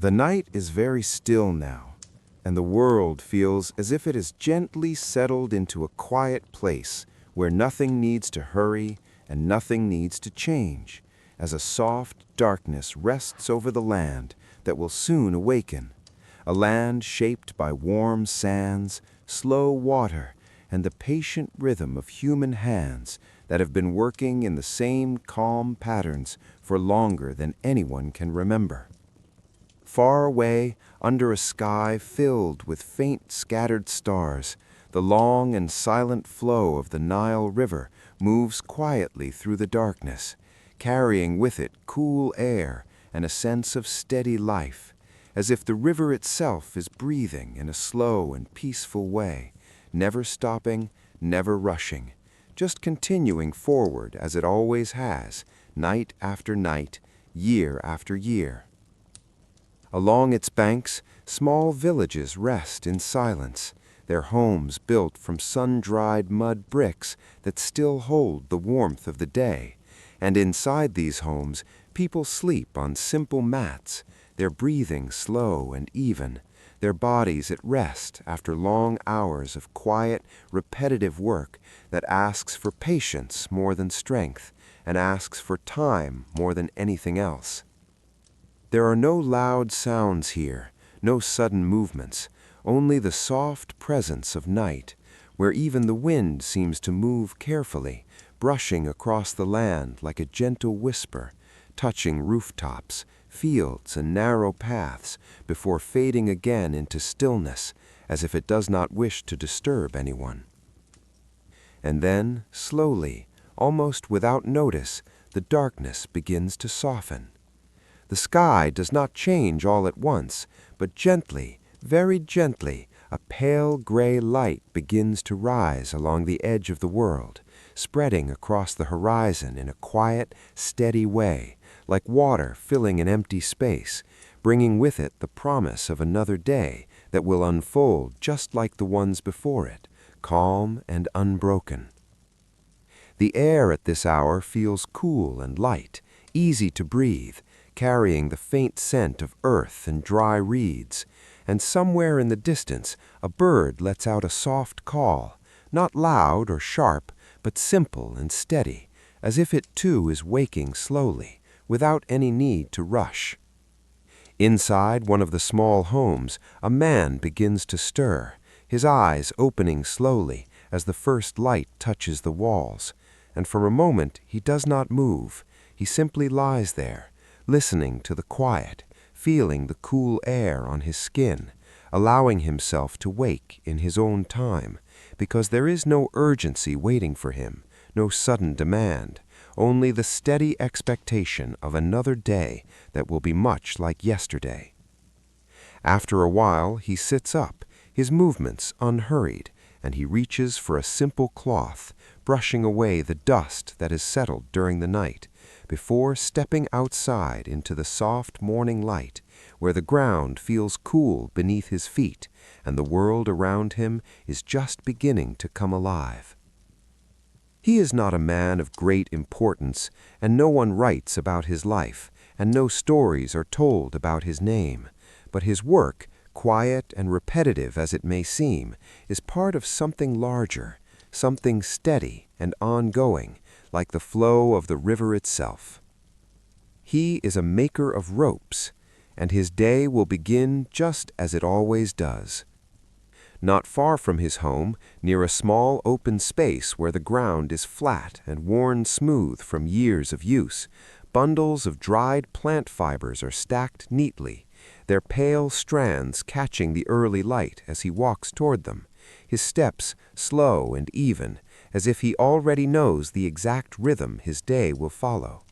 The night is very still now, and the world feels as if it has gently settled into a quiet place where nothing needs to hurry and nothing needs to change, as a soft darkness rests over the land that will soon awaken, a land shaped by warm sands, slow water, and the patient rhythm of human hands that have been working in the same calm patterns for longer than anyone can remember. Far away, under a sky filled with faint scattered stars, the long and silent flow of the Nile River moves quietly through the darkness, carrying with it cool air and a sense of steady life, as if the river itself is breathing in a slow and peaceful way, never stopping, never rushing, just continuing forward as it always has, night after night, year after year. Along its banks, small villages rest in silence, their homes built from sun-dried mud bricks that still hold the warmth of the day. And inside these homes, people sleep on simple mats, their breathing slow and even, their bodies at rest after long hours of quiet, repetitive work that asks for patience more than strength and asks for time more than anything else. There are no loud sounds here, no sudden movements, only the soft presence of night, where even the wind seems to move carefully, brushing across the land like a gentle whisper, touching rooftops, fields, and narrow paths before fading again into stillness, as if it does not wish to disturb anyone. And then, slowly, almost without notice, the darkness begins to soften. The sky does not change all at once, but gently, very gently, a pale gray light begins to rise along the edge of the world, spreading across the horizon in a quiet, steady way, like water filling an empty space, bringing with it the promise of another day that will unfold just like the ones before it, calm and unbroken. The air at this hour feels cool and light, easy to breathe, carrying the faint scent of earth and dry reeds, and somewhere in the distance a bird lets out a soft call, not loud or sharp, but simple and steady, as if it too is waking slowly, without any need to rush. Inside one of the small homes, a man begins to stir, his eyes opening slowly as the first light touches the walls, and for a moment he does not move, he simply lies there, listening to the quiet, feeling the cool air on his skin, allowing himself to wake in his own time, because there is no urgency waiting for him, no sudden demand, only the steady expectation of another day that will be much like yesterday. After a while he sits up, his movements unhurried, and he reaches for a simple cloth, brushing away the dust that has settled during the night, before stepping outside into the soft morning light, where the ground feels cool beneath his feet and the world around him is just beginning to come alive. He is not a man of great importance, and no one writes about his life, and no stories are told about his name, but his work, quiet and repetitive as it may seem, is part of something larger, something steady and ongoing, like the flow of the river itself. He is a maker of ropes, and his day will begin just as it always does. Not far from his home, near a small open space where the ground is flat and worn smooth from years of use, bundles of dried plant fibers are stacked neatly, their pale strands catching the early light as he walks toward them, his steps slow and even, as if he already knows the exact rhythm his day will follow.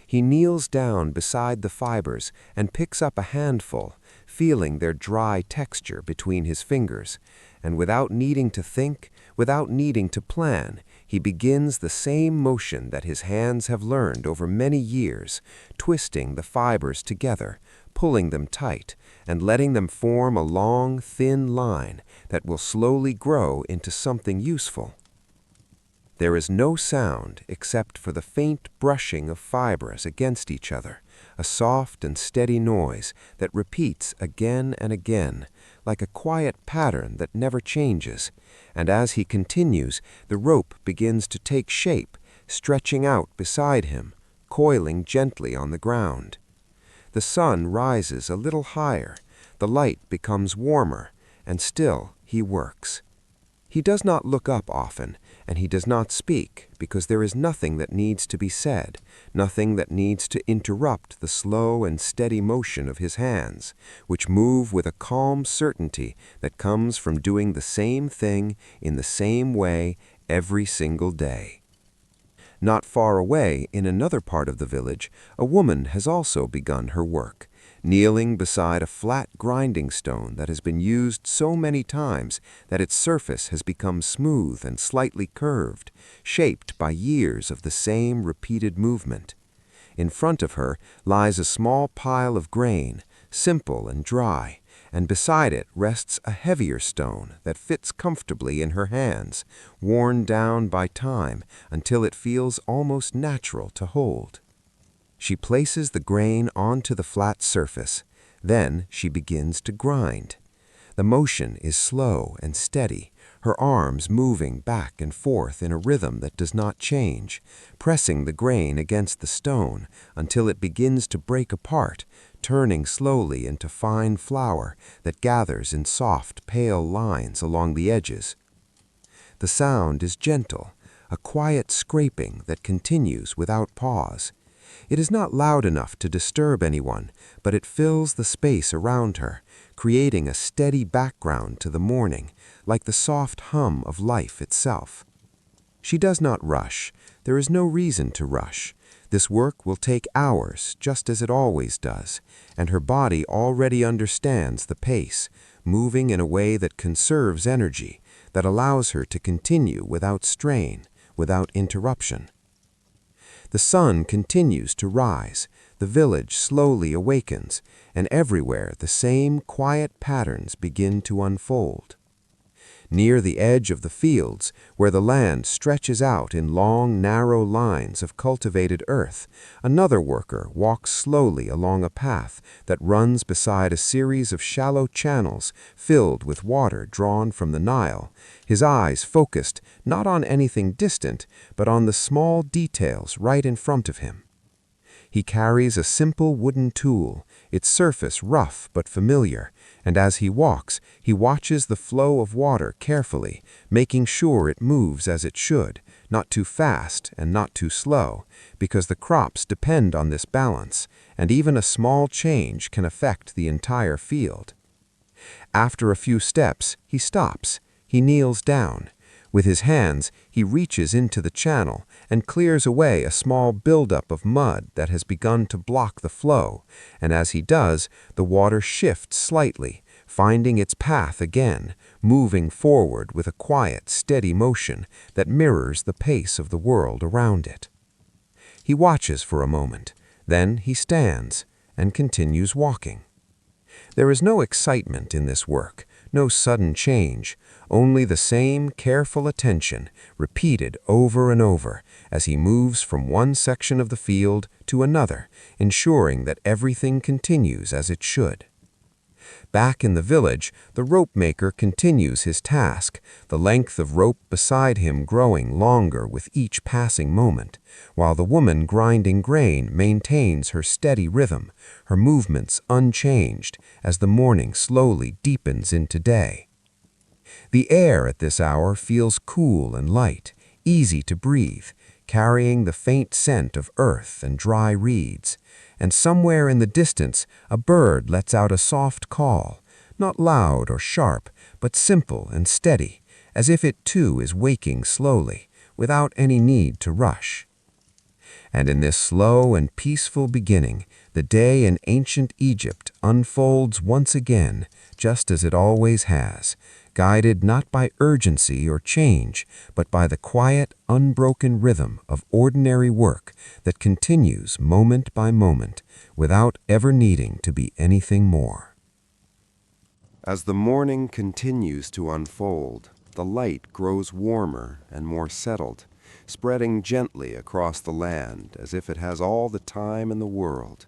He kneels down beside the fibers and picks up a handful, feeling their dry texture between his fingers, and without needing to think, without needing to plan, he begins the same motion that his hands have learned over many years, twisting the fibers together, pulling them tight, and letting them form a long, thin line that will slowly grow into something useful. There is no sound except for the faint brushing of fibers against each other, a soft and steady noise that repeats again and again, like a quiet pattern that never changes, and as he continues, the rope begins to take shape, stretching out beside him, coiling gently on the ground. The sun rises a little higher, the light becomes warmer, and still he works. He does not look up often, and he does not speak, because there is nothing that needs to be said, nothing that needs to interrupt the slow and steady motion of his hands, which move with a calm certainty that comes from doing the same thing in the same way every single day. Not far away, in another part of the village, a woman has also begun her work, kneeling beside a flat grinding stone that has been used so many times that its surface has become smooth and slightly curved, shaped by years of the same repeated movement. In front of her lies a small pile of grain, simple and dry, and beside it rests a heavier stone that fits comfortably in her hands, worn down by time until it feels almost natural to hold. She places the grain onto the flat surface. Then she begins to grind. The motion is slow and steady, her arms moving back and forth in a rhythm that does not change, pressing the grain against the stone until it begins to break apart, turning slowly into fine flour that gathers in soft, pale lines along the edges. The sound is gentle, a quiet scraping that continues without pause. It is not loud enough to disturb anyone, but it fills the space around her, creating a steady background to the morning, like the soft hum of life itself. She does not rush. There is no reason to rush. This work will take hours, just as it always does, and her body already understands the pace, moving in a way that conserves energy, that allows her to continue without strain, without interruption. The sun continues to rise, the village slowly awakens, and everywhere the same quiet patterns begin to unfold. Near the edge of the fields, where the land stretches out in long, narrow lines of cultivated earth, another worker walks slowly along a path that runs beside a series of shallow channels filled with water drawn from the Nile, his eyes focused not on anything distant, but on the small details right in front of him. He carries a simple wooden tool, its surface rough but familiar, and as he walks, he watches the flow of water carefully, making sure it moves as it should, not too fast and not too slow, because the crops depend on this balance, and even a small change can affect the entire field. After a few steps, he stops. He kneels down. With his hands, he reaches into the channel and clears away a small buildup of mud that has begun to block the flow, and as he does, the water shifts slightly, finding its path again, moving forward with a quiet, steady motion that mirrors the pace of the world around it. He watches for a moment, then he stands and continues walking. There is no excitement in this work, no sudden change, only the same careful attention, repeated over and over, as he moves from one section of the field to another, ensuring that everything continues as it should. Back in the village, the rope maker continues his task, the length of rope beside him growing longer with each passing moment, while the woman grinding grain maintains her steady rhythm, her movements unchanged as the morning slowly deepens into day. The air at this hour feels cool and light, easy to breathe, carrying the faint scent of earth and dry reeds, and somewhere in the distance a bird lets out a soft call, not loud or sharp, but simple and steady, as if it too is waking slowly, without any need to rush. And in this slow and peaceful beginning, the day in ancient Egypt unfolds once again, just as it always has, guided not by urgency or change, but by the quiet, unbroken rhythm of ordinary work that continues moment by moment, without ever needing to be anything more. As the morning continues to unfold, the light grows warmer and more settled, spreading gently across the land as if it has all the time in the world.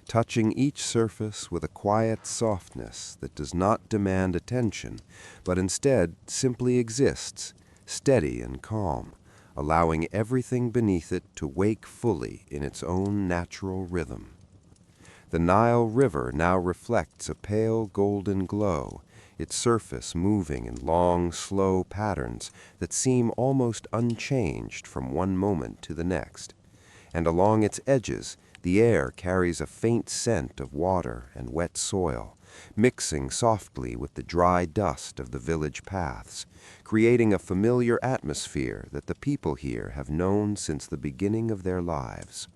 touching each surface with a quiet softness that does not demand attention, but instead simply exists, steady and calm, allowing everything beneath it to wake fully in its own natural rhythm. The Nile River now reflects a pale golden glow, its surface moving in long, slow patterns that seem almost unchanged from one moment to the next. And along its edges, the air carries a faint scent of water and wet soil, mixing softly with the dry dust of the village paths, creating a familiar atmosphere that the people here have known since the beginning of their lives.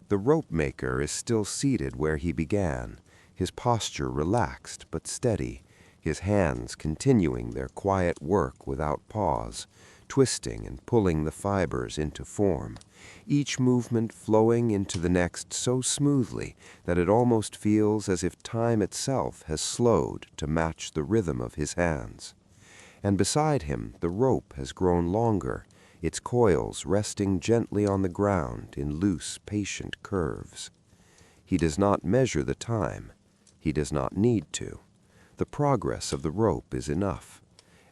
The rope maker is still seated where he began, his posture relaxed but steady, his hands continuing their quiet work without pause, twisting and pulling the fibers into form, each movement flowing into the next so smoothly that it almost feels as if time itself has slowed to match the rhythm of his hands. And beside him the rope has grown longer, its coils resting gently on the ground in loose, patient curves. He does not measure the time. He does not need to. The progress of the rope is enough.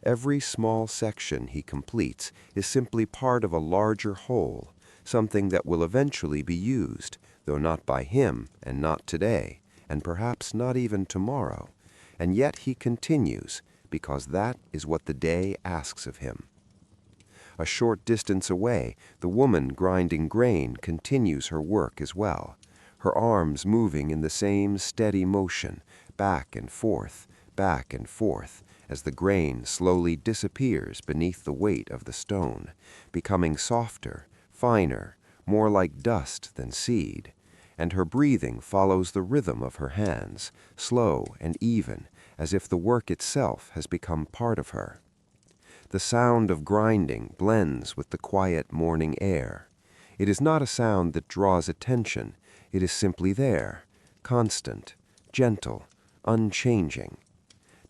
Every small section he completes is simply part of a larger whole, something that will eventually be used, though not by him and not today, and perhaps not even tomorrow. And yet he continues, because that is what the day asks of him. A short distance away, the woman grinding grain continues her work as well, her arms moving in the same steady motion, back and forth, as the grain slowly disappears beneath the weight of the stone, becoming softer, finer, more like dust than seed, and her breathing follows the rhythm of her hands, slow and even, as if the work itself has become part of her. The sound of grinding blends with the quiet morning air. It is not a sound that draws attention. It is simply there, constant, gentle, unchanging.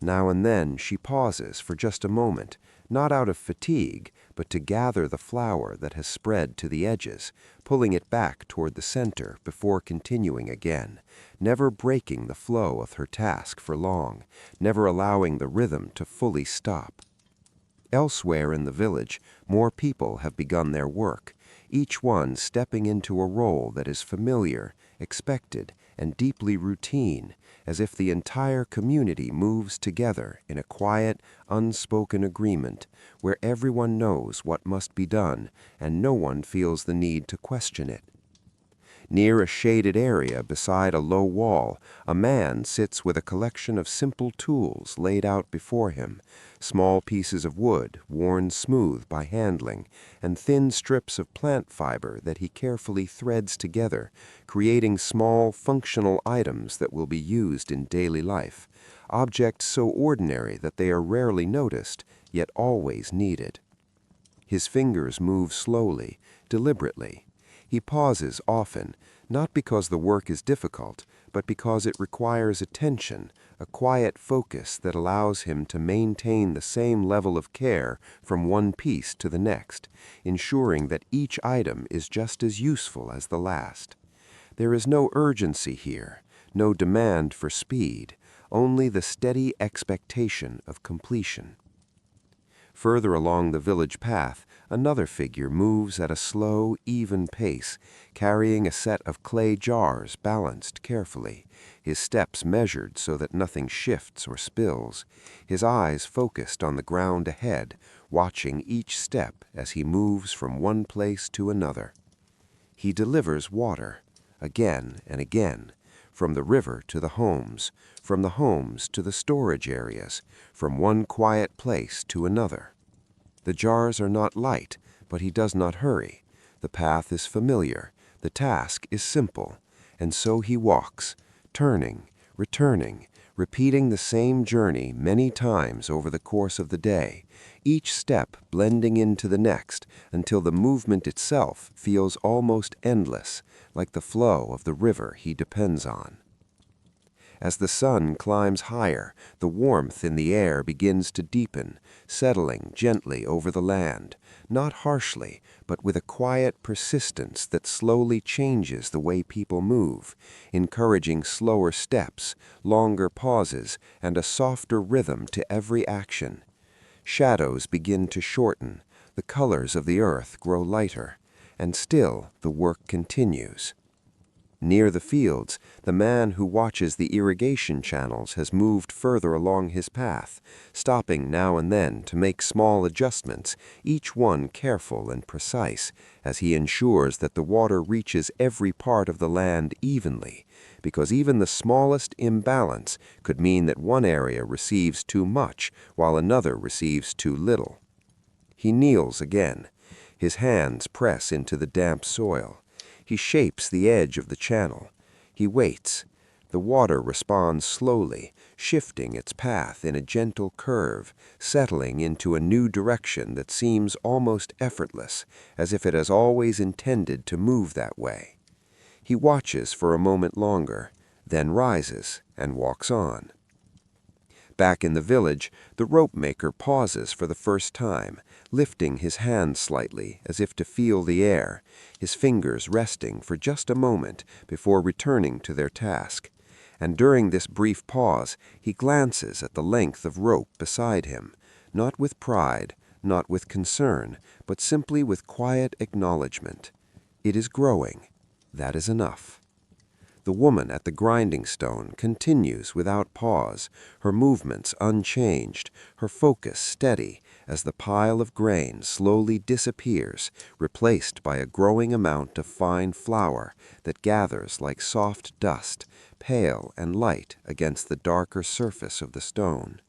Now and then she pauses for just a moment, not out of fatigue, but to gather the flour that has spread to the edges, pulling it back toward the center before continuing again, never breaking the flow of her task for long, never allowing the rhythm to fully stop. Elsewhere in the village, more people have begun their work, each one stepping into a role that is familiar, expected, and deeply routine, as if the entire community moves together in a quiet, unspoken agreement where everyone knows what must be done and no one feels the need to question it. Near a shaded area beside a low wall, a man sits with a collection of simple tools laid out before him, small pieces of wood worn smooth by handling, and thin strips of plant fiber that he carefully threads together, creating small functional items that will be used in daily life, objects so ordinary that they are rarely noticed, yet always needed. His fingers move slowly, deliberately. He pauses often, not because the work is difficult, but because it requires attention, a quiet focus that allows him to maintain the same level of care from one piece to the next, ensuring that each item is just as useful as the last. There is no urgency here, no demand for speed, only the steady expectation of completion. Further along the village path, another figure moves at a slow, even pace, carrying a set of clay jars balanced carefully, his steps measured so that nothing shifts or spills, his eyes focused on the ground ahead, watching each step as he moves from one place to another. He delivers water, again and again, from the river to the homes, from the homes to the storage areas, from one quiet place to another. The jars are not light, but he does not hurry. The path is familiar, the task is simple, and so he walks, turning, returning, repeating the same journey many times over the course of the day, each step blending into the next until the movement itself feels almost endless, like the flow of the river he depends on. As the sun climbs higher, the warmth in the air begins to deepen, settling gently over the land, not harshly, but with a quiet persistence that slowly changes the way people move, encouraging slower steps, longer pauses, and a softer rhythm to every action. Shadows begin to shorten, the colors of the earth grow lighter, and still the work continues. Near the fields, the man who watches the irrigation channels has moved further along his path, stopping now and then to make small adjustments, each one careful and precise, as he ensures that the water reaches every part of the land evenly, because even the smallest imbalance could mean that one area receives too much while another receives too little. He kneels again. His hands press into the damp soil. He shapes the edge of the channel. He waits. The water responds slowly, shifting its path in a gentle curve, settling into a new direction that seems almost effortless, as if it has always intended to move that way. He watches for a moment longer, then rises and walks on. Back in the village, the rope maker pauses for the first time, lifting his hand slightly as if to feel the air, his fingers resting for just a moment before returning to their task. And during this brief pause, he glances at the length of rope beside him, not with pride, not with concern, but simply with quiet acknowledgement. It is growing. That is enough. The woman at the grinding stone continues without pause, her movements unchanged, her focus steady, as the pile of grain slowly disappears, replaced by a growing amount of fine flour that gathers like soft dust, pale and light against the darker surface of the stone.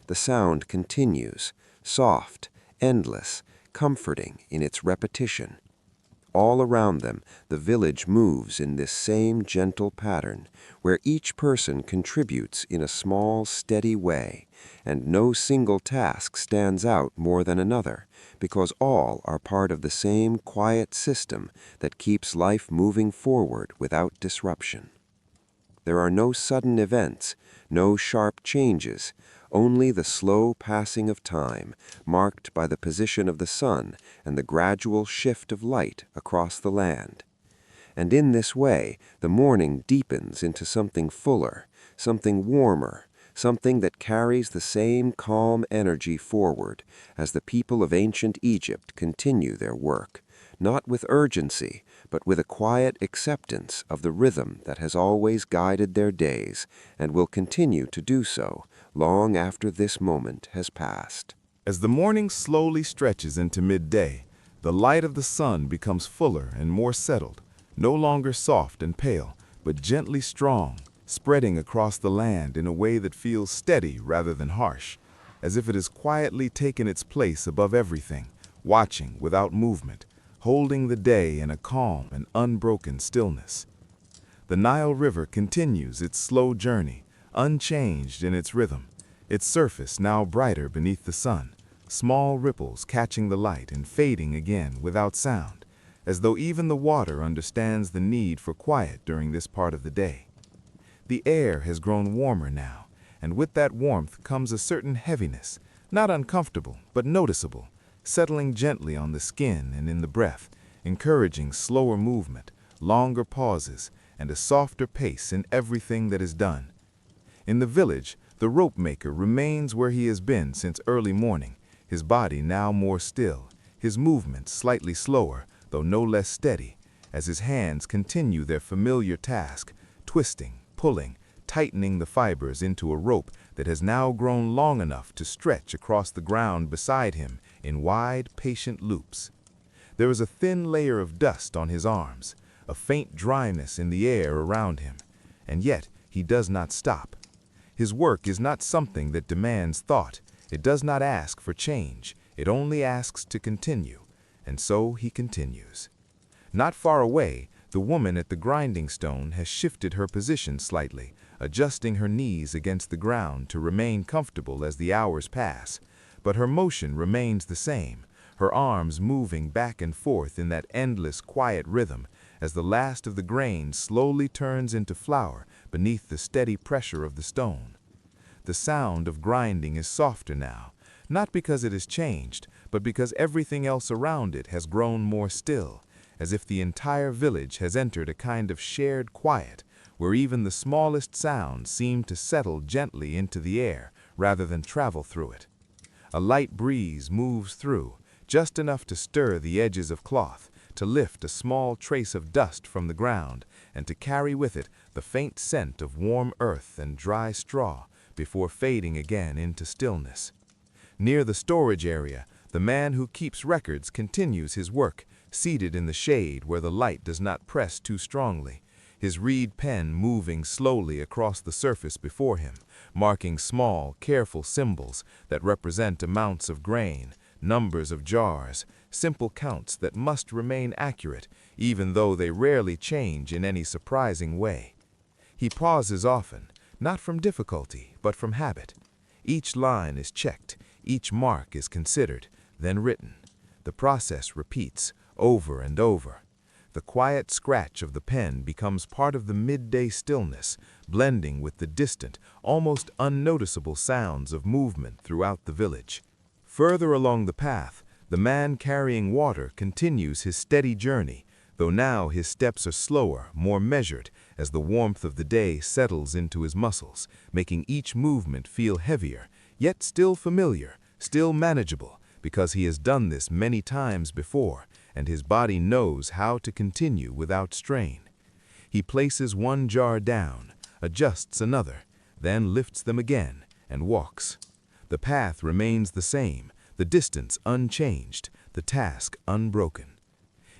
The sound continues, soft, endless, comforting in its repetition. All around them, the village moves in this same gentle pattern, where each person contributes in a small, steady way, and no single task stands out more than another, because all are part of the same quiet system that keeps life moving forward without disruption. There are no sudden events, no sharp changes, only the slow passing of time, marked by the position of the sun and the gradual shift of light across the land. And in this way, the morning deepens into something fuller, something warmer, something that carries the same calm energy forward as the people of ancient Egypt continue their work, not with urgency, but with a quiet acceptance of the rhythm that has always guided their days and will continue to do so long after this moment has passed. As the morning slowly stretches into midday, the light of the sun becomes fuller and more settled, no longer soft and pale, but gently strong, spreading across the land in a way that feels steady rather than harsh, as if it has quietly taken its place above everything, watching without movement, holding the day in a calm and unbroken stillness. The Nile River continues its slow journey, unchanged in its rhythm, its surface now brighter beneath the sun, small ripples catching the light and fading again without sound, as though even the water understands the need for quiet during this part of the day. The air has grown warmer now, and with that warmth comes a certain heaviness, not uncomfortable, but noticeable, settling gently on the skin and in the breath, encouraging slower movement, longer pauses, and a softer pace in everything that is done. In the village, the rope maker remains where he has been since early morning, his body now more still, his movements slightly slower, though no less steady, as his hands continue their familiar task, twisting, pulling, tightening the fibers into a rope that has now grown long enough to stretch across the ground beside him in wide, patient loops. There is a thin layer of dust on his arms, a faint dryness in the air around him, and yet he does not stop. His work is not something that demands thought. It does not ask for change. It only asks to continue, and so he continues. Not far away, the woman at the grinding stone has shifted her position slightly, adjusting her knees against the ground to remain comfortable as the hours pass, but her motion remains the same, her arms moving back and forth in that endless, quiet rhythm, as the last of the grain slowly turns into flour beneath the steady pressure of the stone. The sound of grinding is softer now, not because it has changed, but because everything else around it has grown more still, as if the entire village has entered a kind of shared quiet, where even the smallest sounds seem to settle gently into the air rather than travel through it. A light breeze moves through, just enough to stir the edges of cloth, to lift a small trace of dust from the ground, and to carry with it the faint scent of warm earth and dry straw before fading again into stillness. Near the storage area, the man who keeps records continues his work, seated in the shade where the light does not press too strongly, his reed pen moving slowly across the surface before him, marking small, careful symbols that represent amounts of grain, numbers of jars, simple counts that must remain accurate, even though they rarely change in any surprising way. He pauses often, not from difficulty, but from habit. Each line is checked, each mark is considered, then written. The process repeats, over and over. The quiet scratch of the pen becomes part of the midday stillness, blending with the distant, almost unnoticeable sounds of movement throughout the village. Further along the path, the man carrying water continues his steady journey, though now his steps are slower, more measured, as the warmth of the day settles into his muscles, making each movement feel heavier, yet still familiar, still manageable, because he has done this many times before, and his body knows how to continue without strain. He places one jar down, adjusts another, then lifts them again, and walks. The path remains the same, the distance unchanged, the task unbroken.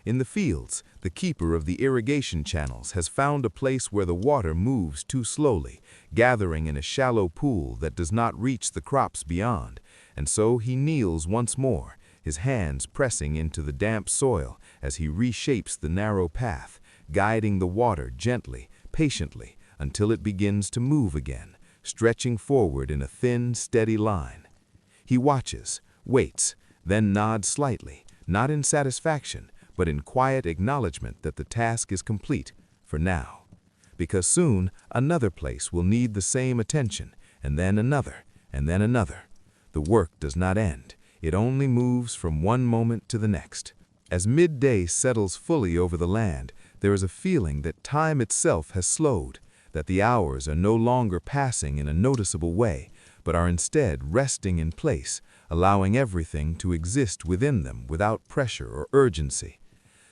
In the fields, the keeper of the irrigation channels has found a place where the water moves too slowly, gathering in a shallow pool that does not reach the crops beyond, and so he kneels once more, his hands pressing into the damp soil as he reshapes the narrow path, guiding the water gently, patiently, until it begins to move again, stretching forward in a thin, steady line. He watches, waits, then nods slightly, not in satisfaction, but in quiet acknowledgement that the task is complete, for now. Because soon, another place will need the same attention, and then another, and then another. The work does not end. It only moves from one moment to the next. As midday settles fully over the land, there is a feeling that time itself has slowed, that the hours are no longer passing in a noticeable way, but are instead resting in place, allowing everything to exist within them without pressure or urgency.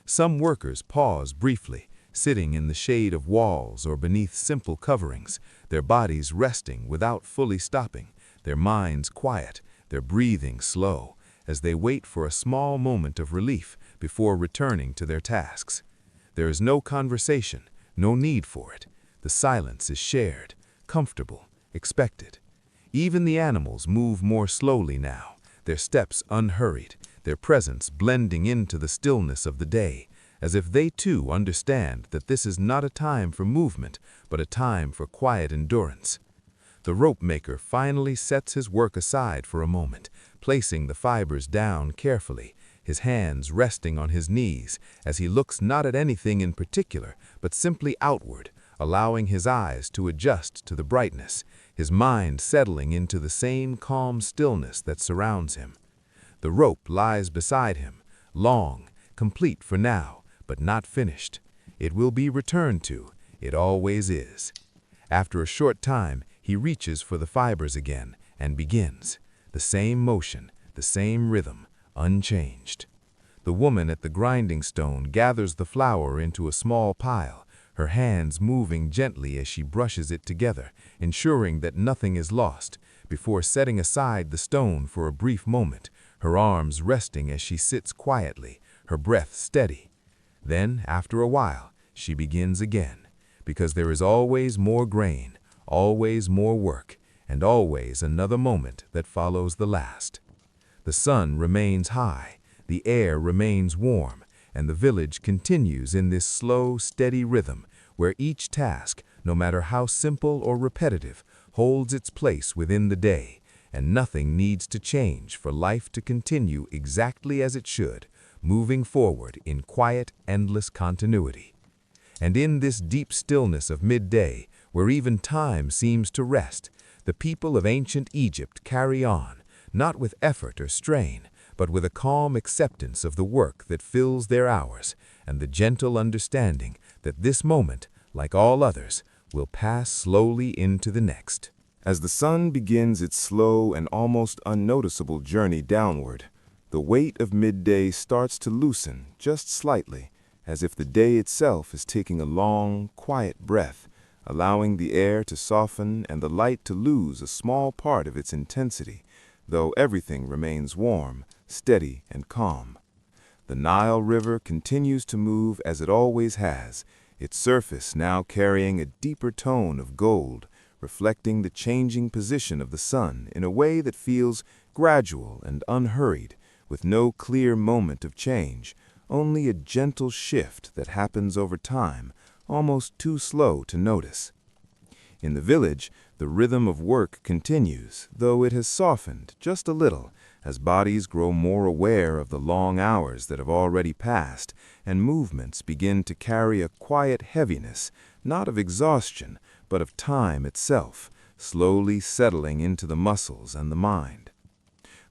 Some workers pause briefly, sitting in the shade of walls or beneath simple coverings, their bodies resting without fully stopping, their minds quiet, their breathing slow, as they wait for a small moment of relief before returning to their tasks. There is no conversation, no need for it. The silence is shared, comfortable, expected. Even the animals move more slowly now, their steps unhurried, their presence blending into the stillness of the day, as if they too understand that this is not a time for movement, but a time for quiet endurance. The rope maker finally sets his work aside for a moment, placing the fibers down carefully, his hands resting on his knees as he looks not at anything in particular, but simply outward, allowing his eyes to adjust to the brightness, his mind settling into the same calm stillness that surrounds him. The rope lies beside him, long, complete for now, but not finished. It will be returned to. It always is. After a short time, he reaches for the fibers again and begins. The same motion, the same rhythm, unchanged. The woman at the grinding stone gathers the flour into a small pile, her hands moving gently as she brushes it together, ensuring that nothing is lost, before setting aside the stone for a brief moment, her arms resting as she sits quietly, her breath steady. Then, after a while, she begins again, because there is always more grain, always more work, and always another moment that follows the last. The sun remains high, the air remains warm, and the village continues in this slow, steady rhythm where each task, no matter how simple or repetitive, holds its place within the day, and nothing needs to change for life to continue exactly as it should, moving forward in quiet, endless continuity. And in this deep stillness of midday, where even time seems to rest, the people of ancient Egypt carry on, not with effort or strain, but with a calm acceptance of the work that fills their hours, and the gentle understanding that this moment, like all others, will pass slowly into the next. As the sun begins its slow and almost unnoticeable journey downward, the weight of midday starts to loosen just slightly, as if the day itself is taking a long, quiet breath, allowing the air to soften and the light to lose a small part of its intensity, though everything remains warm, steady, and calm. The Nile River continues to move as it always has, its surface now carrying a deeper tone of gold, reflecting the changing position of the sun in a way that feels gradual and unhurried, with no clear moment of change, only a gentle shift that happens over time, almost too slow to notice. In the village, the rhythm of work continues, though it has softened just a little as bodies grow more aware of the long hours that have already passed, and movements begin to carry a quiet heaviness, not of exhaustion, but of time itself, slowly settling into the muscles and the mind.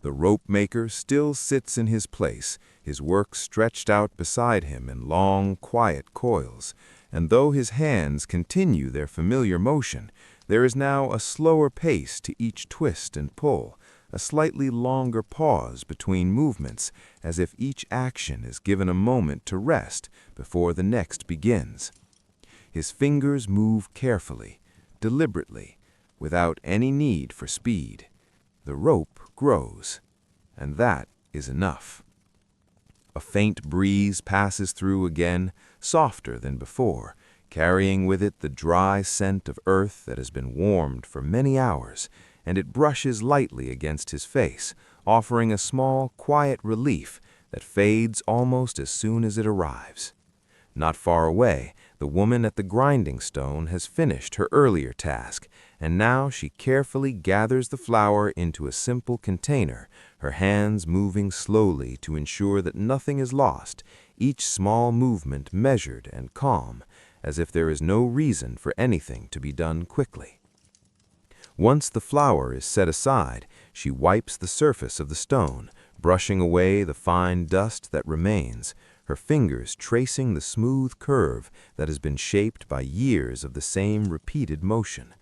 The rope maker still sits in his place, his work stretched out beside him in long, quiet coils, and though his hands continue their familiar motion, there is now a slower pace to each twist and pull, a slightly longer pause between movements, as if each action is given a moment to rest before the next begins. His fingers move carefully, deliberately, without any need for speed. The rope grows, and that is enough. A faint breeze passes through again, softer than before, carrying with it the dry scent of earth that has been warmed for many hours, and it brushes lightly against his face, offering a small, quiet relief that fades almost as soon as it arrives. Not far away, the woman at the grinding stone has finished her earlier task, and now she carefully gathers the flour into a simple container, her hands moving slowly to ensure that nothing is lost, each small movement measured and calm, as if there is no reason for anything to be done quickly. Once the flour is set aside, she wipes the surface of the stone, brushing away the fine dust that remains, her fingers tracing the smooth curve that has been shaped by years of the same repeated motion.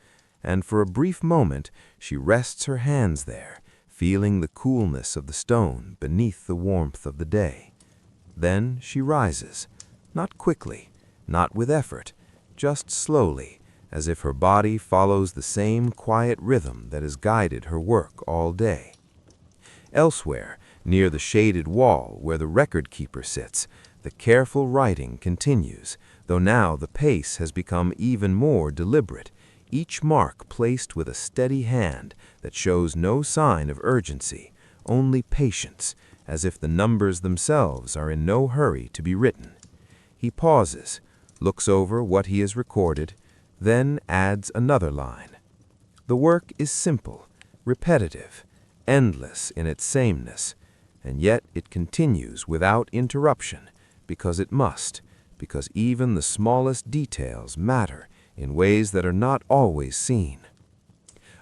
And for a brief moment, she rests her hands there, feeling the coolness of the stone beneath the warmth of the day. Then she rises, not quickly, not with effort, just slowly, as if her body follows the same quiet rhythm that has guided her work all day. Elsewhere, near the shaded wall where the record keeper sits, the careful writing continues, though now the pace has become even more deliberate, each mark placed with a steady hand that shows no sign of urgency, only patience, as if the numbers themselves are in no hurry to be written. He pauses, looks over what he has recorded, then adds another line. The work is simple, repetitive, endless in its sameness, and yet it continues without interruption, because it must, because even the smallest details matter in ways that are not always seen.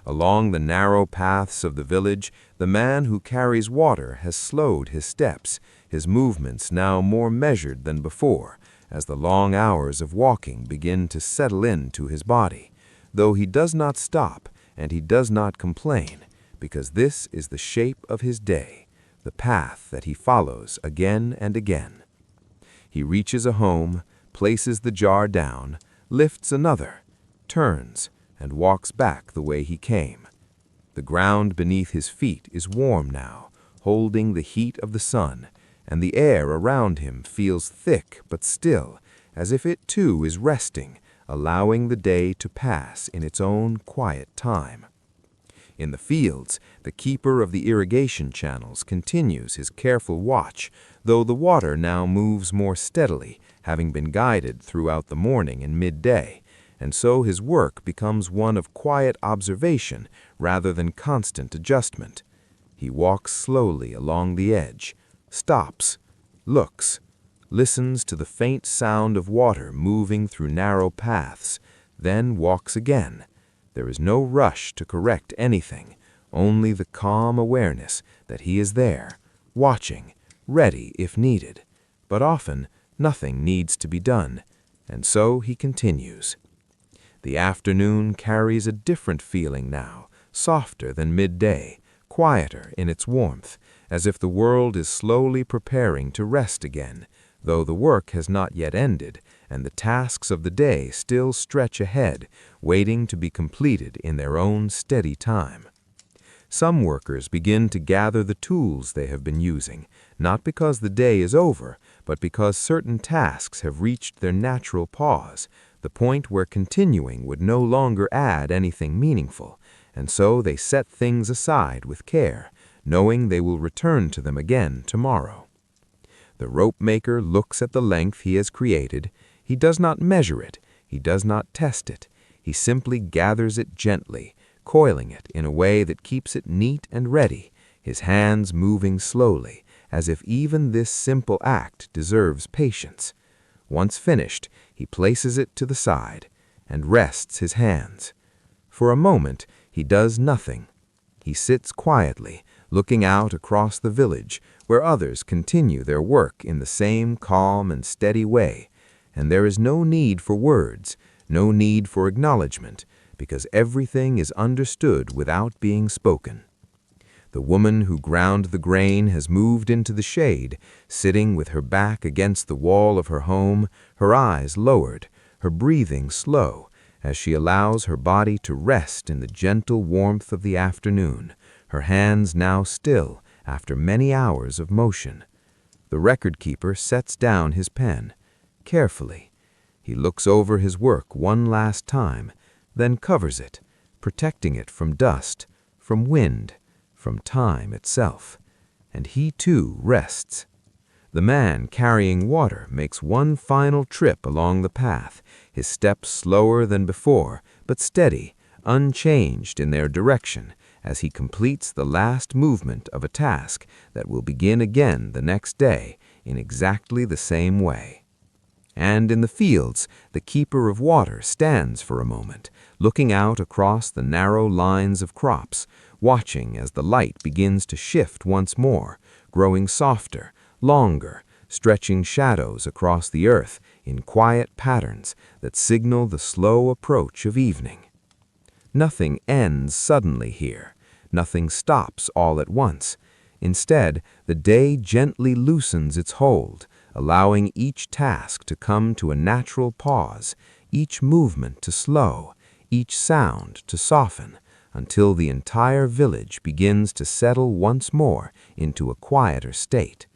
Along the narrow paths of the village, the man who carries water has slowed his steps, his movements now more measured than before, as the long hours of walking begin to settle into his body, though he does not stop and he does not complain, because this is the shape of his day, the path that he follows again and again. He reaches a home, places the jar down, lifts another, turns, and walks back the way he came. The ground beneath his feet is warm now, holding the heat of the sun, and the air around him feels thick but still, as if it too is resting, allowing the day to pass in its own quiet time. In the fields, the keeper of the irrigation channels continues his careful watch, though the water now moves more steadily, having been guided throughout the morning and midday, and so his work becomes one of quiet observation rather than constant adjustment. He walks slowly along the edge, stops, looks, listens to the faint sound of water moving through narrow paths, then walks again. There is no rush to correct anything, only the calm awareness that he is there, watching, ready if needed. But often, nothing needs to be done, and so he continues. The afternoon carries a different feeling now, softer than midday, quieter in its warmth, as if the world is slowly preparing to rest again, though the work has not yet ended, and the tasks of the day still stretch ahead, waiting to be completed in their own steady time. Some workers begin to gather the tools they have been using, not because the day is over, but because certain tasks have reached their natural pause, the point where continuing would no longer add anything meaningful, and so they set things aside with care, knowing they will return to them again tomorrow. The rope maker looks at the length he has created. He does not measure it, he does not test it, he simply gathers it gently, coiling it in a way that keeps it neat and ready, his hands moving slowly, as if even this simple act deserves patience. Once finished, he places it to the side and rests his hands. For a moment, he does nothing. He sits quietly, looking out across the village, where others continue their work in the same calm and steady way, and there is no need for words, no need for acknowledgement, because everything is understood without being spoken. The woman who ground the grain has moved into the shade, sitting with her back against the wall of her home, her eyes lowered, her breathing slow, as she allows her body to rest in the gentle warmth of the afternoon, her hands now still after many hours of motion. The record-keeper sets down his pen, carefully. He looks over his work one last time, then covers it, protecting it from dust, from wind, from time itself. And he too rests. The man carrying water makes one final trip along the path, his steps slower than before, but steady, unchanged in their direction, as he completes the last movement of a task that will begin again the next day in exactly the same way. And in the fields, the keeper of water stands for a moment, looking out across the narrow lines of crops, watching as the light begins to shift once more, growing softer, longer, stretching shadows across the earth in quiet patterns that signal the slow approach of evening. Nothing ends suddenly here. Nothing stops all at once. Instead, the day gently loosens its hold, allowing each task to come to a natural pause, each movement to slow, each sound to soften, until the entire village begins to settle once more into a quieter state.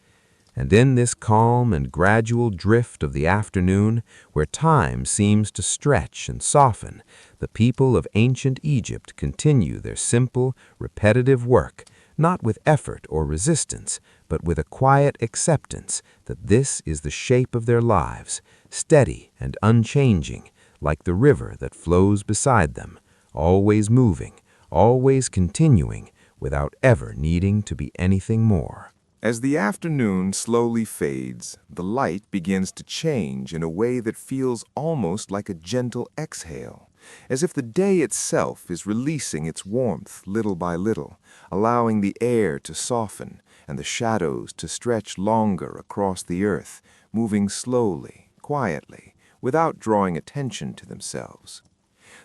And in this calm and gradual drift of the afternoon, where time seems to stretch and soften, the people of ancient Egypt continue their simple, repetitive work, not with effort or resistance, but with a quiet acceptance that this is the shape of their lives, steady and unchanging, like the river that flows beside them, always moving, always continuing, without ever needing to be anything more. As the afternoon slowly fades, the light begins to change in a way that feels almost like a gentle exhale, as if the day itself is releasing its warmth little by little, allowing the air to soften and the shadows to stretch longer across the earth, moving slowly, quietly, without drawing attention to themselves.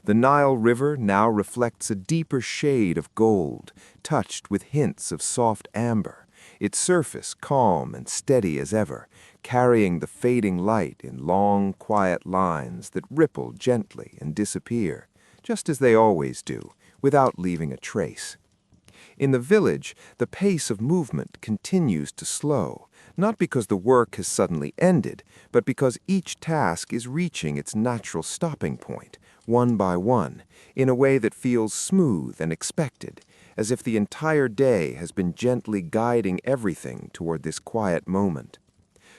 The Nile River now reflects a deeper shade of gold, touched with hints of soft amber, its surface calm and steady as ever, carrying the fading light in long, quiet lines that ripple gently and disappear, just as they always do, without leaving a trace. In the village, the pace of movement continues to slow, not because the work has suddenly ended, but because each task is reaching its natural stopping point, one by one, in a way that feels smooth and expected, as if the entire day has been gently guiding everything toward this quiet moment.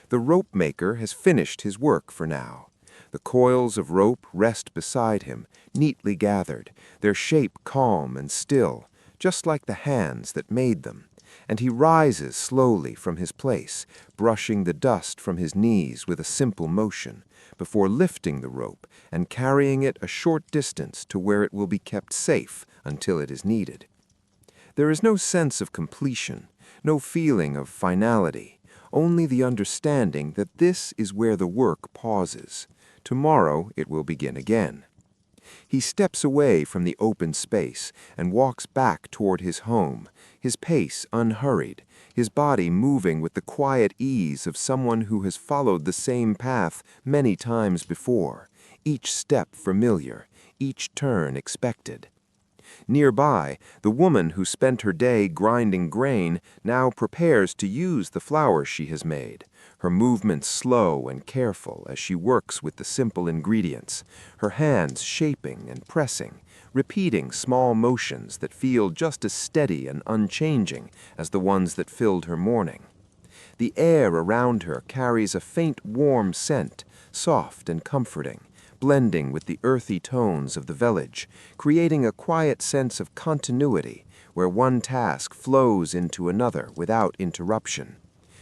The rope maker has finished his work for now. The coils of rope rest beside him, neatly gathered, their shape calm and still, just like the hands that made them, and he rises slowly from his place, brushing the dust from his knees with a simple motion, before lifting the rope and carrying it a short distance to where it will be kept safe until it is needed. There is no sense of completion, no feeling of finality, only the understanding that this is where the work pauses. Tomorrow it will begin again. He steps away from the open space and walks back toward his home, his pace unhurried, his body moving with the quiet ease of someone who has followed the same path many times before, each step familiar, each turn expected. Nearby, the woman who spent her day grinding grain now prepares to use the flour she has made, her movements slow and careful as she works with the simple ingredients, her hands shaping and pressing, repeating small motions that feel just as steady and unchanging as the ones that filled her morning. The air around her carries a faint warm scent, soft and comforting, blending with the earthy tones of the village, creating a quiet sense of continuity where one task flows into another without interruption.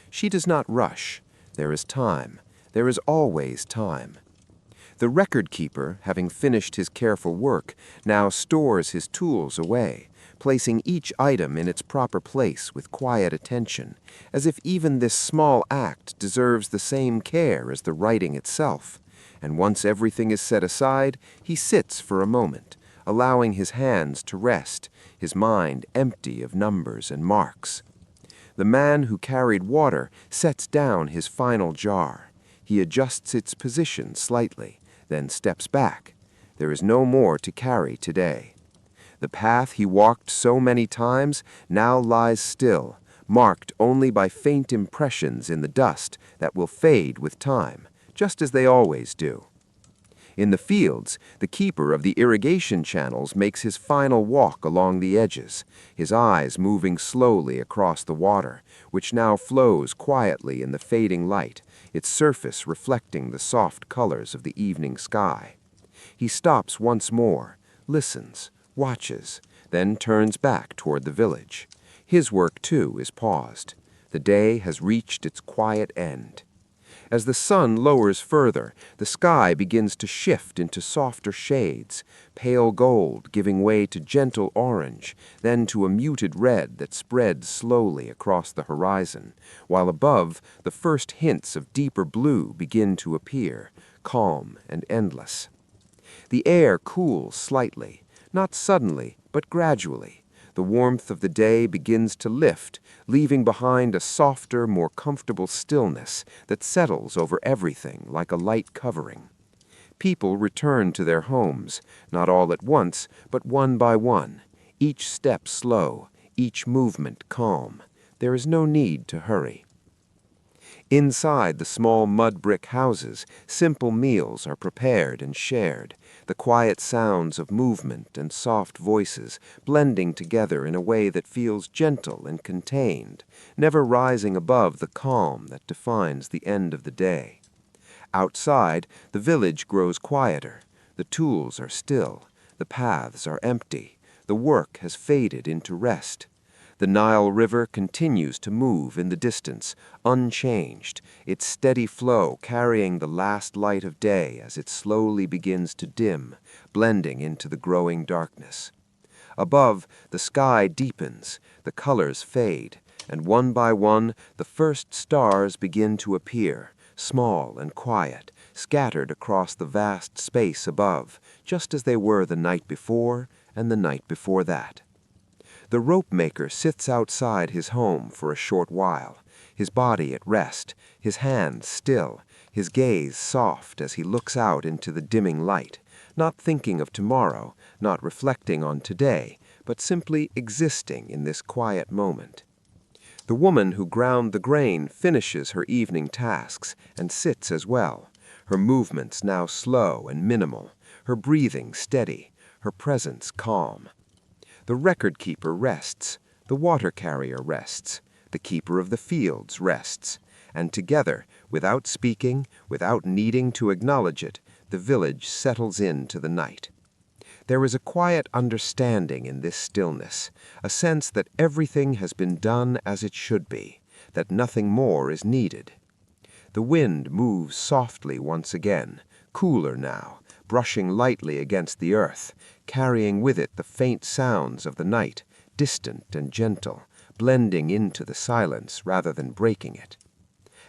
She does not rush. There is time. There is always time. The record keeper, having finished his careful work, now stores his tools away, placing each item in its proper place with quiet attention, as if even this small act deserves the same care as the writing itself. And once everything is set aside, he sits for a moment, allowing his hands to rest, his mind empty of numbers and marks. The man who carried water sets down his final jar. He adjusts its position slightly, then steps back. There is no more to carry today. The path he walked so many times now lies still, marked only by faint impressions in the dust that will fade with time, just as they always do. In the fields, the keeper of the irrigation channels makes his final walk along the edges, his eyes moving slowly across the water, which now flows quietly in the fading light, its surface reflecting the soft colors of the evening sky. He stops once more, listens, watches, then turns back toward the village. His work, too, is paused. The day has reached its quiet end. As the sun lowers further, the sky begins to shift into softer shades, pale gold giving way to gentle orange, then to a muted red that spreads slowly across the horizon, while above, the first hints of deeper blue begin to appear, calm and endless. The air cools slightly, not suddenly, but gradually. The warmth of the day begins to lift, leaving behind a softer, more comfortable stillness that settles over everything like a light covering. People return to their homes, not all at once, but one by one, each step slow, each movement calm. There is no need to hurry. Inside the small mud brick houses, simple meals are prepared and shared, the quiet sounds of movement and soft voices blending together in a way that feels gentle and contained, never rising above the calm that defines the end of the day. Outside, the village grows quieter. The tools are still. The paths are empty. The work has faded into rest. The Nile River continues to move in the distance, unchanged, its steady flow carrying the last light of day as it slowly begins to dim, blending into the growing darkness. Above, the sky deepens, the colors fade, and one by one the first stars begin to appear, small and quiet, scattered across the vast space above, just as they were the night before and the night before that. The rope maker sits outside his home for a short while, his body at rest, his hands still, his gaze soft as he looks out into the dimming light, not thinking of tomorrow, not reflecting on today, but simply existing in this quiet moment. The woman who ground the grain finishes her evening tasks and sits as well, her movements now slow and minimal, her breathing steady, her presence calm. The record keeper rests, the water carrier rests, the keeper of the fields rests, and together, without speaking, without needing to acknowledge it, the village settles into the night. There is a quiet understanding in this stillness, a sense that everything has been done as it should be, that nothing more is needed. The wind moves softly once again, cooler now, brushing lightly against the earth, carrying with it the faint sounds of the night, distant and gentle, blending into the silence rather than breaking it.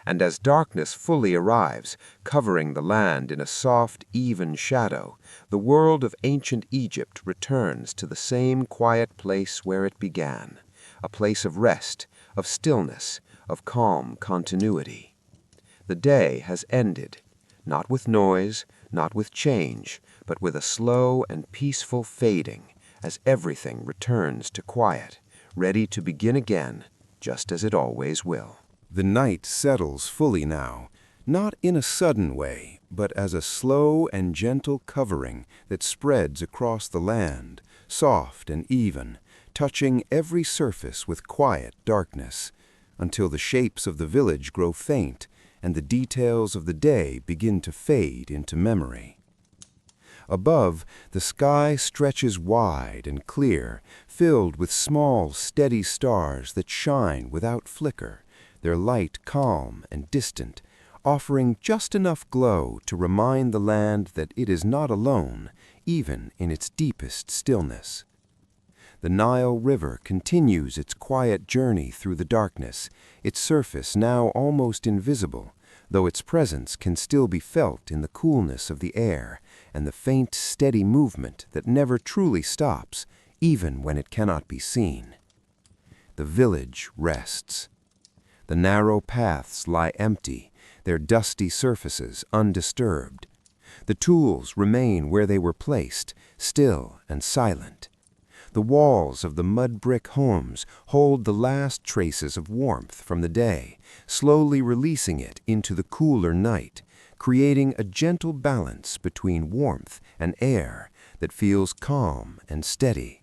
And as darkness fully arrives, covering the land in a soft, even shadow, the world of ancient Egypt returns to the same quiet place where it began, a place of rest, of stillness, of calm continuity. The day has ended, not with noise, not with change, but with a slow and peaceful fading, as everything returns to quiet, ready to begin again, just as it always will. The night settles fully now, not in a sudden way, but as a slow and gentle covering that spreads across the land, soft and even, touching every surface with quiet darkness, until the shapes of the village grow faint and the details of the day begin to fade into memory. Above, the sky stretches wide and clear, filled with small, steady stars that shine without flicker, their light calm and distant, offering just enough glow to remind the land that it is not alone, even in its deepest stillness. The Nile River continues its quiet journey through the darkness, its surface now almost invisible, though its presence can still be felt in the coolness of the air and the faint, steady movement that never truly stops, even when it cannot be seen. The village rests. The narrow paths lie empty, their dusty surfaces undisturbed. The tools remain where they were placed, still and silent. The walls of the mud brick homes hold the last traces of warmth from the day, slowly releasing it into the cooler night, creating a gentle balance between warmth and air that feels calm and steady.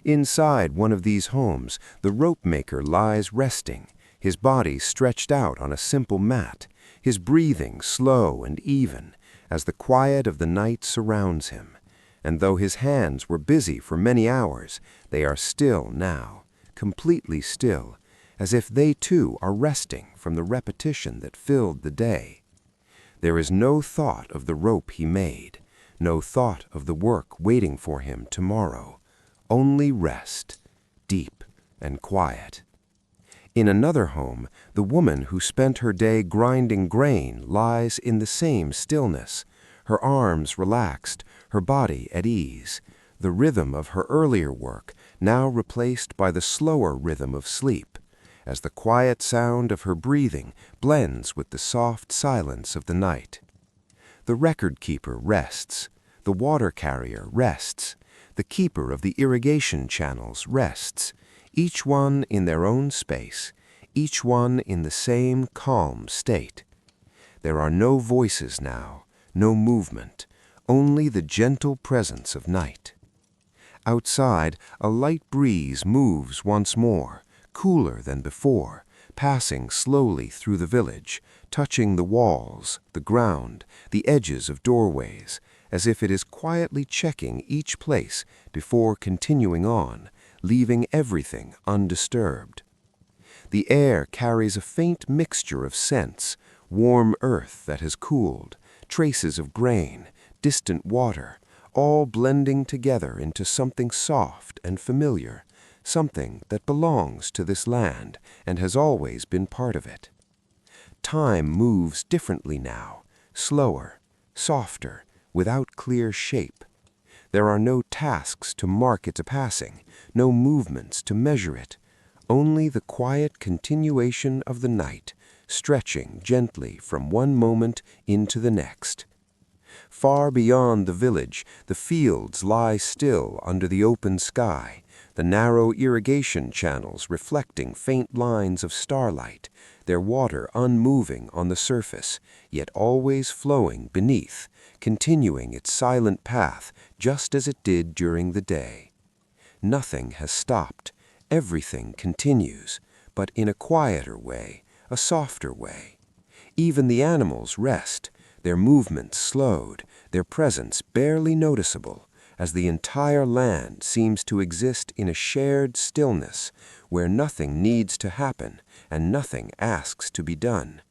Inside one of these homes, the rope maker lies resting, his body stretched out on a simple mat, his breathing slow and even, as the quiet of the night surrounds him. And though his hands were busy for many hours, they are still now, completely still, as if they too are resting from the repetition that filled the day. There is no thought of the rope he made, no thought of the work waiting for him tomorrow, only rest, deep and quiet. In another home, the woman who spent her day grinding grain lies in the same stillness, her arms relaxed, her body at ease, the rhythm of her earlier work now replaced by the slower rhythm of sleep, as the quiet sound of her breathing blends with the soft silence of the night. The record keeper rests, the water carrier rests, the keeper of the irrigation channels rests, each one in their own space, each one in the same calm state. There are no voices now, no movement, only the gentle presence of night. Outside, a light breeze moves once more, cooler than before, passing slowly through the village, touching the walls, the ground, the edges of doorways, as if it is quietly checking each place before continuing on, leaving everything undisturbed. The air carries a faint mixture of scents, warm earth that has cooled, traces of grain, distant water, all blending together into something soft and familiar, something that belongs to this land and has always been part of it. Time moves differently now, slower, softer, without clear shape. There are no tasks to mark its passing, no movements to measure it, only the quiet continuation of the night, stretching gently from one moment into the next. Far beyond the village, the fields lie still under the open sky, the narrow irrigation channels reflecting faint lines of starlight, their water unmoving on the surface, yet always flowing beneath, continuing its silent path just as it did during the day. Nothing has stopped, everything continues, but in a quieter way, a softer way. Even the animals rest, their movements slowed, their presence barely noticeable, as the entire land seems to exist in a shared stillness where nothing needs to happen and nothing asks to be done.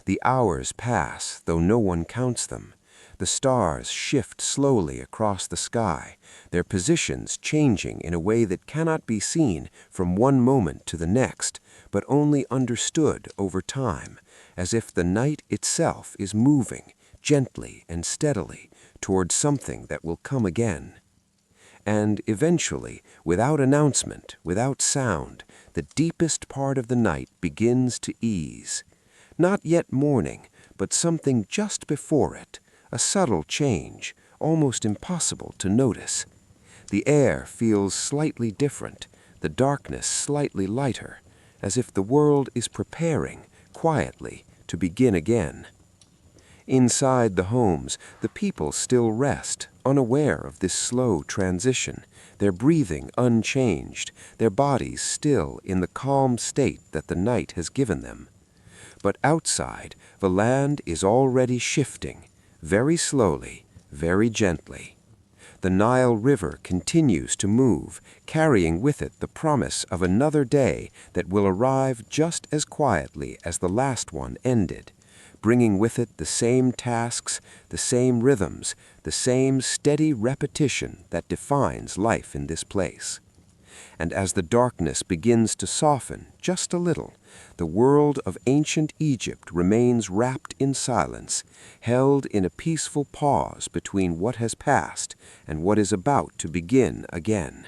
The hours pass, though no one counts them. The stars shift slowly across the sky, their positions changing in a way that cannot be seen from one moment to the next, but only understood over time, as if the night itself is moving, gently and steadily, toward something that will come again. And eventually, without announcement, without sound, the deepest part of the night begins to ease. Not yet morning, but something just before it, a subtle change, almost impossible to notice. The air feels slightly different, the darkness slightly lighter, as if the world is preparing, quietly, to begin again. Inside the homes, the people still rest, unaware of this slow transition, their breathing unchanged, their bodies still in the calm state that the night has given them. But outside, the land is already shifting, very slowly, very gently. The Nile River continues to move, carrying with it the promise of another day that will arrive just as quietly as the last one ended, bringing with it the same tasks, the same rhythms, the same steady repetition that defines life in this place. And as the darkness begins to soften just a little, the world of ancient Egypt remains wrapped in silence, held in a peaceful pause between what has passed and what is about to begin again,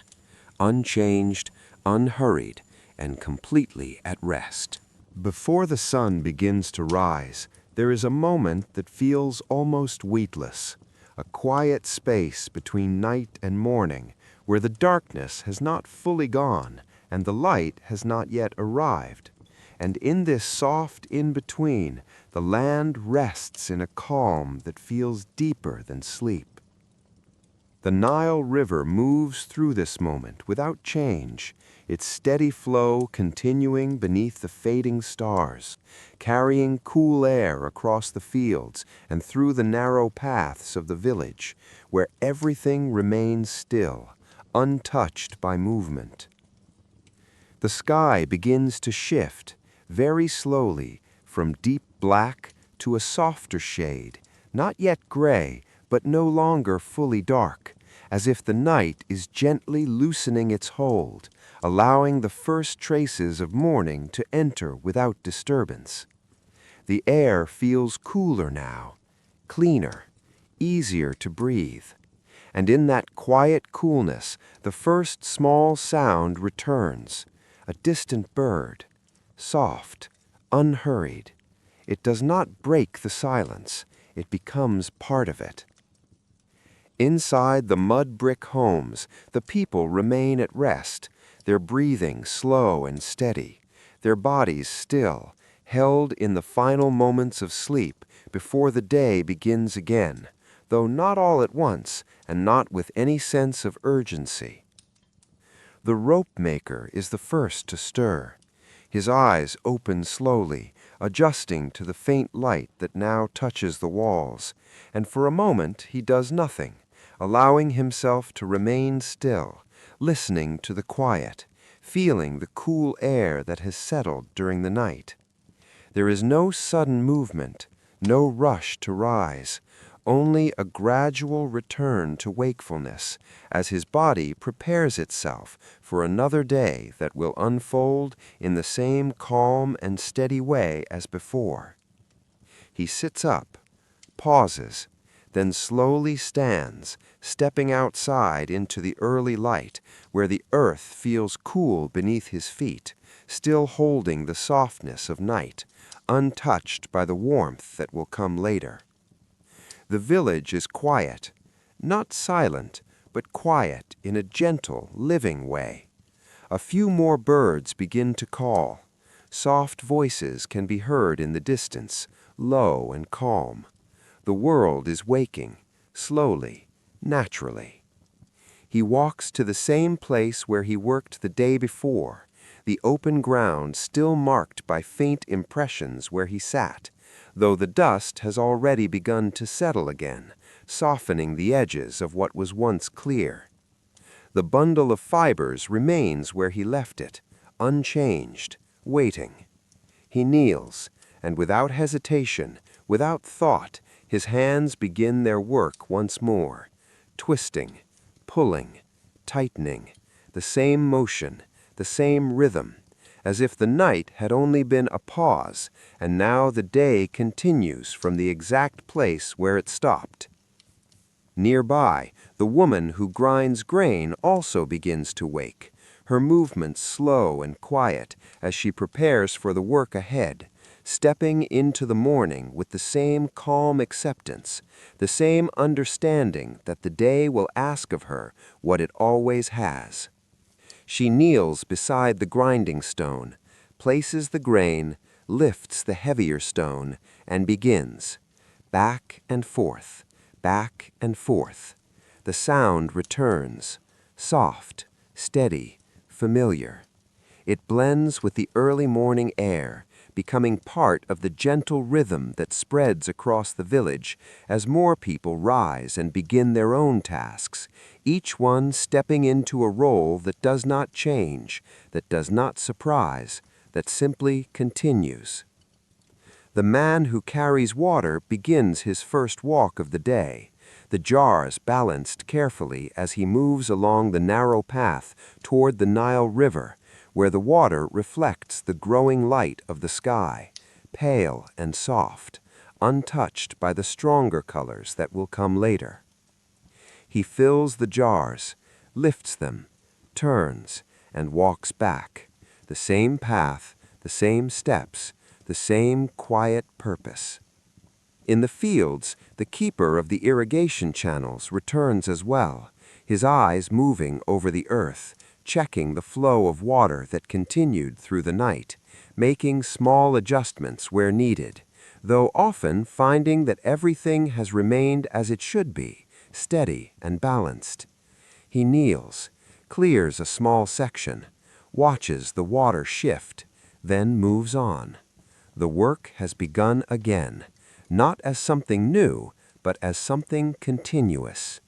unchanged, unhurried, and completely at rest. Before the sun begins to rise, there is a moment that feels almost weightless, a quiet space between night and morning, where the darkness has not fully gone and the light has not yet arrived. And in this soft in-between, the land rests in a calm that feels deeper than sleep. The Nile River moves through this moment without change, its steady flow continuing beneath the fading stars, carrying cool air across the fields and through the narrow paths of the village, where everything remains still, untouched by movement. The sky begins to shift, very slowly, from deep black to a softer shade, not yet gray, but no longer fully dark, as if the night is gently loosening its hold, allowing the first traces of morning to enter without disturbance. The air feels cooler now, cleaner, easier to breathe. And in that quiet coolness, the first small sound returns, a distant bird, soft, unhurried. It does not break the silence, it becomes part of it. Inside the mud brick homes, the people remain at rest, their breathing slow and steady, their bodies still, held in the final moments of sleep before the day begins again, though not all at once and not with any sense of urgency. The rope maker is the first to stir. His eyes open slowly, adjusting to the faint light that now touches the walls, and for a moment he does nothing, allowing himself to remain still, listening to the quiet, feeling the cool air that has settled during the night. There is no sudden movement, no rush to rise, only a gradual return to wakefulness as his body prepares itself for another day that will unfold in the same calm and steady way as before. He sits up, pauses, then slowly stands, stepping outside into the early light where the earth feels cool beneath his feet, still holding the softness of night, untouched by the warmth that will come later. The village is quiet, not silent, but quiet in a gentle, living way. A few more birds begin to call. Soft voices can be heard in the distance, low and calm. The world is waking, slowly, naturally. He walks to the same place where he worked the day before, the open ground still marked by faint impressions where he sat, though the dust has already begun to settle again, softening the edges of what was once clear. The bundle of fibers remains where he left it, unchanged, waiting. He kneels, and without hesitation, without thought, his hands begin their work once more, twisting, pulling, tightening, the same motion, the same rhythm, as if the night had only been a pause, and now the day continues from the exact place where it stopped. Nearby, the woman who grinds grain also begins to wake, her movements slow and quiet as she prepares for the work ahead, stepping into the morning with the same calm acceptance, the same understanding that the day will ask of her what it always has. She kneels beside the grinding stone, places the grain, lifts the heavier stone, and begins. Back and forth, back and forth. The sound returns, soft, steady, familiar. It blends with the early morning air, becoming part of the gentle rhythm that spreads across the village as more people rise and begin their own tasks, each one stepping into a role that does not change, that does not surprise, that simply continues. The man who carries water begins his first walk of the day, the jars balanced carefully as he moves along the narrow path toward the Nile River, where the water reflects the growing light of the sky, pale and soft, untouched by the stronger colors that will come later. He fills the jars, lifts them, turns, and walks back, the same path, the same steps, the same quiet purpose. In the fields, the keeper of the irrigation channels returns as well, his eyes moving over the earth, checking the flow of water that continued through the night, making small adjustments where needed, though often finding that everything has remained as it should be, steady and balanced. He kneels, clears a small section, watches the water shift, then moves on. The work has begun again, not as something new, but as something continuous.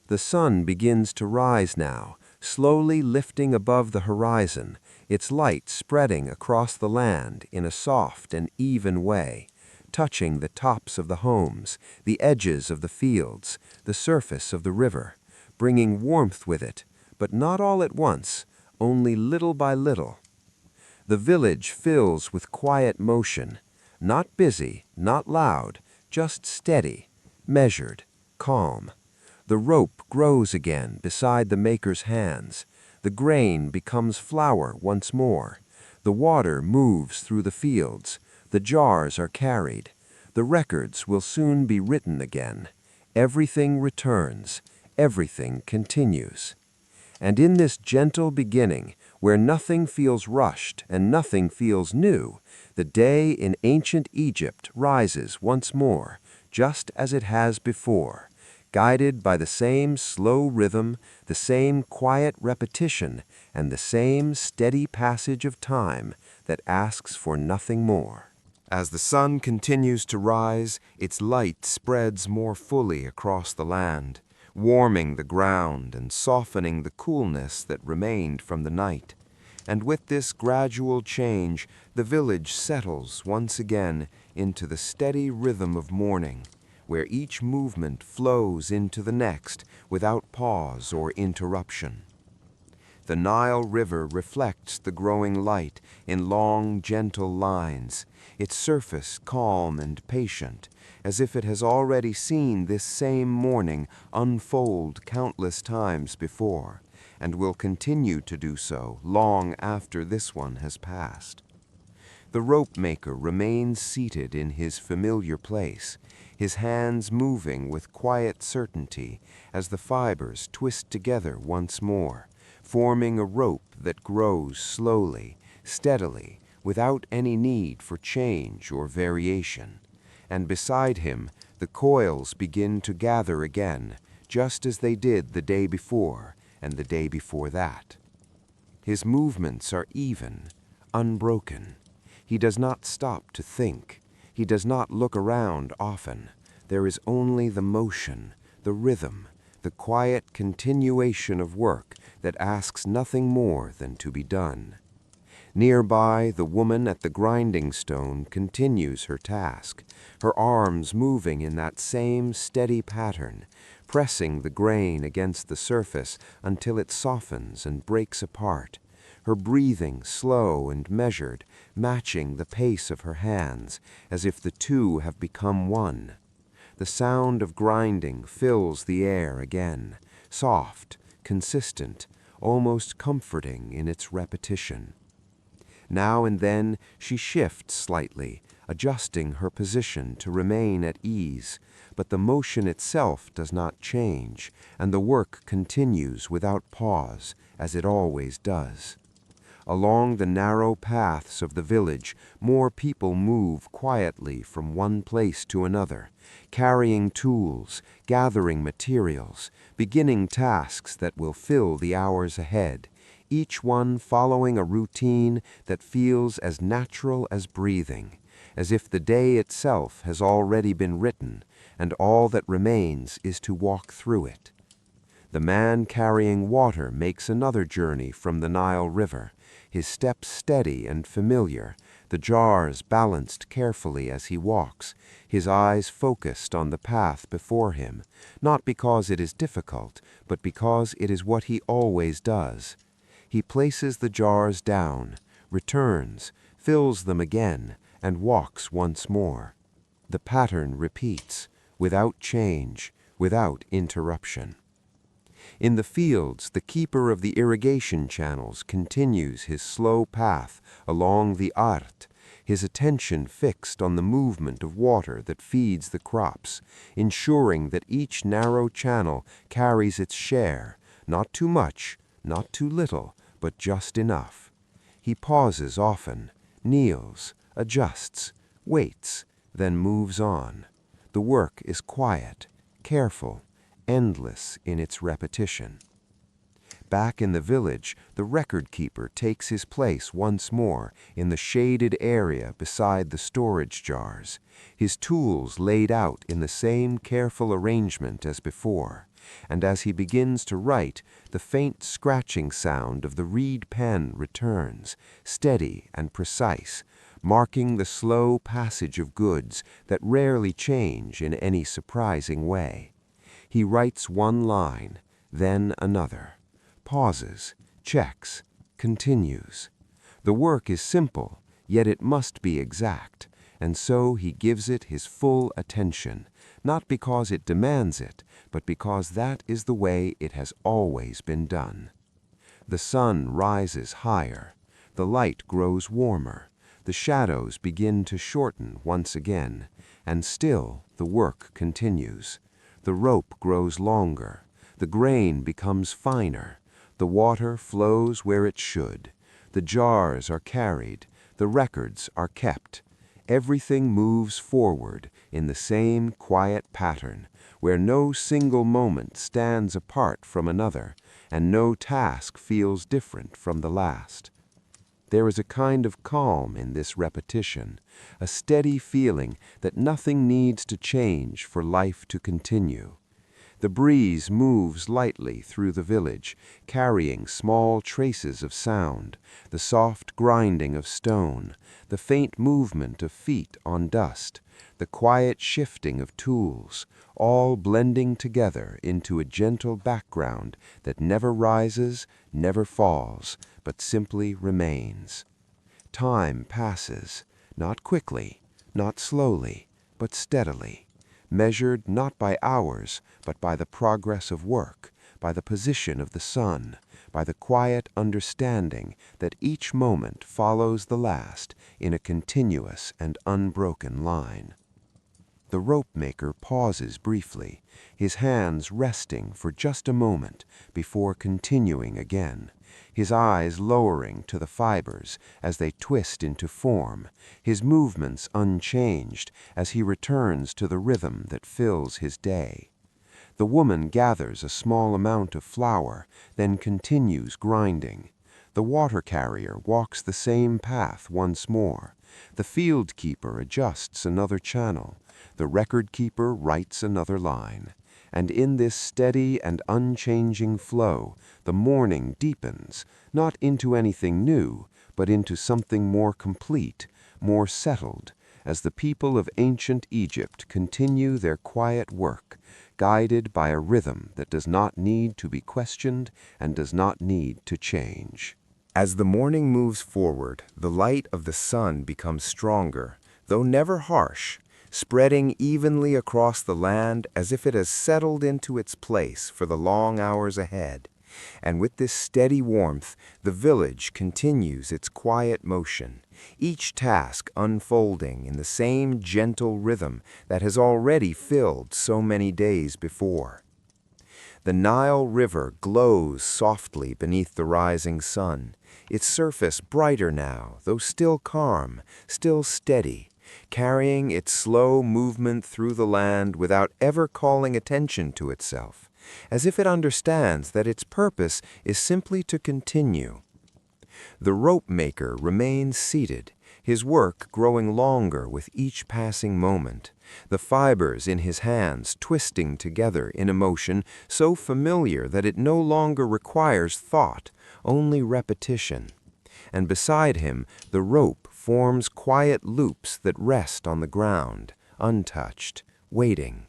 The sun begins to rise now, slowly lifting above the horizon, its light spreading across the land in a soft and even way, touching the tops of the homes, the edges of the fields, the surface of the river, bringing warmth with it, but not all at once, only little by little. The village fills with quiet motion, not busy, not loud, just steady, measured, calm. The rope grows again beside the maker's hands. The grain becomes flour once more. The water moves through the fields. The jars are carried. The records will soon be written again. Everything returns. Everything continues. And in this gentle beginning, where nothing feels rushed and nothing feels new, the day in ancient Egypt rises once more, just as it has before, guided by the same slow rhythm, the same quiet repetition, and the same steady passage of time that asks for nothing more. As the sun continues to rise, its light spreads more fully across the land, warming the ground and softening the coolness that remained from the night. And with this gradual change, the village settles once again into the steady rhythm of morning, where each movement flows into the next without pause or interruption. The Nile River reflects the growing light in long, gentle lines, its surface calm and patient, as if it has already seen this same morning unfold countless times before, and will continue to do so long after this one has passed. The rope maker remains seated in his familiar place, his hands moving with quiet certainty as the fibers twist together once more, forming a rope that grows slowly, steadily, without any need for change or variation. And beside him, the coils begin to gather again, just as they did the day before and the day before that. His movements are even, unbroken. He does not stop to think. He does not look around often. there is only the motion, the rhythm, the quiet continuation of work that asks nothing more than to be done. Nearby, the woman at the grinding stone continues her task, her arms moving in that same steady pattern, pressing the grain against the surface until it softens and breaks apart, her breathing slow and measured, matching the pace of her hands, as if the two have become one. The sound of grinding fills the air again, soft, consistent, almost comforting in its repetition. Now and then she shifts slightly, adjusting her position to remain at ease, but the motion itself does not change, and the work continues without pause, as it always does. Along the narrow paths of the village, more people move quietly from one place to another, carrying tools, gathering materials, beginning tasks that will fill the hours ahead, each one following a routine that feels as natural as breathing, as if the day itself has already been written, and all that remains is to walk through it. The man carrying water makes another journey from the Nile River, his steps steady and familiar, the jars balanced carefully as he walks, his eyes focused on the path before him, not because it is difficult, but because it is what he always does. He places the jars down, returns, fills them again, and walks once more. The pattern repeats, without change, without interruption. In the fields, the keeper of the irrigation channels continues his slow path along the Art, his attention fixed on the movement of water that feeds the crops, ensuring that each narrow channel carries its share, not too much, not too little, but just enough. He pauses often, kneels, adjusts, waits, then moves on. The work is quiet, careful, endless in its repetition. Back in the village, the record keeper takes his place once more in the shaded area beside the storage jars, his tools laid out in the same careful arrangement as before, and as he begins to write, the faint scratching sound of the reed pen returns, steady and precise, marking the slow passage of goods that rarely change in any surprising way. He writes one line, then another, pauses, checks, continues. The work is simple, yet it must be exact, and so he gives it his full attention, not because it demands it, but because that is the way it has always been done. The sun rises higher, the light grows warmer, the shadows begin to shorten once again, and still the work continues. The rope grows longer, the grain becomes finer, the water flows where it should, the jars are carried, the records are kept. Everything moves forward in the same quiet pattern, where no single moment stands apart from another, and no task feels different from the last. There is a kind of calm in this repetition, a steady feeling that nothing needs to change for life to continue. The breeze moves lightly through the village, carrying small traces of sound, the soft grinding of stone, the faint movement of feet on dust, the quiet shifting of tools, all blending together into a gentle background that never rises, never falls, but simply remains. Time passes, not quickly, not slowly, but steadily, measured not by hours, but by the progress of work, by the position of the sun, by the quiet understanding that each moment follows the last in a continuous and unbroken line. The rope-maker pauses briefly, his hands resting for just a moment before continuing again, his eyes lowering to the fibers as they twist into form, his movements unchanged as he returns to the rhythm that fills his day. The woman gathers a small amount of flour, then continues grinding. The water carrier walks the same path once more. The field keeper adjusts another channel, The record keeper writes another line. And in this steady and unchanging flow, the morning deepens, not into anything new, but into something more complete, more settled, as the people of ancient Egypt continue their quiet work, guided by a rhythm that does not need to be questioned and does not need to change. As the morning moves forward, the light of the sun becomes stronger, though never harsh, spreading evenly across the land as if it has settled into its place for the long hours ahead. And with this steady warmth, the village continues its quiet motion, each task unfolding in the same gentle rhythm that has already filled so many days before. The Nile River glows softly beneath the rising sun, its surface brighter now, though still calm, still steady, carrying its slow movement through the land without ever calling attention to itself, as if it understands that its purpose is simply to continue. The rope maker remains seated, his work growing longer with each passing moment, the fibers in his hands twisting together in a motion so familiar that it no longer requires thought, only repetition. And beside him, the rope forms quiet loops that rest on the ground, untouched, waiting.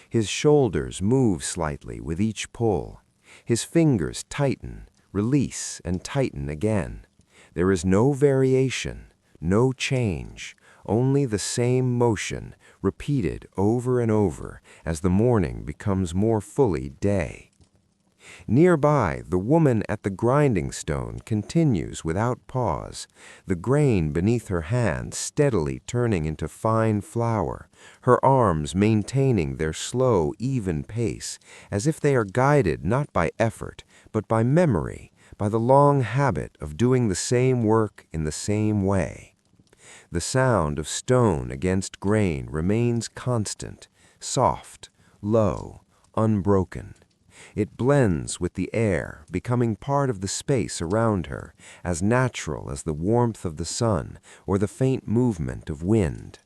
His shoulders move slightly with each pull. His fingers tighten, release, and tighten again. There is no variation, no change, only the same motion, repeated over and over as the morning becomes more fully day. Nearby, the woman at the grinding stone continues without pause, the grain beneath her hand steadily turning into fine flour, her arms maintaining their slow, even pace, as if they are guided not by effort, but by memory, by the long habit of doing the same work in the same way. The sound of stone against grain remains constant, soft, low, unbroken. It blends with the air, becoming part of the space around her, as natural as the warmth of the sun or the faint movement of wind.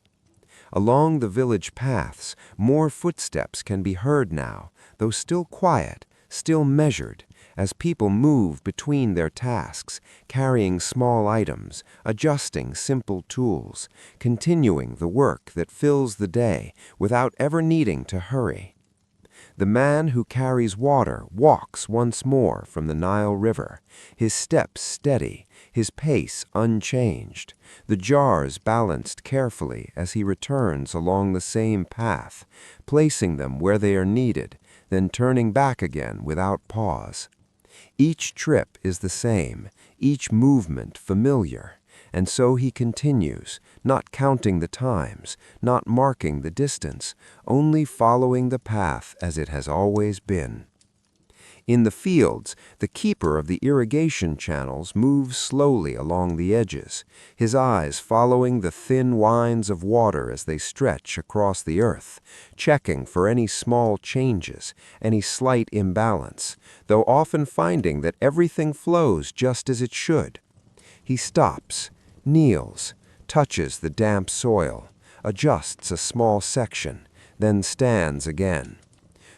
Along the village paths, more footsteps can be heard now, though still quiet, still measured, as people move between their tasks, carrying small items, adjusting simple tools, continuing the work that fills the day without ever needing to hurry. The man who carries water walks once more from the Nile River, his steps steady, his pace unchanged, the jars balanced carefully as he returns along the same path, placing them where they are needed, then turning back again without pause. Each trip is the same, each movement familiar, and so he continues, not counting the times, not marking the distance, only following the path as it has always been. In the fields, the keeper of the irrigation channels moves slowly along the edges, his eyes following the thin winds of water as they stretch across the earth, checking for any small changes, any slight imbalance, though often finding that everything flows just as it should. He stops, kneels, touches the damp soil, adjusts a small section, then stands again.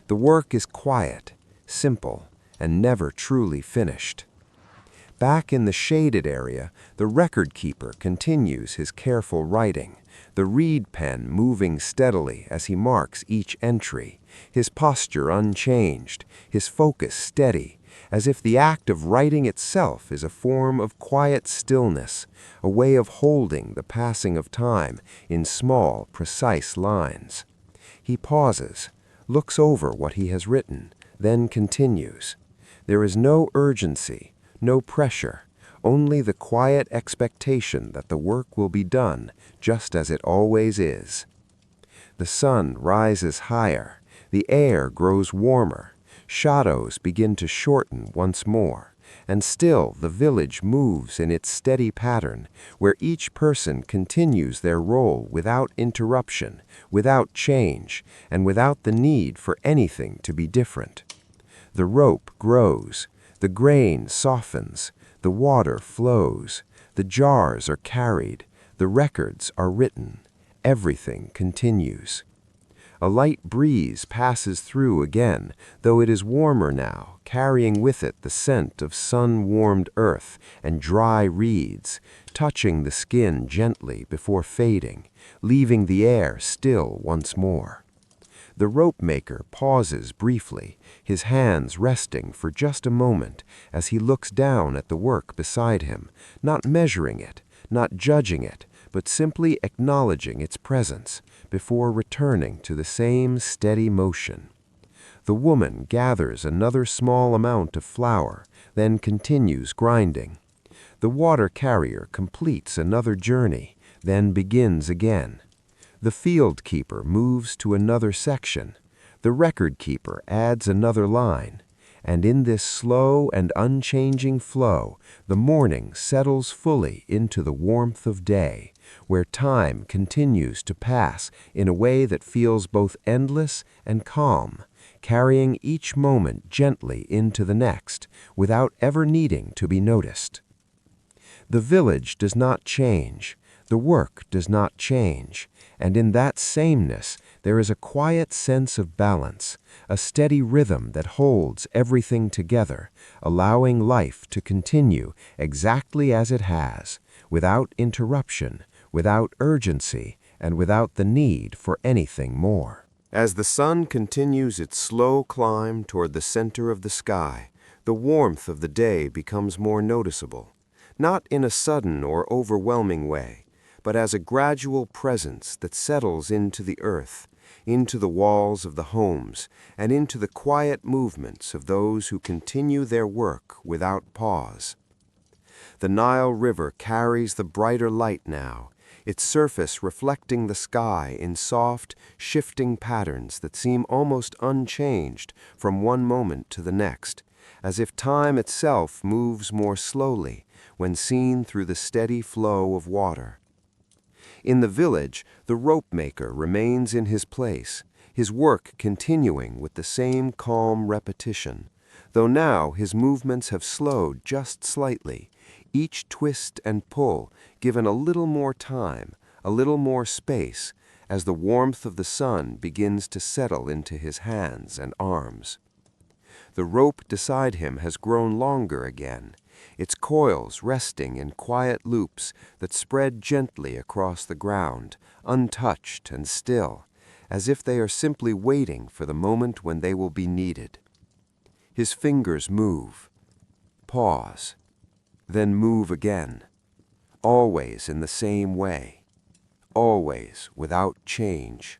The work is quiet, simple, and never truly finished. Back in the shaded area, the record keeper continues his careful writing, the reed pen moving steadily as he marks each entry, his posture unchanged, his focus steady, as if the act of writing itself is a form of quiet stillness, a way of holding the passing of time in small, precise lines. He pauses, looks over what he has written, then continues. There is no urgency, no pressure, only the quiet expectation that the work will be done just as it always is. The sun rises higher, the air grows warmer, shadows begin to shorten once more, and still the village moves in its steady pattern, where each person continues their role without interruption, without change, and without the need for anything to be different. The rope grows, the grain softens, the water flows, the jars are carried, the records are written, everything continues. A light breeze passes through again, though it is warmer now, carrying with it the scent of sun-warmed earth and dry reeds, touching the skin gently before fading, leaving the air still once more. The rope-maker pauses briefly, his hands resting for just a moment as he looks down at the work beside him, not measuring it, not judging it, but simply acknowledging its presence before returning to the same steady motion. The woman gathers another small amount of flour, then continues grinding. The water carrier completes another journey, then begins again. The field keeper moves to another section. The record keeper adds another line. And in this slow and unchanging flow, the morning settles fully into the warmth of day, where time continues to pass in a way that feels both endless and calm, carrying each moment gently into the next, without ever needing to be noticed. The village does not change, the work does not change, and in that sameness there is a quiet sense of balance, a steady rhythm that holds everything together, allowing life to continue exactly as it has, without interruption, without urgency, and without the need for anything more. As the sun continues its slow climb toward the center of the sky, the warmth of the day becomes more noticeable, not in a sudden or overwhelming way, but as a gradual presence that settles into the earth, into the walls of the homes, and into the quiet movements of those who continue their work without pause. The Nile River carries the brighter light now, its surface reflecting the sky in soft, shifting patterns that seem almost unchanged from one moment to the next, as if time itself moves more slowly when seen through the steady flow of water. In the village, the rope-maker remains in his place, his work continuing with the same calm repetition, though now his movements have slowed just slightly, each twist and pull given a little more time, a little more space, as the warmth of the sun begins to settle into his hands and arms. The rope beside him has grown longer again, its coils resting in quiet loops that spread gently across the ground, untouched and still, as if they are simply waiting for the moment when they will be needed. His fingers move, pause, then move again, always in the same way, always without change.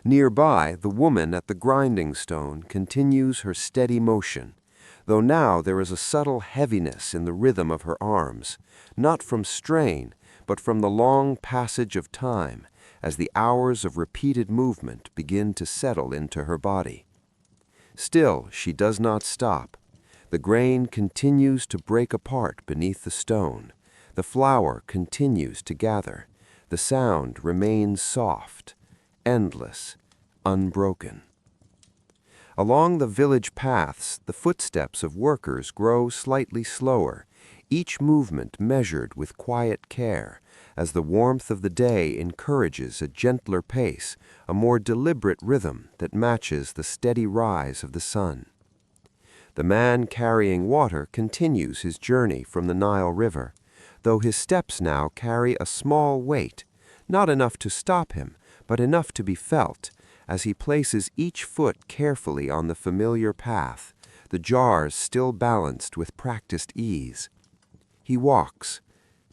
Nearby, the woman at the grinding stone continues her steady motion, though now there is a subtle heaviness in the rhythm of her arms, not from strain, but from the long passage of time, as the hours of repeated movement begin to settle into her body. Still, she does not stop. The grain continues to break apart beneath the stone. The flour continues to gather. The sound remains soft, endless, unbroken. Along the village paths, the footsteps of workers grow slightly slower, each movement measured with quiet care, as the warmth of the day encourages a gentler pace, a more deliberate rhythm that matches the steady rise of the sun. The man carrying water continues his journey from the Nile River, though his steps now carry a small weight, not enough to stop him, but enough to be felt, as he places each foot carefully on the familiar path, the jars still balanced with practiced ease. He walks,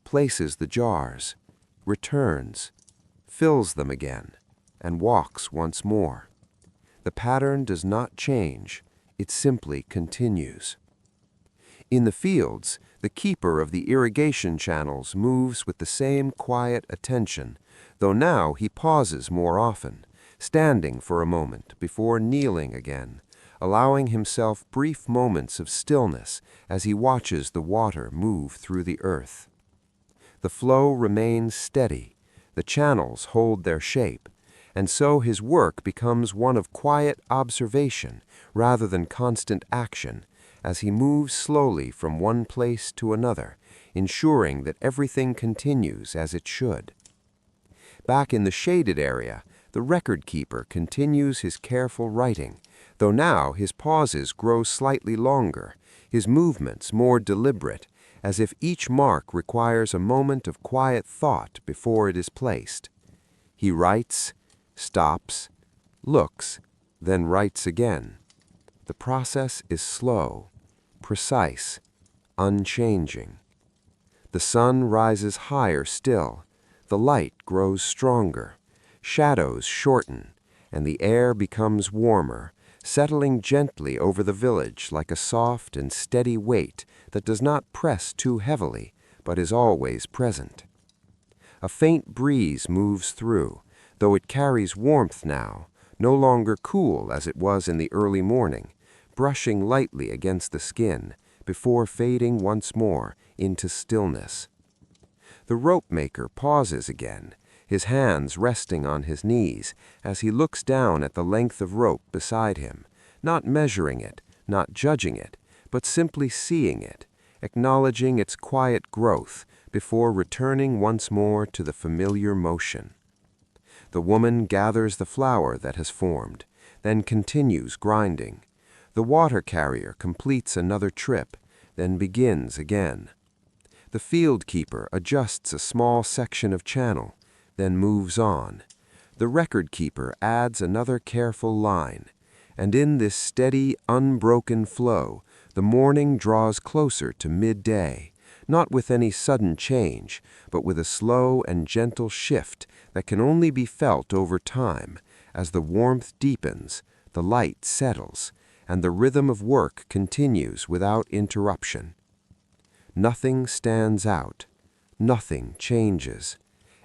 places the jars, returns, fills them again, and walks once more. The pattern does not change, it simply continues. In the fields, the keeper of the irrigation channels moves with the same quiet attention, though now he pauses more often, standing for a moment before kneeling again, allowing himself brief moments of stillness as he watches the water move through the earth. The flow remains steady, the channels hold their shape, and so his work becomes one of quiet observation rather than constant action, as he moves slowly from one place to another, ensuring that everything continues as it should. Back in the shaded area, the record keeper continues his careful writing, though now his pauses grow slightly longer, his movements more deliberate, as if each mark requires a moment of quiet thought before it is placed. He writes, stops, looks, then writes again. The process is slow, precise, unchanging. The sun rises higher still, the light grows stronger, shadows shorten, and the air becomes warmer, settling gently over the village like a soft and steady weight that does not press too heavily, but is always present. A faint breeze moves through, though it carries warmth now, no longer cool as it was in the early morning, brushing lightly against the skin before fading once more into stillness. The rope-maker pauses again, his hands resting on his knees as he looks down at the length of rope beside him, not measuring it, not judging it, but simply seeing it, acknowledging its quiet growth before returning once more to the familiar motion. The woman gathers the flour that has formed, then continues grinding. The water carrier completes another trip, then begins again. The field keeper adjusts a small section of channel, then moves on. The record keeper adds another careful line, and in this steady, unbroken flow, the morning draws closer to midday, not with any sudden change, but with a slow and gentle shift that can only be felt over time, as the warmth deepens, the light settles, and the rhythm of work continues without interruption. Nothing stands out, nothing changes.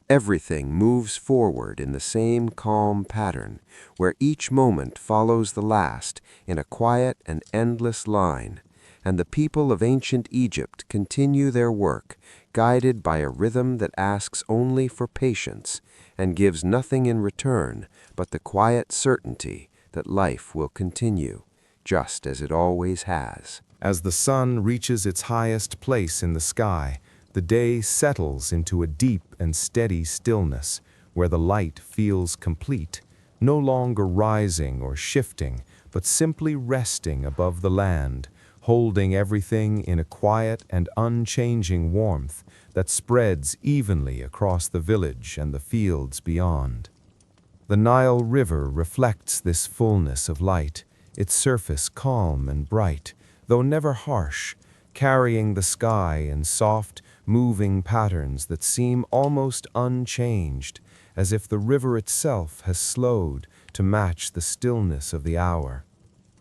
Everything moves forward in the same calm pattern, where each moment follows the last in a quiet and endless line, and the people of ancient Egypt continue their work, guided by a rhythm that asks only for patience and gives nothing in return but the quiet certainty that life will continue, just as it always has. As the sun reaches its highest place in the sky, the day settles into a deep and steady stillness, where the light feels complete, no longer rising or shifting, but simply resting above the land, holding everything in a quiet and unchanging warmth that spreads evenly across the village and the fields beyond. The Nile River reflects this fullness of light, its surface calm and bright, though never harsh, carrying the sky in soft, moving patterns that seem almost unchanged, as if the river itself has slowed to match the stillness of the hour.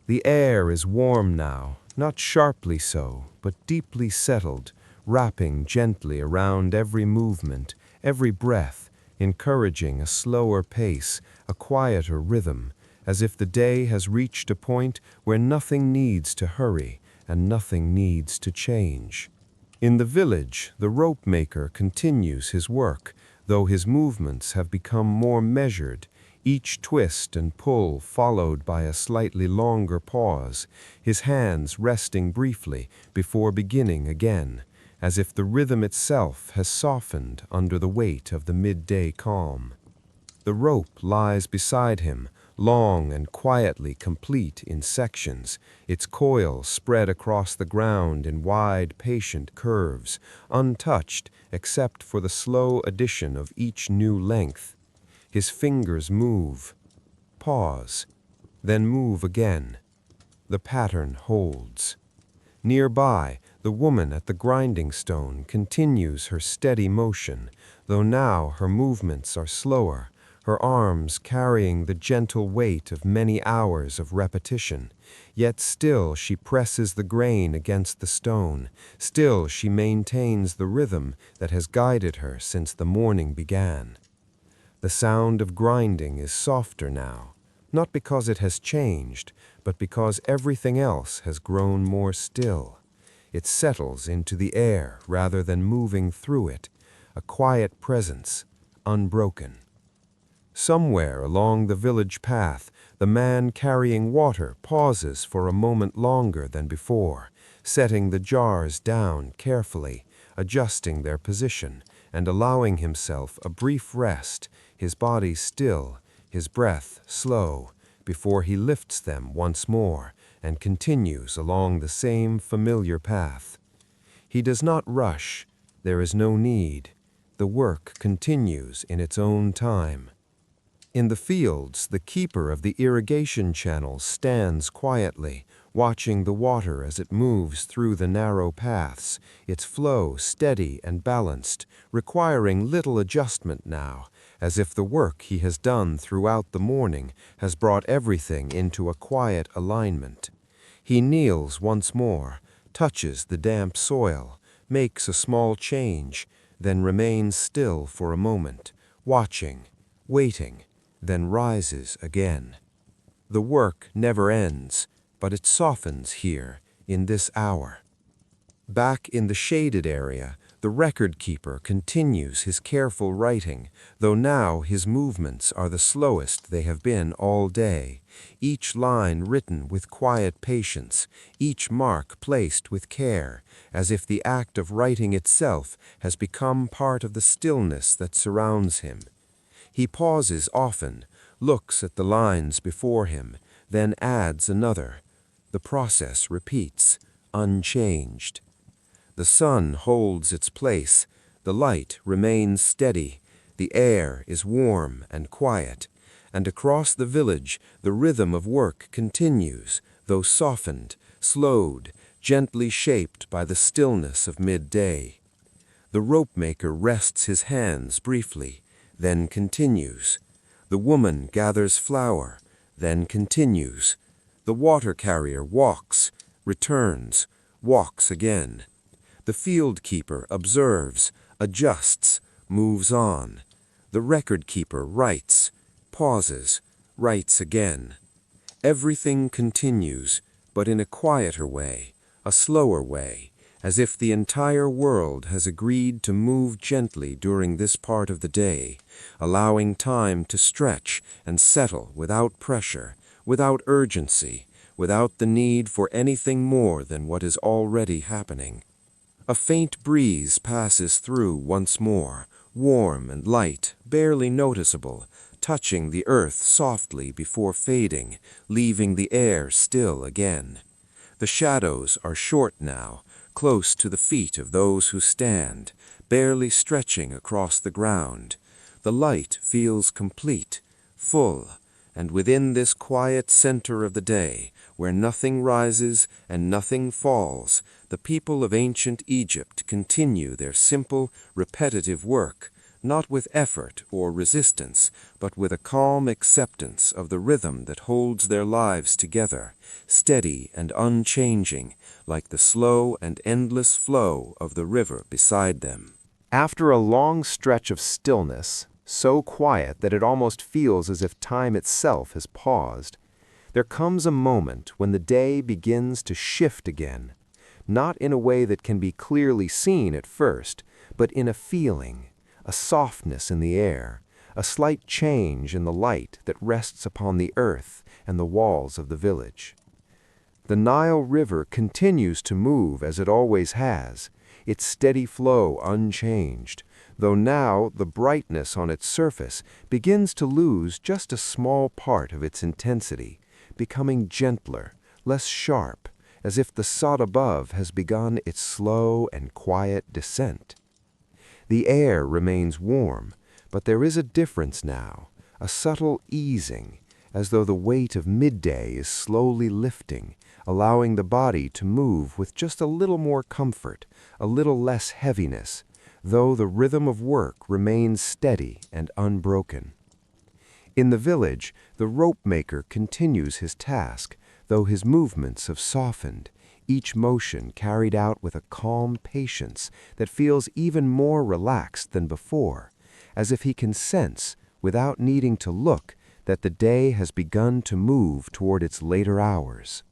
The air is warm now, not sharply so, but deeply settled, wrapping gently around every movement, every breath, encouraging a slower pace, a quieter rhythm, as if the day has reached a point where nothing needs to hurry and nothing needs to change. In the village, the rope-maker continues his work, though his movements have become more measured, each twist and pull followed by a slightly longer pause, his hands resting briefly before beginning again, as if the rhythm itself has softened under the weight of the midday calm. The rope lies beside him, long and quietly complete in sections, its coil spread across the ground in wide, patient curves, untouched except for the slow addition of each new length. His fingers move, pause, then move again. The pattern holds. Nearby, the woman at the grinding stone continues her steady motion, though now her movements are slower, her arms carrying the gentle weight of many hours of repetition. Yet still she presses the grain against the stone, still she maintains the rhythm that has guided her since the morning began. The sound of grinding is softer now, not because it has changed, but because everything else has grown more still. It settles into the air rather than moving through it, a quiet presence, unbroken. Somewhere along the village path, the man carrying water pauses for a moment longer than before, setting the jars down carefully, adjusting their position, and allowing himself a brief rest, his body still, his breath slow, before he lifts them once more and continues along the same familiar path. He does not rush. There is no need. The work continues in its own time. In the fields, the keeper of the irrigation channels stands quietly, watching the water as it moves through the narrow paths, its flow steady and balanced, requiring little adjustment now, as if the work he has done throughout the morning has brought everything into a quiet alignment. He kneels once more, touches the damp soil, makes a small change, then remains still for a moment, watching, waiting, then rises again. The work never ends, but it softens here, in this hour. Back in the shaded area, the record keeper continues his careful writing, though now his movements are the slowest they have been all day, each line written with quiet patience, each mark placed with care, as if the act of writing itself has become part of the stillness that surrounds him. He pauses often, looks at the lines before him, then adds another. The process repeats, unchanged. The sun holds its place, the light remains steady, the air is warm and quiet, and across the village the rhythm of work continues, though softened, slowed, gently shaped by the stillness of midday. The rope-maker rests his hands briefly, then continues. The woman gathers flour, then continues. The water carrier walks, returns, walks again. The field keeper observes, adjusts, moves on. The record keeper writes, pauses, writes again. Everything continues, but in a quieter way, a slower way, as if the entire world has agreed to move gently during this part of the day, allowing time to stretch and settle without pressure, without urgency, without the need for anything more than what is already happening. A faint breeze passes through once more, warm and light, barely noticeable, touching the earth softly before fading, leaving the air still again. The shadows are short now, close to the feet of those who stand, barely stretching across the ground. The light feels complete, full, and within this quiet center of the day, where nothing rises and nothing falls, the people of ancient Egypt continue their simple, repetitive work, not with effort or resistance, but with a calm acceptance of the rhythm that holds their lives together, steady and unchanging, like the slow and endless flow of the river beside them. After a long stretch of stillness, so quiet that it almost feels as if time itself has paused, there comes a moment when the day begins to shift again, not in a way that can be clearly seen at first, but in a feeling, a softness in the air, a slight change in the light that rests upon the earth and the walls of the village. The Nile River continues to move as it always has, its steady flow unchanged, though now the brightness on its surface begins to lose just a small part of its intensity, becoming gentler, less sharp, as if the sod above has begun its slow and quiet descent. The air remains warm, but there is a difference now, a subtle easing, as though the weight of midday is slowly lifting, allowing the body to move with just a little more comfort, a little less heaviness, though the rhythm of work remains steady and unbroken. In the village, the rope-maker continues his task, though his movements have softened, each motion carried out with a calm patience that feels even more relaxed than before, as if he can sense, without needing to look, that the day has begun to move toward its later hours.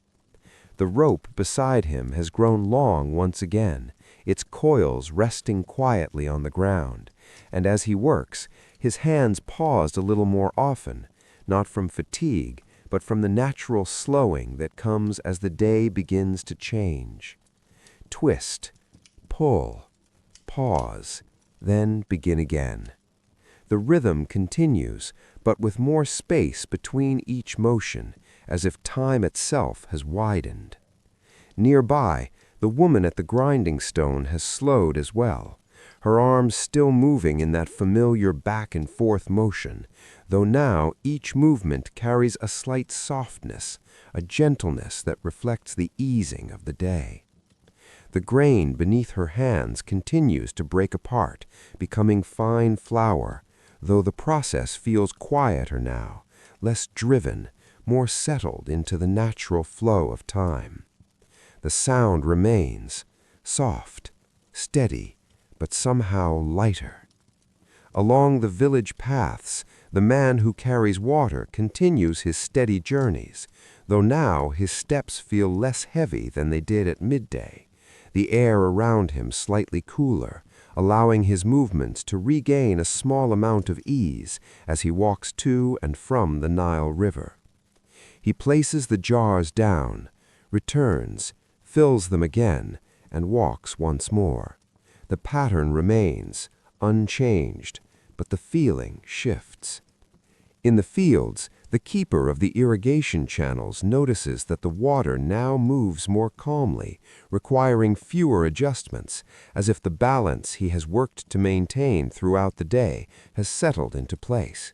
The rope beside him has grown long once again, its coils resting quietly on the ground, and as he works, his hands paused a little more often, not from fatigue, but from the natural slowing that comes as the day begins to change. Twist, pull, pause, then begin again. The rhythm continues, but with more space between each motion, as if time itself has widened. Nearby, the woman at the grinding stone has slowed as well, her arms still moving in that familiar back and forth motion, though now each movement carries a slight softness, a gentleness that reflects the easing of the day. The grain beneath her hands continues to break apart, becoming fine flour, though the process feels quieter now, less driven, more settled into the natural flow of time. The sound remains, soft, steady, but somehow lighter. Along the village paths, the man who carries water continues his steady journeys, though now his steps feel less heavy than they did at midday, the air around him slightly cooler, allowing his movements to regain a small amount of ease as he walks to and from the Nile River. He places the jars down, returns, fills them again, and walks once more. The pattern remains, unchanged, but the feeling shifts. In the fields, the keeper of the irrigation channels notices that the water now moves more calmly, requiring fewer adjustments, as if the balance he has worked to maintain throughout the day has settled into place.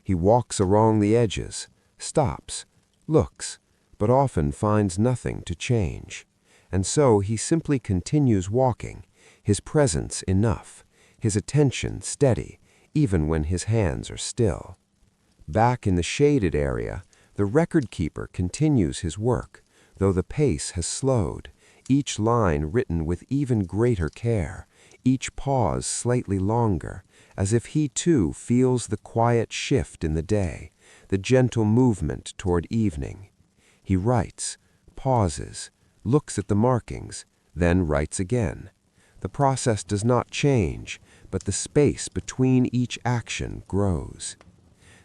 He walks along the edges, stops, looks, but often finds nothing to change. And so he simply continues walking, his presence enough, his attention steady, even when his hands are still. Back in the shaded area, the record keeper continues his work, though the pace has slowed, each line written with even greater care, each pause slightly longer, as if he too feels the quiet shift in the day, the gentle movement toward evening. He writes, pauses, looks at the markings, then writes again. The process does not change, but the space between each action grows.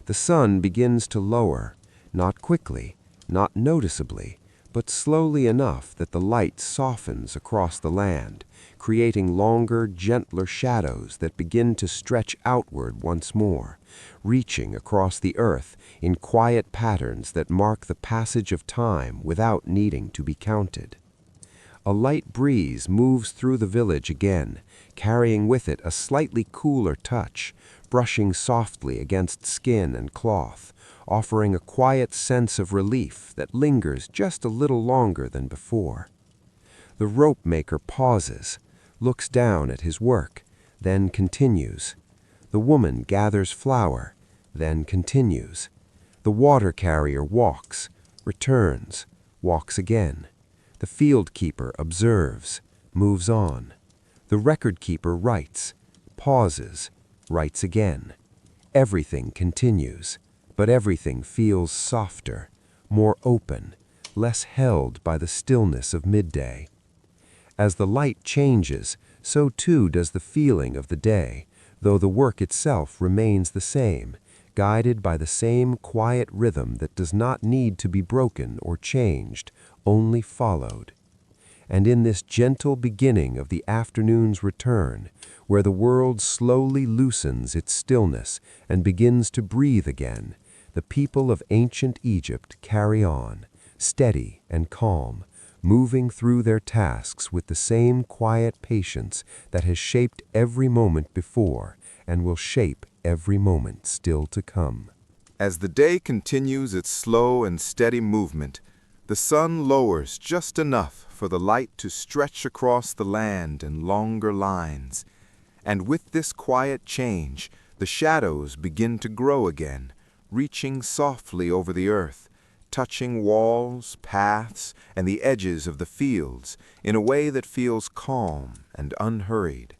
The sun begins to lower, not quickly, not noticeably, but slowly enough that the light softens across the land, creating longer, gentler shadows that begin to stretch outward once more, reaching across the earth in quiet patterns that mark the passage of time without needing to be counted. A light breeze moves through the village again, carrying with it a slightly cooler touch, brushing softly against skin and cloth, offering a quiet sense of relief that lingers just a little longer than before. The rope maker pauses, looks down at his work, then continues. The woman gathers flour, then continues. The water carrier walks, returns, walks again. The field keeper observes, moves on. The record keeper writes, pauses, writes again. Everything continues, but everything feels softer, more open, less held by the stillness of midday. As the light changes, so too does the feeling of the day, though the work itself remains the same, guided by the same quiet rhythm that does not need to be broken or changed, only followed. And in this gentle beginning of the afternoon's return, where the world slowly loosens its stillness and begins to breathe again, the people of ancient Egypt carry on, steady and calm, moving through their tasks with the same quiet patience that has shaped every moment before and will shape every moment still to come. As the day continues its slow and steady movement, the sun lowers just enough for the light to stretch across the land in longer lines. And with this quiet change, the shadows begin to grow again, reaching softly over the earth, touching walls, paths, and the edges of the fields in a way that feels calm and unhurried.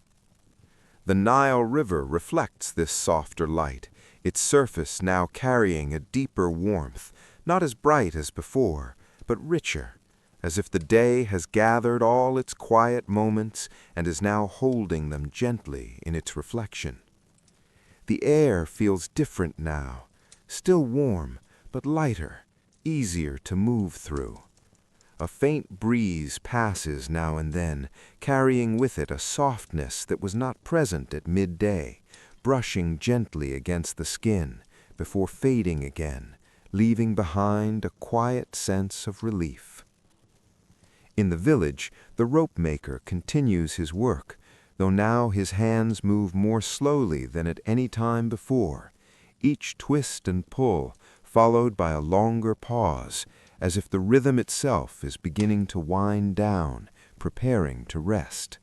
The Nile River reflects this softer light, its surface now carrying a deeper warmth, not as bright as before, but richer, as if the day has gathered all its quiet moments and is now holding them gently in its reflection. The air feels different now, still warm, but lighter, easier to move through. A faint breeze passes now and then, carrying with it a softness that was not present at midday, brushing gently against the skin, before fading again, leaving behind a quiet sense of relief. In the village, the rope-maker continues his work, though now his hands move more slowly than at any time before, each twist and pull followed by a longer pause, as if the rhythm itself is beginning to wind down, preparing to rest.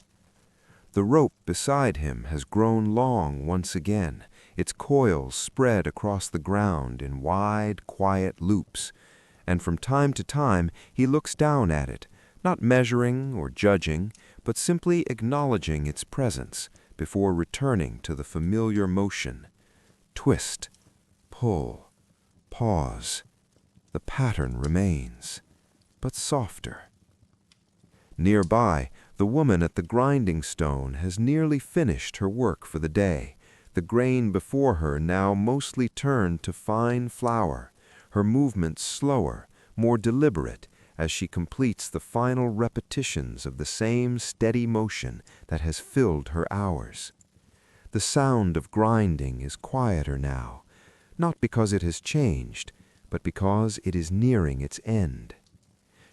The rope beside him has grown long once again, its coils spread across the ground in wide, quiet loops, and from time to time he looks down at it, not measuring or judging, but simply acknowledging its presence before returning to the familiar motion. Twist, pull, pause. The pattern remains, but softer. Nearby, the woman at the grinding stone has nearly finished her work for the day, the grain before her now mostly turned to fine flour, her movements slower, more deliberate, as she completes the final repetitions of the same steady motion that has filled her hours. The sound of grinding is quieter now, not because it has changed, but because it is nearing its end.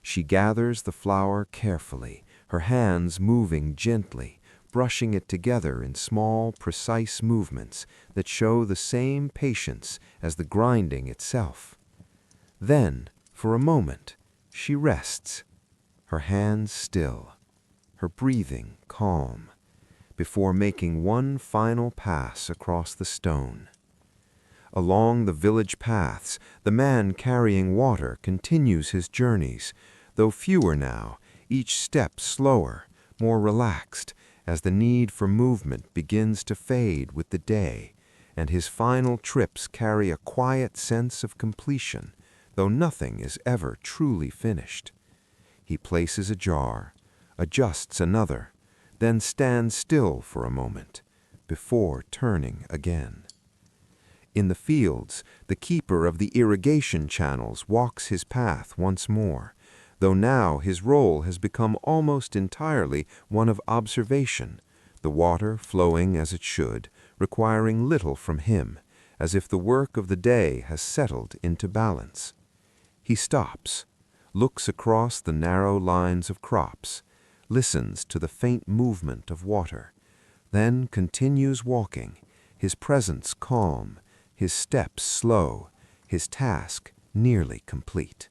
She gathers the flour carefully, her hands moving gently, brushing it together in small, precise movements that show the same patience as the grinding itself. Then, for a moment, she rests, her hands still, her breathing calm, before making one final pass across the stone. Along the village paths, the man carrying water continues his journeys, though fewer now, each step slower, more relaxed, as the need for movement begins to fade with the day, and his final trips carry a quiet sense of completion, though nothing is ever truly finished. He places a jar, adjusts another, then stands still for a moment, before turning again. In the fields, the keeper of the irrigation channels walks his path once more, though now his role has become almost entirely one of observation, the water flowing as it should, requiring little from him, as if the work of the day has settled into balance. He stops, looks across the narrow lines of crops, listens to the faint movement of water, then continues walking, his presence calm, his steps slow, his task nearly complete.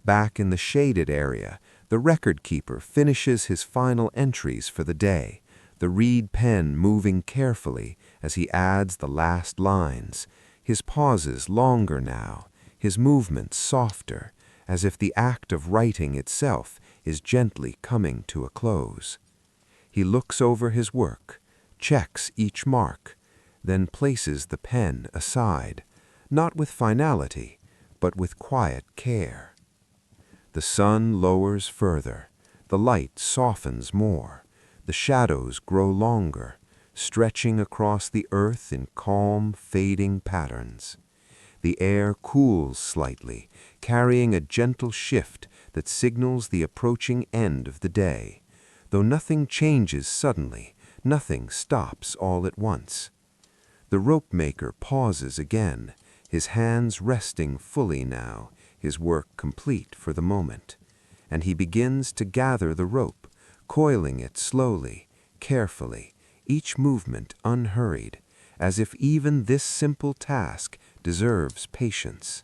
Back in the shaded area, the record keeper finishes his final entries for the day, the reed pen moving carefully as he adds the last lines, his pauses longer now, his movements softer, as if the act of writing itself is gently coming to a close. He looks over his work, checks each mark, then places the pen aside, not with finality, but with quiet care. The sun lowers further, the light softens more, the shadows grow longer, stretching across the earth in calm, fading patterns. The air cools slightly, carrying a gentle shift that signals the approaching end of the day, though nothing changes suddenly, nothing stops all at once. The rope-maker pauses again, his hands resting fully now, his work complete for the moment, and he begins to gather the rope, coiling it slowly, carefully, each movement unhurried, as if even this simple task deserves patience.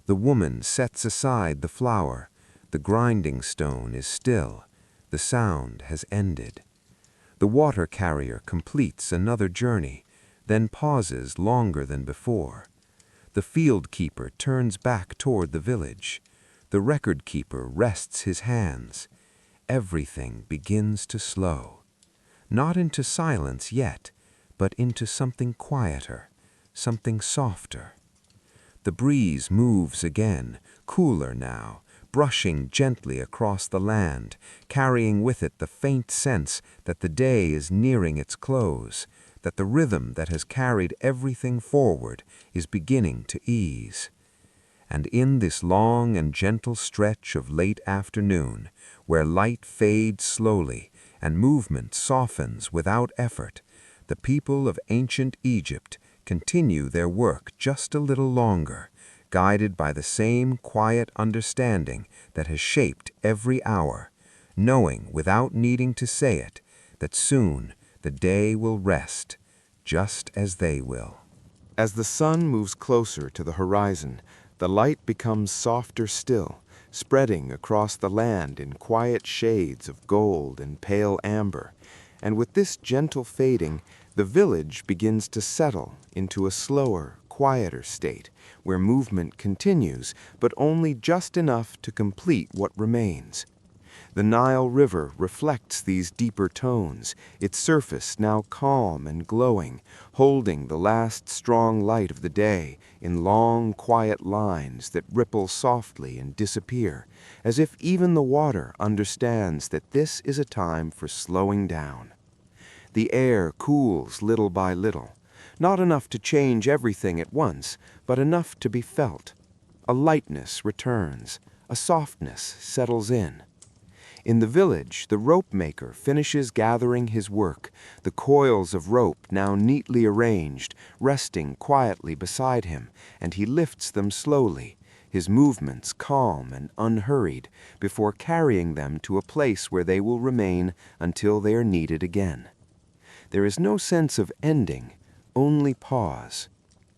The woman sets aside the flour, the grinding stone is still, the sound has ended. The water carrier completes another journey, then pauses longer than before. The field keeper turns back toward the village. The record keeper rests his hands. Everything begins to slow. Not into silence yet, but into something quieter, something softer. The breeze moves again, cooler now, brushing gently across the land, carrying with it the faint sense that the day is nearing its close, that the rhythm that has carried everything forward is beginning to ease. And in this long and gentle stretch of late afternoon, where light fades slowly and movement softens without effort, the people of ancient Egypt continue their work just a little longer, guided by the same quiet understanding that has shaped every hour, knowing without needing to say it that soon the day will rest, just as they will. As the sun moves closer to the horizon, the light becomes softer still, spreading across the land in quiet shades of gold and pale amber. And with this gentle fading, the village begins to settle into a slower, quieter state, where movement continues, but only just enough to complete what remains. The Nile River reflects these deeper tones, its surface now calm and glowing, holding the last strong light of the day in long, quiet lines that ripple softly and disappear, as if even the water understands that this is a time for slowing down. The air cools little by little, not enough to change everything at once, but enough to be felt. A lightness returns, a softness settles in. In the village, the rope maker finishes gathering his work, the coils of rope now neatly arranged, resting quietly beside him, and he lifts them slowly, his movements calm and unhurried, before carrying them to a place where they will remain until they are needed again. There is no sense of ending, only pause.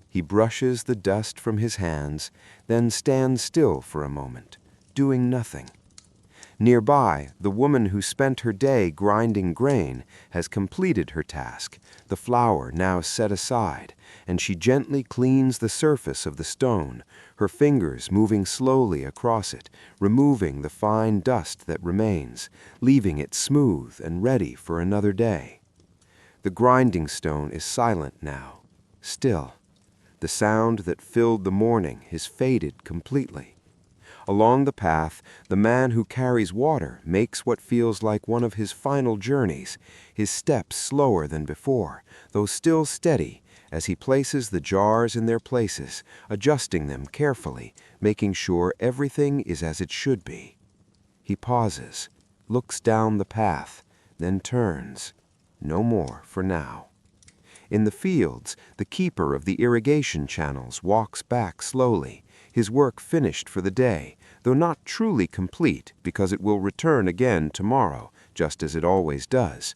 He brushes the dust from his hands, then stands still for a moment, doing nothing. Nearby, the woman who spent her day grinding grain has completed her task, the flour now set aside, and she gently cleans the surface of the stone, her fingers moving slowly across it, removing the fine dust that remains, leaving it smooth and ready for another day. The grinding stone is silent now, still. The sound that filled the morning has faded completely. Along the path, the man who carries water makes what feels like one of his final journeys, his steps slower than before, though still steady, as he places the jars in their places, adjusting them carefully, making sure everything is as it should be. He pauses, looks down the path, then turns. No more for now. In the fields, the keeper of the irrigation channels walks back slowly, his work finished for the day, though not truly complete because it will return again tomorrow, just as it always does.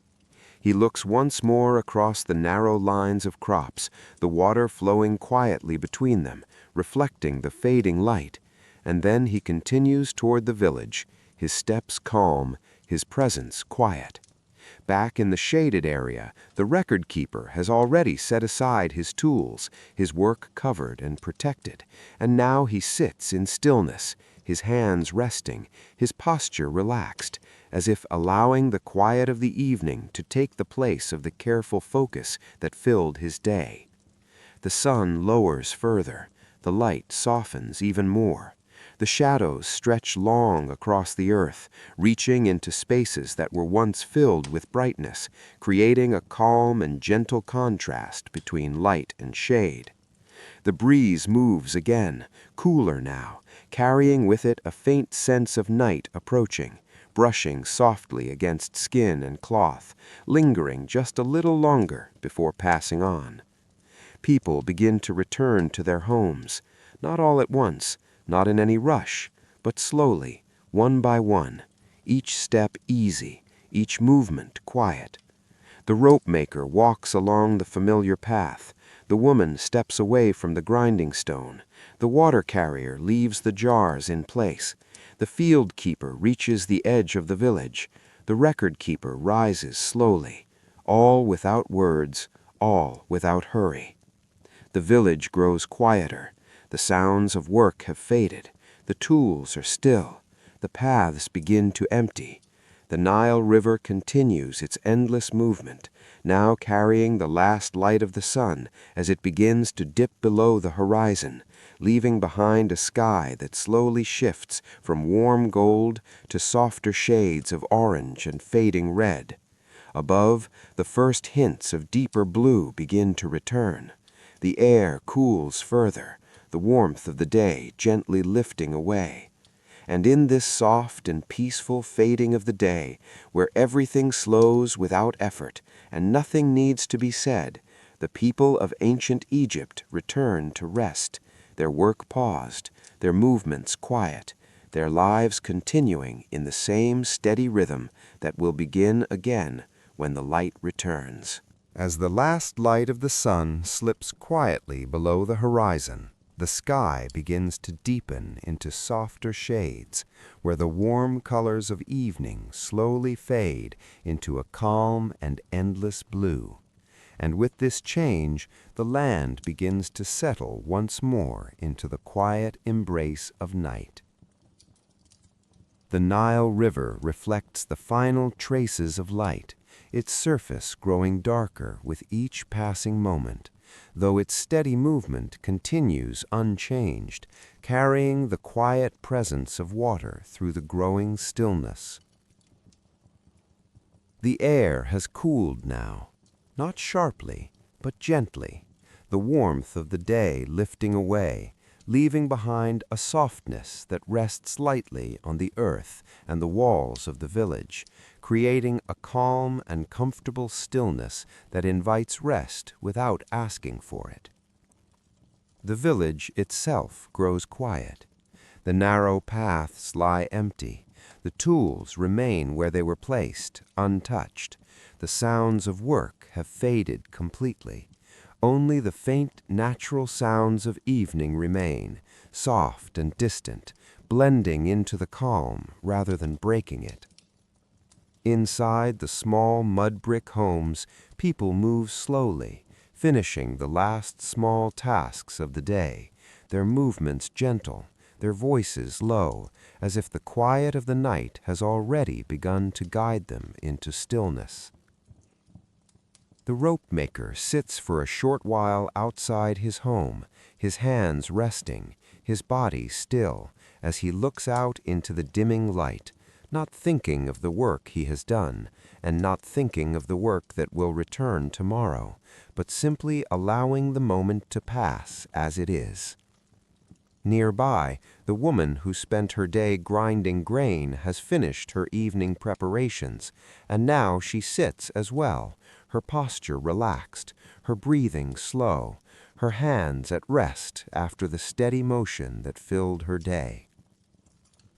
He looks once more across the narrow lines of crops, the water flowing quietly between them, reflecting the fading light, and then he continues toward the village, his steps calm, his presence quiet. Back in the shaded area, the record keeper has already set aside his tools, his work covered and protected, and now he sits in stillness, his hands resting, his posture relaxed, as if allowing the quiet of the evening to take the place of the careful focus that filled his day. The sun lowers further, the light softens even more. The shadows stretch long across the earth, reaching into spaces that were once filled with brightness, creating a calm and gentle contrast between light and shade. The breeze moves again, cooler now, carrying with it a faint sense of night approaching, brushing softly against skin and cloth, lingering just a little longer before passing on. People begin to return to their homes, not all at once, not in any rush, but slowly, one by one, each step easy, each movement quiet. The rope maker walks along the familiar path. The woman steps away from the grinding stone. The water carrier leaves the jars in place. The field keeper reaches the edge of the village. The record keeper rises slowly, all without words, all without hurry. The village grows quieter. The sounds of work have faded. The tools are still. The paths begin to empty. The Nile River continues its endless movement, now carrying the last light of the sun as it begins to dip below the horizon, leaving behind a sky that slowly shifts from warm gold to softer shades of orange and fading red. Above, the first hints of deeper blue begin to return. The air cools further. the warmth of the day gently lifting away. And in this soft and peaceful fading of the day, where everything slows without effort and nothing needs to be said, the people of ancient Egypt returned to rest, their work paused, their movements quiet, their lives continuing in the same steady rhythm that will begin again when the light returns. As the last light of the sun slips quietly below the horizon, the sky begins to deepen into softer shades, where the warm colors of evening slowly fade into a calm and endless blue. And with this change, the land begins to settle once more into the quiet embrace of night. The Nile River reflects the final traces of light, its surface growing darker with each passing moment, though its steady movement continues unchanged, carrying the quiet presence of water through the growing stillness. The air has cooled now, not sharply, but gently, the warmth of the day lifting away, leaving behind a softness that rests lightly on the earth and the walls of the village, creating a calm and comfortable stillness that invites rest without asking for it. The village itself grows quiet. The narrow paths lie empty. The tools remain where they were placed, untouched. The sounds of work have faded completely. Only the faint natural sounds of evening remain, soft and distant, blending into the calm rather than breaking it. Inside the small mud-brick homes, people move slowly, finishing the last small tasks of the day, their movements gentle, their voices low, as if the quiet of the night has already begun to guide them into stillness. The rope-maker sits for a short while outside his home, his hands resting, his body still, as he looks out into the dimming light, not thinking of the work he has done, and not thinking of the work that will return tomorrow, but simply allowing the moment to pass as it is. Nearby, the woman who spent her day grinding grain has finished her evening preparations, and now she sits as well, her posture relaxed, her breathing slow, her hands at rest after the steady motion that filled her day.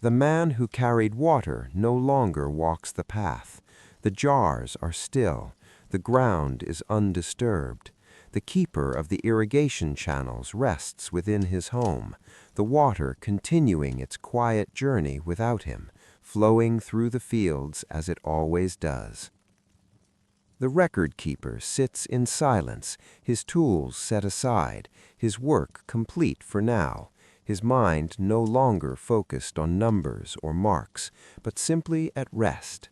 The man who carried water no longer walks the path. The jars are still. The ground is undisturbed. The keeper of the irrigation channels rests within his home, the water continuing its quiet journey without him, flowing through the fields as it always does. The record keeper sits in silence, his tools set aside, his work complete for now, his mind no longer focused on numbers or marks, but simply at rest.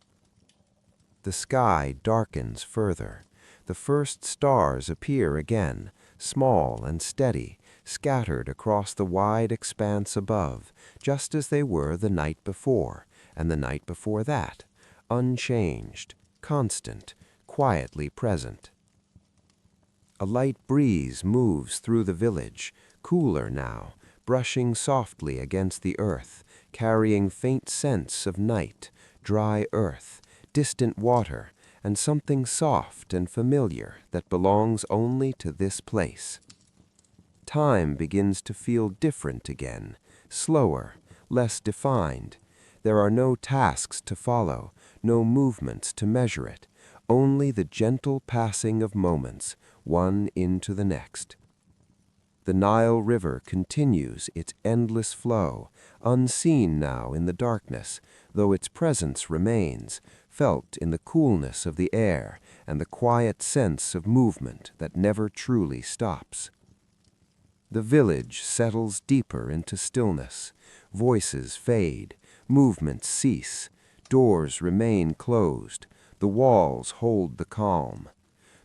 The sky darkens further. The first stars appear again, small and steady, scattered across the wide expanse above, just as they were the night before, and the night before that, unchanged, constant, quietly present. A light breeze moves through the village, cooler now, brushing softly against the earth, carrying faint scents of night, dry earth, distant water, and something soft and familiar that belongs only to this place. Time begins to feel different again, slower, less defined. There are no tasks to follow, no movements to measure it, only the gentle passing of moments, one into the next. The Nile River continues its endless flow, unseen now in the darkness, though its presence remains, felt in the coolness of the air and the quiet sense of movement that never truly stops. The village settles deeper into stillness. Voices fade, movements cease, doors remain closed, the walls hold the calm.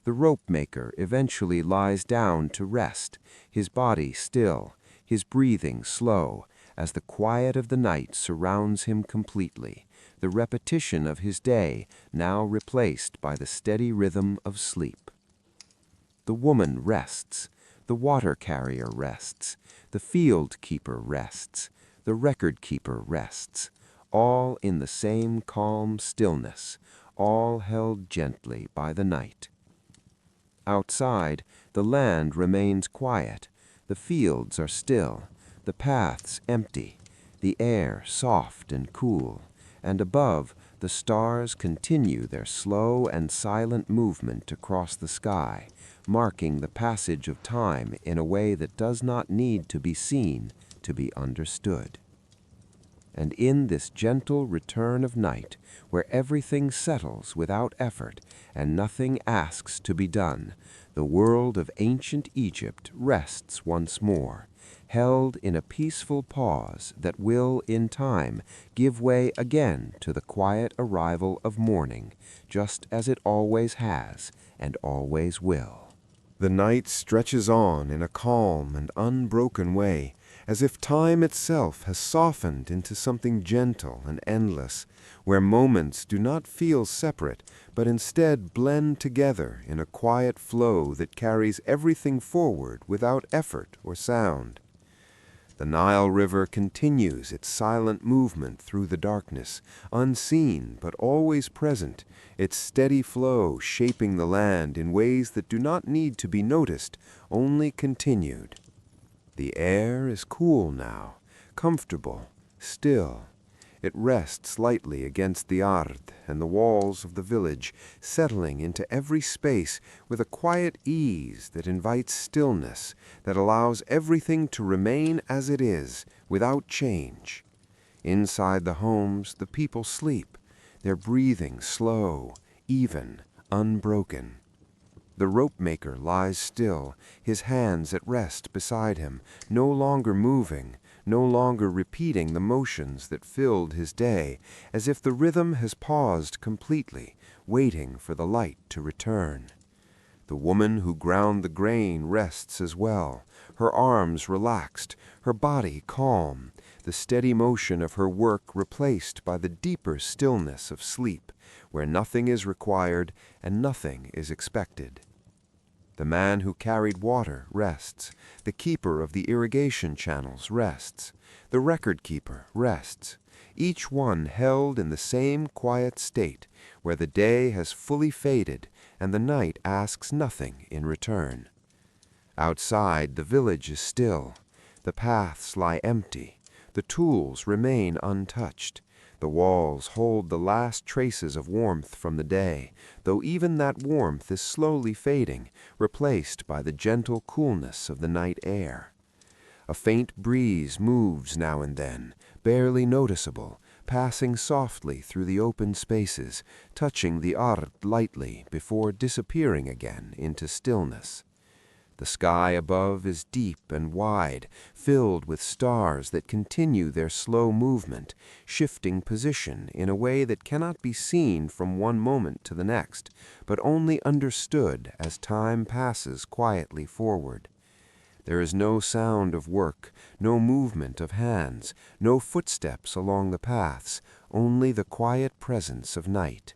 The rope-maker eventually lies down to rest, his body still, his breathing slow, as the quiet of the night surrounds him completely, the repetition of his day now replaced by the steady rhythm of sleep. The woman rests, The water carrier rests. The field keeper rests. The record keeper rests. All in the same calm stillness, all held gently by the night. Outside, the land remains quiet. The fields are still, the paths empty, the air soft and cool, and above, the stars continue their slow and silent movement across the sky, marking the passage of time in a way that does not need to be seen to be understood. And in this gentle return of night, where everything settles without effort and nothing asks to be done, the world of ancient Egypt rests once more, held in a peaceful pause that will, in time, give way again to the quiet arrival of morning, just as it always has and always will. The night stretches on in a calm and unbroken way, as if time itself has softened into something gentle and endless, where moments do not feel separate, but instead blend together in a quiet flow that carries everything forward without effort or sound. The Nile River continues its silent movement through the darkness, unseen but always present, its steady flow shaping the land in ways that do not need to be noticed, only continued. The air is cool now, comfortable, still. It rests lightly against the ard and the walls of the village, settling into every space with a quiet ease that invites stillness, that allows everything to remain as it is, without change. Inside the homes, the people sleep, their breathing slow, even, unbroken. The rope-maker lies still, his hands at rest beside him, no longer moving, no longer repeating the motions that filled his day, as if the rhythm has paused completely, waiting for the light to return. The woman who ground the grain rests as well, her arms relaxed, her body calm, the steady motion of her work replaced by the deeper stillness of sleep, where nothing is required and nothing is expected. The man who carried water rests. The keeper of the irrigation channels rests. The record keeper rests. Each one held in the same quiet state, where the day has fully faded and the night asks nothing in return. Outside, the village is still. The paths lie empty. The tools remain untouched. The walls hold the last traces of warmth from the day, though even that warmth is slowly fading, replaced by the gentle coolness of the night air. A faint breeze moves now and then, barely noticeable, passing softly through the open spaces, touching the ard lightly before disappearing again into stillness. The sky above is deep and wide, filled with stars that continue their slow movement, shifting position in a way that cannot be seen from one moment to the next, but only understood as time passes quietly forward. There is no sound of work, no movement of hands, no footsteps along the paths, only the quiet presence of night.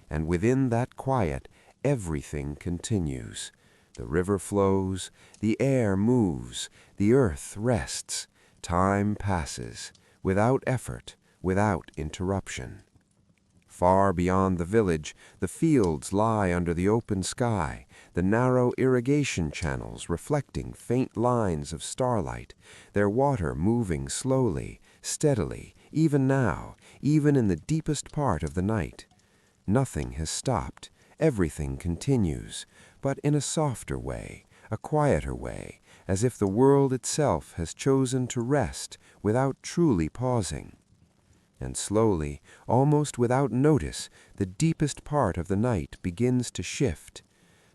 And within that quiet, everything continues. The river flows, the air moves, the earth rests, time passes, without effort, without interruption. Far beyond the village, the fields lie under the open sky, the narrow irrigation channels reflecting faint lines of starlight, their water moving slowly, steadily, even now, even in the deepest part of the night. Nothing has stopped, everything continues, but in a softer way, a quieter way, as if the world itself has chosen to rest without truly pausing. And slowly, almost without notice, the deepest part of the night begins to shift.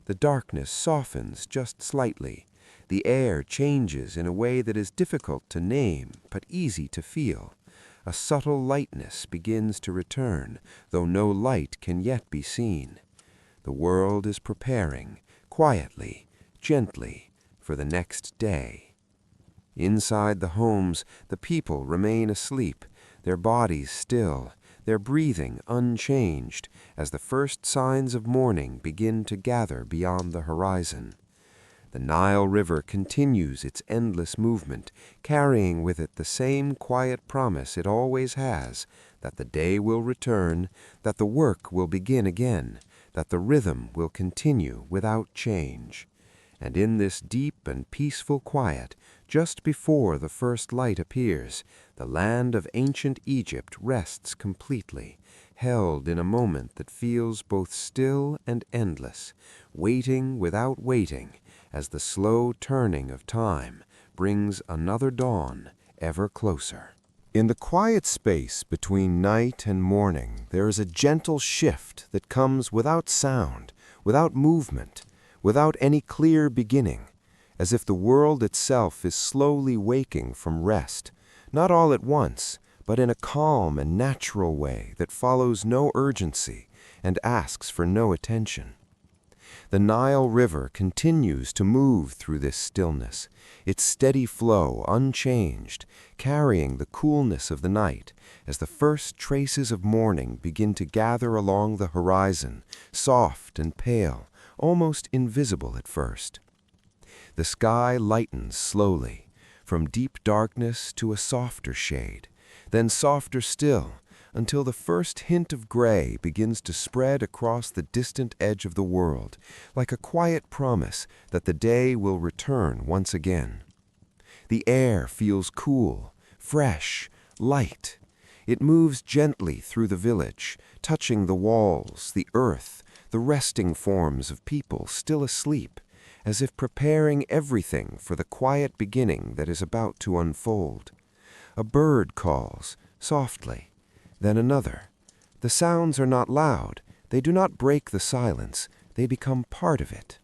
The darkness softens just slightly. The air changes in a way that is difficult to name, but easy to feel. A subtle lightness begins to return, though no light can yet be seen. The world is preparing, quietly, gently, for the next day. Inside the homes, the people remain asleep, their bodies still, their breathing unchanged, as the first signs of morning begin to gather beyond the horizon. The Nile River continues its endless movement, carrying with it the same quiet promise it always has, that the day will return, that the work will begin again, that the rhythm will continue without change. And in this deep and peaceful quiet, just before the first light appears, the land of ancient Egypt rests completely, held in a moment that feels both still and endless, waiting without waiting, as the slow turning of time brings another dawn ever closer. In the quiet space between night and morning, there is a gentle shift that comes without sound, without movement, without any clear beginning, as if the world itself is slowly waking from rest, not all at once, but in a calm and natural way that follows no urgency and asks for no attention. The Nile River continues to move through this stillness, its steady flow unchanged, carrying the coolness of the night as the first traces of morning begin to gather along the horizon, soft and pale, almost invisible at first. The sky lightens slowly, from deep darkness to a softer shade, then softer still, until the first hint of gray begins to spread across the distant edge of the world, like a quiet promise that the day will return once again. The air feels cool, fresh, light. It moves gently through the village, touching the walls, the earth, the resting forms of people still asleep, as if preparing everything for the quiet beginning that is about to unfold. A bird calls, softly, then another. The sounds are not loud, they do not break the silence, they become part of it.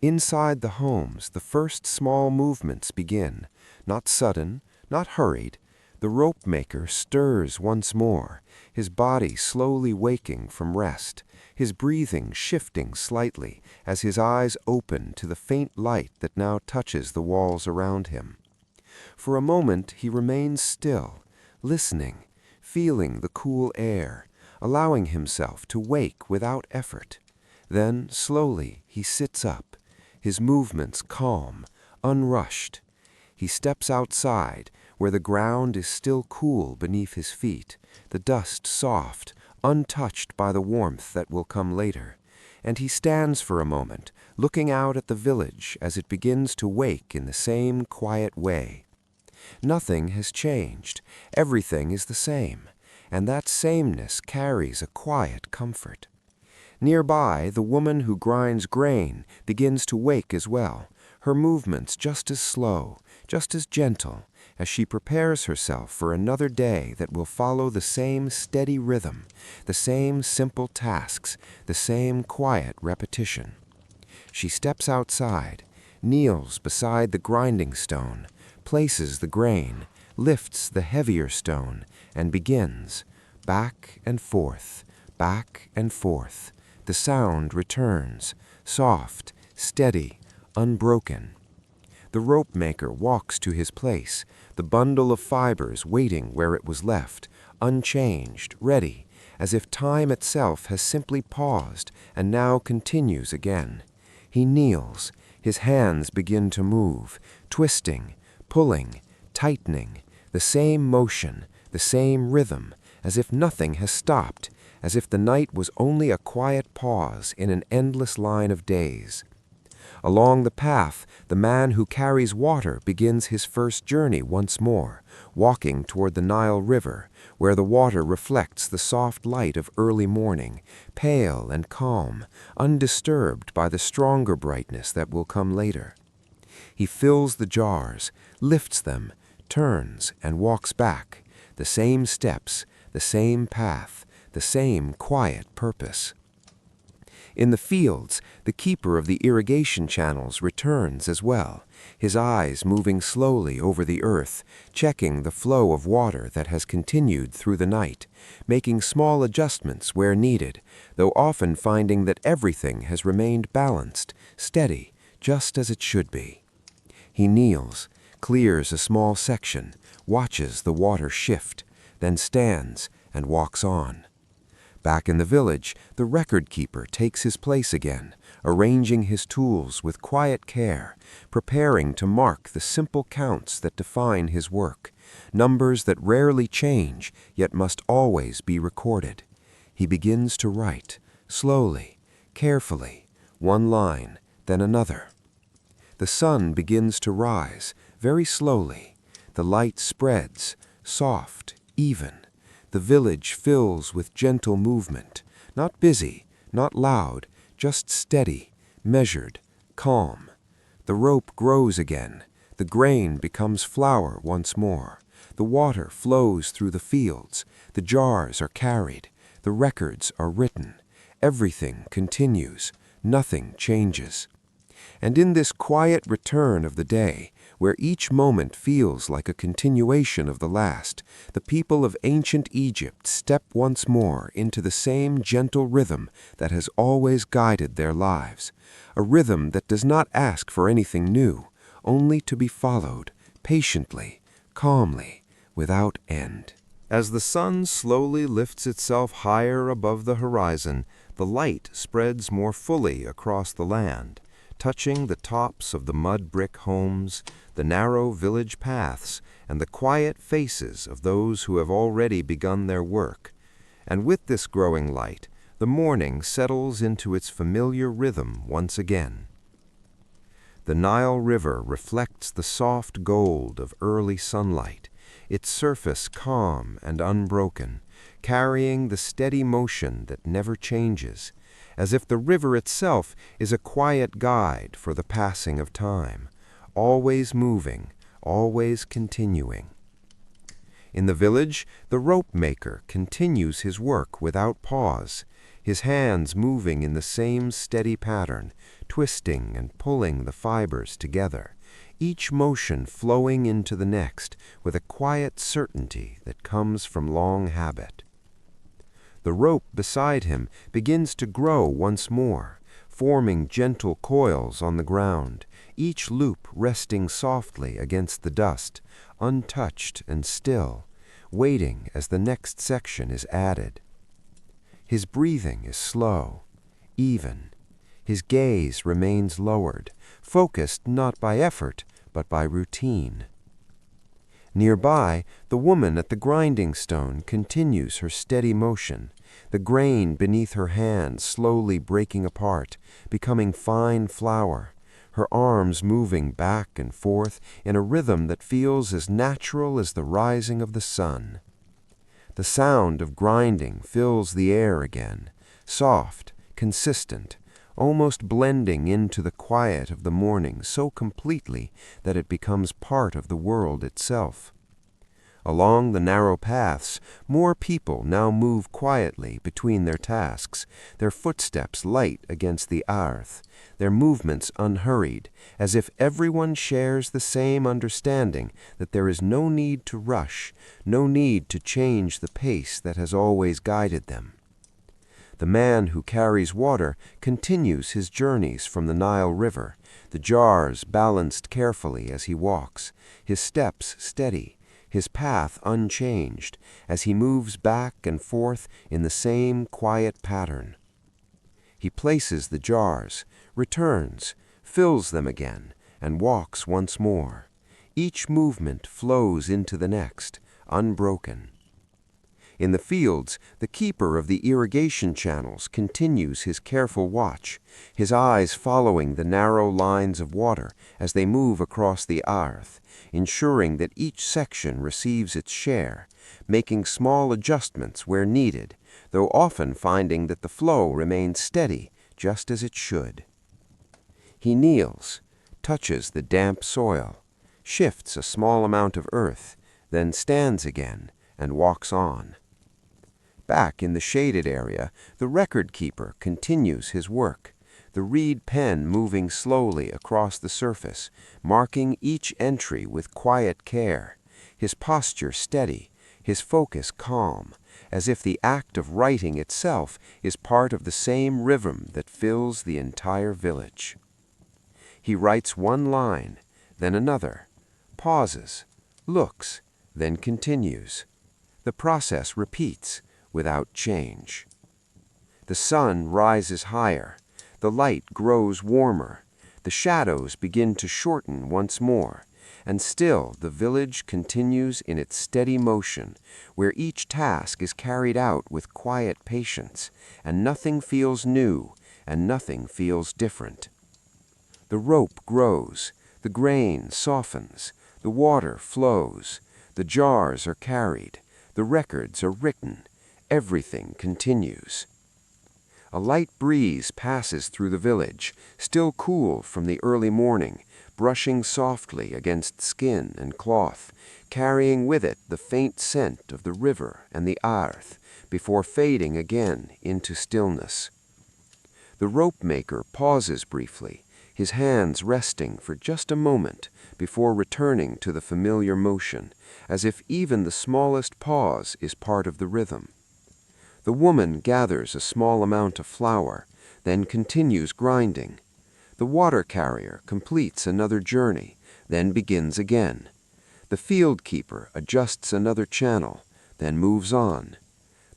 Inside the homes, the first small movements begin, not sudden, not hurried. The rope maker stirs once more, his body slowly waking from rest, his breathing shifting slightly as his eyes open to the faint light that now touches the walls around him. For a moment he remains still, listening, feeling the cool air, allowing himself to wake without effort. Then, slowly, he sits up, his movements calm, unrushed. He steps outside, where the ground is still cool beneath his feet, the dust soft, untouched by the warmth that will come later, and he stands for a moment, looking out at the village as it begins to wake in the same quiet way. Nothing has changed, everything is the same, and that sameness carries a quiet comfort. Nearby, the woman who grinds grain begins to wake as well, her movements just as slow, just as gentle, as she prepares herself for another day that will follow the same steady rhythm, the same simple tasks, the same quiet repetition. She steps outside, kneels beside the grinding stone, places the grain, lifts the heavier stone, and begins. Back and forth, back and forth. The sound returns, soft, steady, unbroken. The rope maker walks to his place, the bundle of fibers waiting where it was left, unchanged, ready, as if time itself has simply paused and now continues again. He kneels, his hands begin to move, twisting, pulling, tightening, the same motion, the same rhythm, as if nothing has stopped, as if the night was only a quiet pause in an endless line of days. Along the path, the man who carries water begins his first journey once more, walking toward the Nile River, where the water reflects the soft light of early morning, pale and calm, undisturbed by the stronger brightness that will come later. He fills the jars, lifts them, turns, and walks back, the same steps, the same path, the same quiet purpose. In the fields, the keeper of the irrigation channels returns as well, his eyes moving slowly over the earth, checking the flow of water that has continued through the night, making small adjustments where needed, though often finding that everything has remained balanced, steady, just as it should be. He kneels, clears a small section, watches the water shift, then stands and walks on. Back in the village, the record keeper takes his place again, arranging his tools with quiet care, preparing to mark the simple counts that define his work, numbers that rarely change, yet must always be recorded. He begins to write, slowly, carefully, one line, then another. The sun begins to rise, very slowly. The light spreads, soft, even. The village fills with gentle movement, not busy, not loud, just steady, measured, calm. The rope grows again. The grain becomes flour once more. The water flows through the fields. The jars are carried. The records are written. Everything continues. Nothing changes. And in this quiet return of the day, where each moment feels like a continuation of the last, the people of ancient Egypt step once more into the same gentle rhythm that has always guided their lives, a rhythm that does not ask for anything new, only to be followed, patiently, calmly, without end. As the sun slowly lifts itself higher above the horizon, the light spreads more fully across the land, touching the tops of the mud brick homes, the narrow village paths, and the quiet faces of those who have already begun their work. And with this growing light, the morning settles into its familiar rhythm once again. The Nile River reflects the soft gold of early sunlight, its surface calm and unbroken, carrying the steady motion that never changes, as if the river itself is a quiet guide for the passing of time, always moving, always continuing. In the village, the rope maker continues his work without pause, his hands moving in the same steady pattern, twisting and pulling the fibers together, each motion flowing into the next with a quiet certainty that comes from long habit. The rope beside him begins to grow once more, forming gentle coils on the ground, each loop resting softly against the dust, untouched and still, waiting as the next section is added. His breathing is slow, even. His gaze remains lowered, focused not by effort, but by routine. Nearby, the woman at the grinding stone continues her steady motion, the grain beneath her hand slowly breaking apart, becoming fine flour, her arms moving back and forth in a rhythm that feels as natural as the rising of the sun. The sound of grinding fills the air again, soft, consistent, almost blending into the quiet of the morning so completely that it becomes part of the world itself. Along the narrow paths, more people now move quietly between their tasks, their footsteps light against the earth, their movements unhurried, as if everyone shares the same understanding that there is no need to rush, no need to change the pace that has always guided them. The man who carries water continues his journeys from the Nile River, the jars balanced carefully as he walks, his steps steady, his path unchanged, as he moves back and forth in the same quiet pattern. He places the jars, returns, fills them again, and walks once more. Each movement flows into the next, unbroken. In the fields, the keeper of the irrigation channels continues his careful watch, his eyes following the narrow lines of water as they move across the earth, ensuring that each section receives its share, making small adjustments where needed, though often finding that the flow remains steady, just as it should. He kneels, touches the damp soil, shifts a small amount of earth, then stands again and walks on. Back in the shaded area, the record keeper continues his work, the reed pen moving slowly across the surface, marking each entry with quiet care, his posture steady, his focus calm, as if the act of writing itself is part of the same rhythm that fills the entire village. He writes one line, then another, pauses, looks, then continues. The process repeats, without change. The sun rises higher. The light grows warmer. The shadows begin to shorten once more. And still the village continues in its steady motion, where each task is carried out with quiet patience, and nothing feels new, and nothing feels different. The rope grows, the grain softens, the water flows, the jars are carried, the records are written, everything continues. A light breeze passes through the village, still cool from the early morning, brushing softly against skin and cloth, carrying with it the faint scent of the river and the earth, before fading again into stillness. The rope-maker pauses briefly, his hands resting for just a moment before returning to the familiar motion, as if even the smallest pause is part of the rhythm. The woman gathers a small amount of flour, then continues grinding. The water carrier completes another journey, then begins again. The field keeper adjusts another channel, then moves on.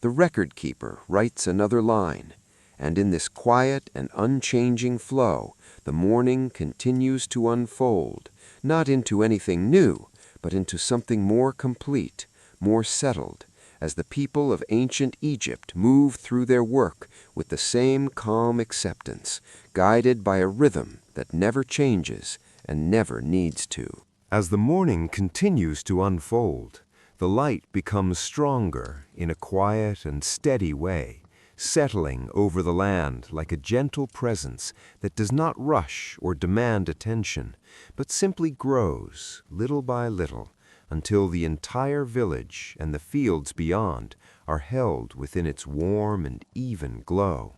The record keeper writes another line, and in this quiet and unchanging flow, the morning continues to unfold, not into anything new, but into something more complete, more settled, as the people of ancient Egypt move through their work with the same calm acceptance, guided by a rhythm that never changes and never needs to. As the morning continues to unfold, the light becomes stronger in a quiet and steady way, settling over the land like a gentle presence that does not rush or demand attention, but simply grows, little by little, until the entire village and the fields beyond are held within its warm and even glow.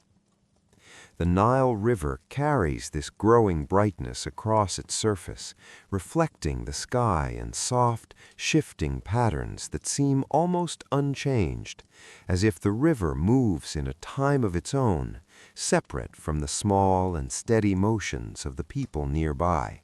The Nile River carries this growing brightness across its surface, reflecting the sky in soft, shifting patterns that seem almost unchanged, as if the river moves in a time of its own, separate from the small and steady motions of the people nearby.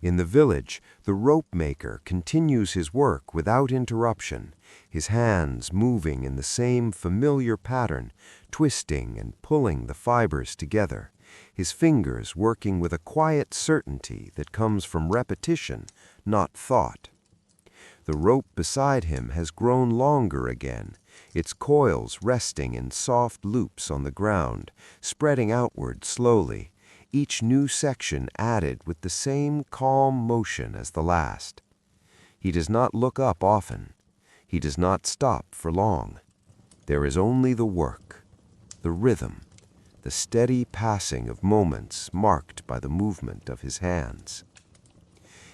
In the village, the rope-maker continues his work without interruption, his hands moving in the same familiar pattern, twisting and pulling the fibers together, his fingers working with a quiet certainty that comes from repetition, not thought. The rope beside him has grown longer again, its coils resting in soft loops on the ground, spreading outward slowly, each new section added with the same calm motion as the last. He does not look up often. He does not stop for long. There is only the work, the rhythm, the steady passing of moments marked by the movement of his hands.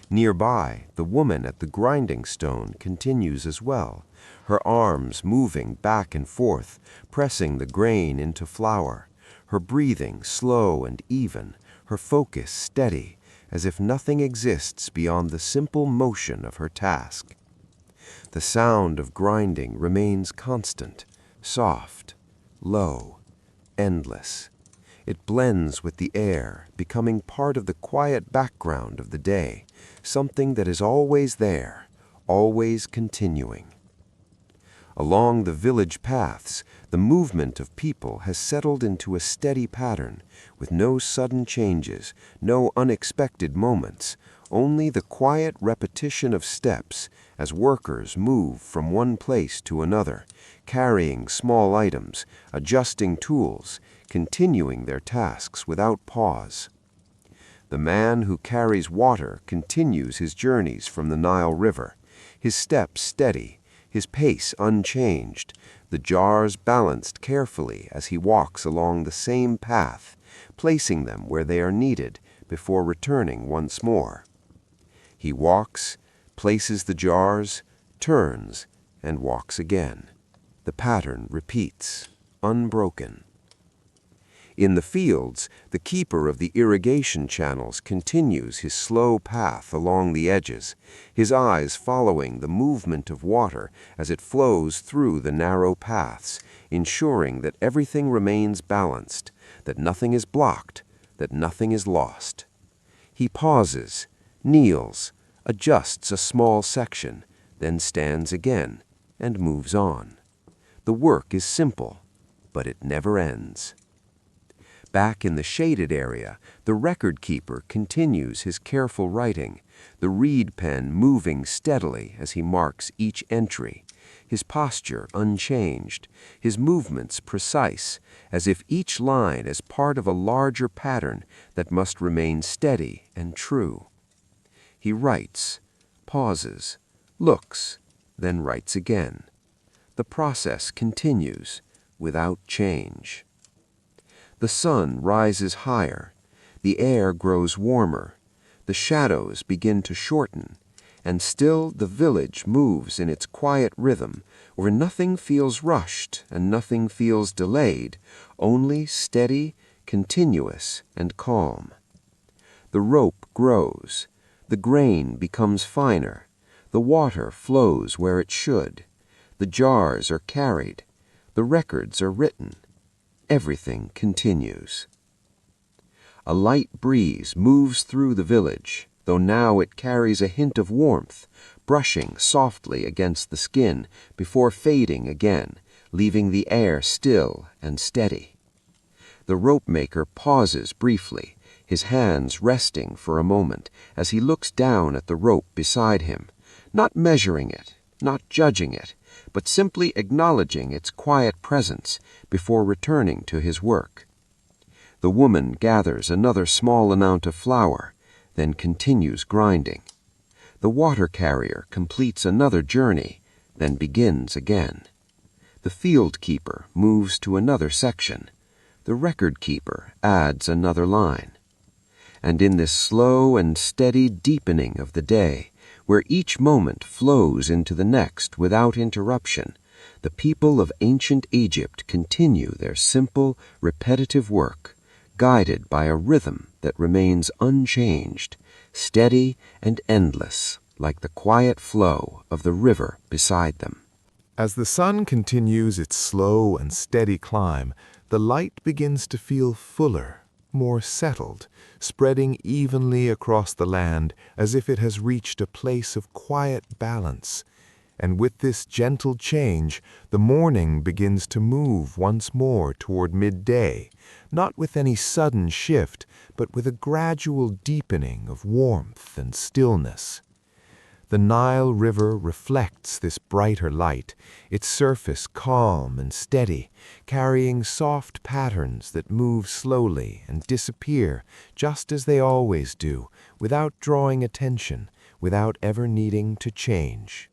Nearby, the woman at the grinding stone continues as well, her arms moving back and forth, pressing the grain into flour, her breathing slow and even, her focus steady, as if nothing exists beyond the simple motion of her task. The sound of grinding remains constant, soft, low, endless. It blends with the air, becoming part of the quiet background of the day, something that is always there, always continuing. Along the village paths, the movement of people has settled into a steady pattern, with no sudden changes, no unexpected moments, only the quiet repetition of steps as workers move from one place to another, carrying small items, adjusting tools, continuing their tasks without pause. The man who carries water continues his journeys from the Nile River, his steps steady, his pace unchanged, the jars balanced carefully as he walks along the same path, placing them where they are needed before returning once more. He walks, places the jars, turns, and walks again. The pattern repeats, unbroken. In the fields, the keeper of the irrigation channels continues his slow path along the edges, his eyes following the movement of water as it flows through the narrow paths, ensuring that everything remains balanced, that nothing is blocked, that nothing is lost. He pauses, kneels, adjusts a small section, then stands again and moves on. The work is simple, but it never ends. Back in the shaded area, the record keeper continues his careful writing, the reed pen moving steadily as he marks each entry, his posture unchanged, his movements precise, as if each line is part of a larger pattern that must remain steady and true. He writes, pauses, looks, then writes again. The process continues without change. The sun rises higher, the air grows warmer, the shadows begin to shorten, and still the village moves in its quiet rhythm, where nothing feels rushed and nothing feels delayed, only steady, continuous, and calm. The rope grows, the grain becomes finer, the water flows where it should, the jars are carried, the records are written. Everything continues. A light breeze moves through the village, though now it carries a hint of warmth, brushing softly against the skin before fading again, leaving the air still and steady. The rope-maker pauses briefly, his hands resting for a moment as he looks down at the rope beside him, not measuring it, not judging it, but simply acknowledging its quiet presence before returning to his work. The woman gathers another small amount of flour, then continues grinding. The water carrier completes another journey, then begins again. The field keeper moves to another section. The record keeper adds another line. And in this slow and steady deepening of the day, where each moment flows into the next without interruption, the people of ancient Egypt continue their simple, repetitive work, guided by a rhythm that remains unchanged, steady and endless, like the quiet flow of the river beside them. As the sun continues its slow and steady climb, the light begins to feel fuller, more settled, spreading evenly across the land as if it has reached a place of quiet balance. And with this gentle change, the morning begins to move once more toward midday, not with any sudden shift, but with a gradual deepening of warmth and stillness. The Nile River reflects this brighter light, its surface calm and steady, carrying soft patterns that move slowly and disappear just as they always do, without drawing attention, without ever needing to change.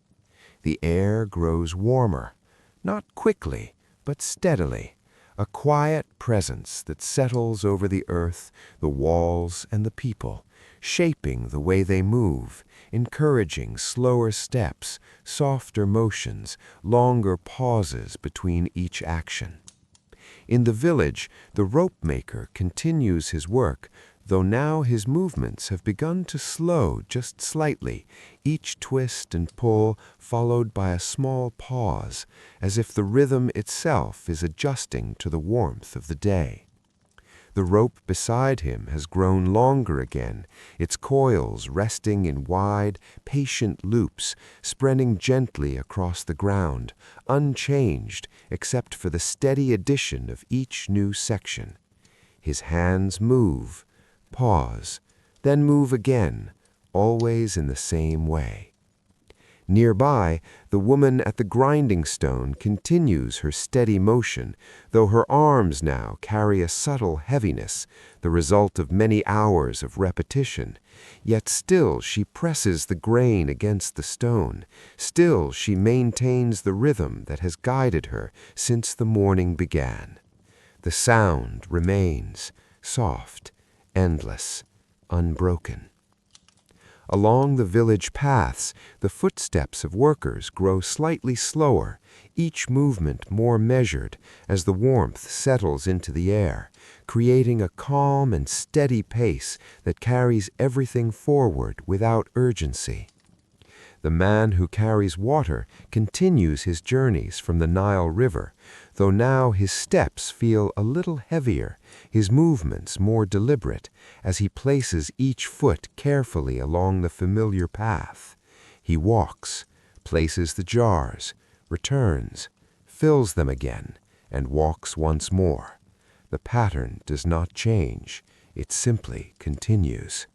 The air grows warmer, not quickly, but steadily, a quiet presence that settles over the earth, the walls, and the people, shaping the way they move, encouraging slower steps, softer motions, longer pauses between each action. In the village, the rope-maker continues his work, though now his movements have begun to slow just slightly, each twist and pull followed by a small pause, as if the rhythm itself is adjusting to the warmth of the day. The rope beside him has grown longer again, its coils resting in wide, patient loops, spreading gently across the ground, unchanged except for the steady addition of each new section. His hands move, pause, then move again, always in the same way. Nearby, the woman at the grinding stone continues her steady motion, though her arms now carry a subtle heaviness, the result of many hours of repetition. Yet still she presses the grain against the stone, still she maintains the rhythm that has guided her since the morning began. The sound remains, soft, endless, unbroken. Along the village paths, the footsteps of workers grow slightly slower, each movement more measured as the warmth settles into the air, creating a calm and steady pace that carries everything forward without urgency. The man who carries water continues his journeys from the Nile River, though now his steps feel a little heavier, his movements more deliberate, as he places each foot carefully along the familiar path. He walks, places the jars, returns, fills them again, and walks once more. The pattern does not change, it simply continues.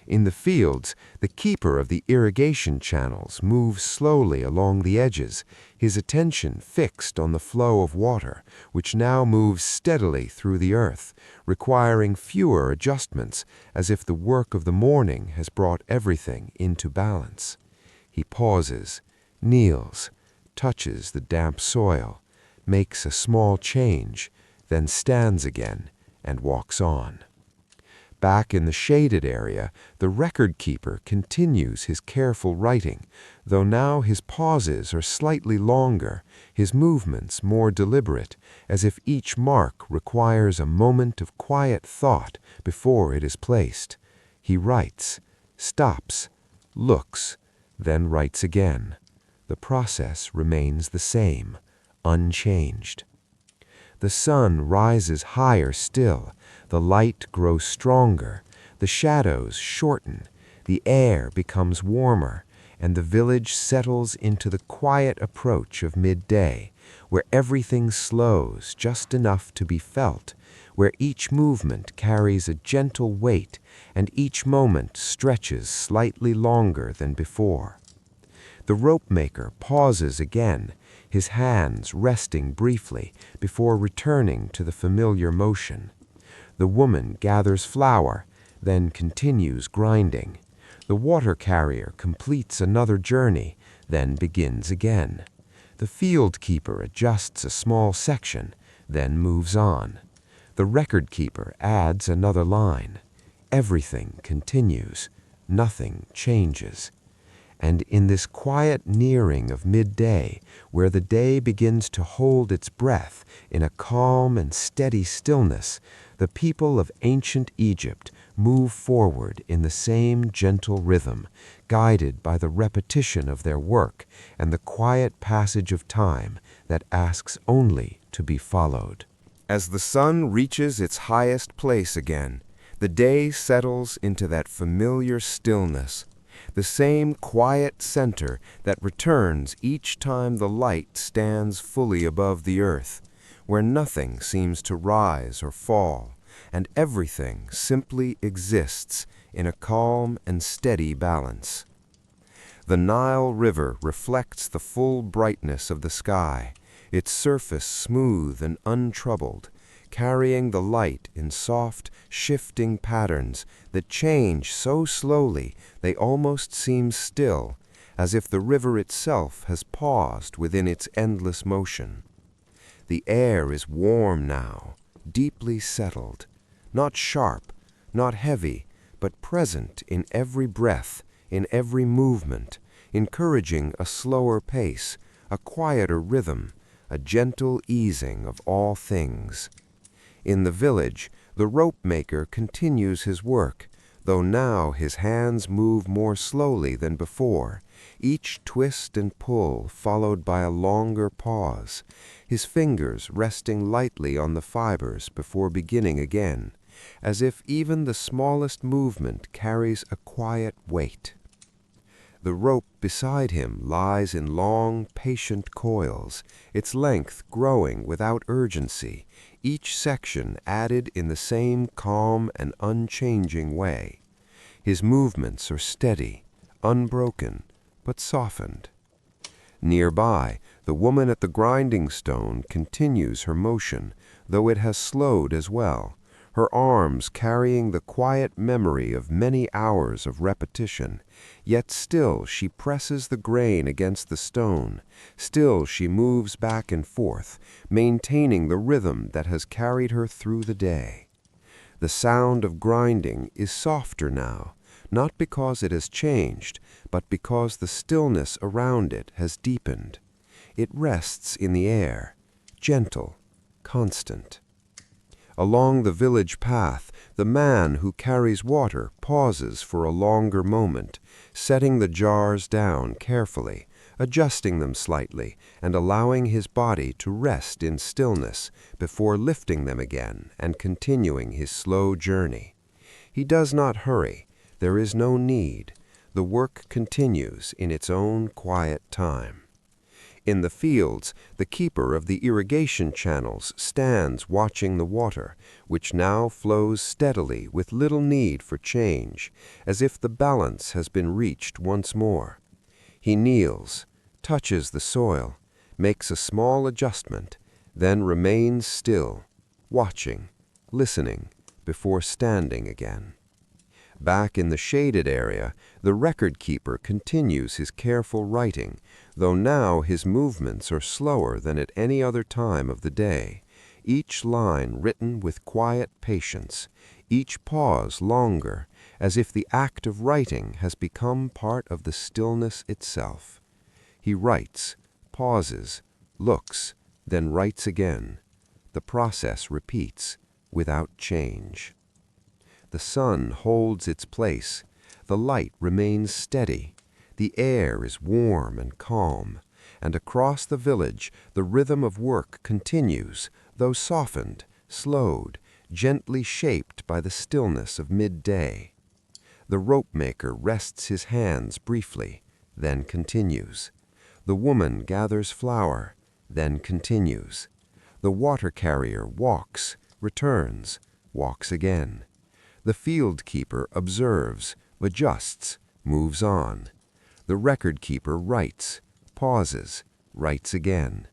In the fields, the keeper of the irrigation channels moves slowly along the edges, his attention fixed on the flow of water, which now moves steadily through the earth, requiring fewer adjustments, as if the work of the morning has brought everything into balance. He pauses, kneels, touches the damp soil, makes a small change, then stands again and walks on. Back in the shaded area, the record keeper continues his careful writing, though now his pauses are slightly longer, his movements more deliberate, as if each mark requires a moment of quiet thought before it is placed. He writes, stops, looks, then writes again. The process remains the same, unchanged. The sun rises higher still, the light grows stronger, the shadows shorten, the air becomes warmer, and the village settles into the quiet approach of midday, where everything slows just enough to be felt, where each movement carries a gentle weight and each moment stretches slightly longer than before. The rope-maker pauses again, his hands resting briefly before returning to the familiar motion. The woman gathers flour, then continues grinding. The water carrier completes another journey, then begins again. The field keeper adjusts a small section, then moves on. The record keeper adds another line. Everything continues. Nothing changes. And in this quiet nearing of midday, where the day begins to hold its breath in a calm and steady stillness, the people of ancient Egypt move forward in the same gentle rhythm, guided by the repetition of their work and the quiet passage of time that asks only to be followed. As the sun reaches its highest place again, the day settles into that familiar stillness, the same quiet center that returns each time the light stands fully above the earth, where nothing seems to rise or fall, and everything simply exists in a calm and steady balance. The Nile River reflects the full brightness of the sky, its surface smooth and untroubled, carrying the light in soft, shifting patterns that change so slowly they almost seem still, as if the river itself has paused within its endless motion. The air is warm now, deeply settled, not sharp, not heavy, but present in every breath, in every movement, encouraging a slower pace, a quieter rhythm, a gentle easing of all things. In the village, the rope-maker continues his work, though now his hands move more slowly than before, each twist and pull followed by a longer pause, his fingers resting lightly on the fibers before beginning again, as if even the smallest movement carries a quiet weight. The rope beside him lies in long, patient coils, its length growing without urgency, each section added in the same calm and unchanging way. His movements are steady, unbroken, but softened. Nearby, the woman at the grinding stone continues her motion, though it has slowed as well, her arms carrying the quiet memory of many hours of repetition. Yet still she presses the grain against the stone, still she moves back and forth, maintaining the rhythm that has carried her through the day. The sound of grinding is softer now, not because it has changed, but because the stillness around it has deepened. It rests in the air, gentle, constant. Along the village path, the man who carries water pauses for a longer moment, setting the jars down carefully, adjusting them slightly, and allowing his body to rest in stillness before lifting them again and continuing his slow journey. He does not hurry. There is no need. The work continues in its own quiet time. In the fields, the keeper of the irrigation channels stands watching the water, which now flows steadily with little need for change, as if the balance has been reached once more. He kneels, touches the soil, makes a small adjustment, then remains still, watching, listening, before standing again. Back in the shaded area, the record keeper continues his careful writing, though now his movements are slower than at any other time of the day, each line written with quiet patience, each pause longer, as if the act of writing has become part of the stillness itself. He writes, pauses, looks, then writes again. The process repeats, without change. The sun holds its place, the light remains steady, the air is warm and calm, and across the village the rhythm of work continues, though softened, slowed, gently shaped by the stillness of midday. The rope-maker rests his hands briefly, then continues. The woman gathers flour, then continues. The water-carrier walks, returns, walks again. The field-keeper observes, adjusts, moves on. The record-keeper writes, pauses, writes again.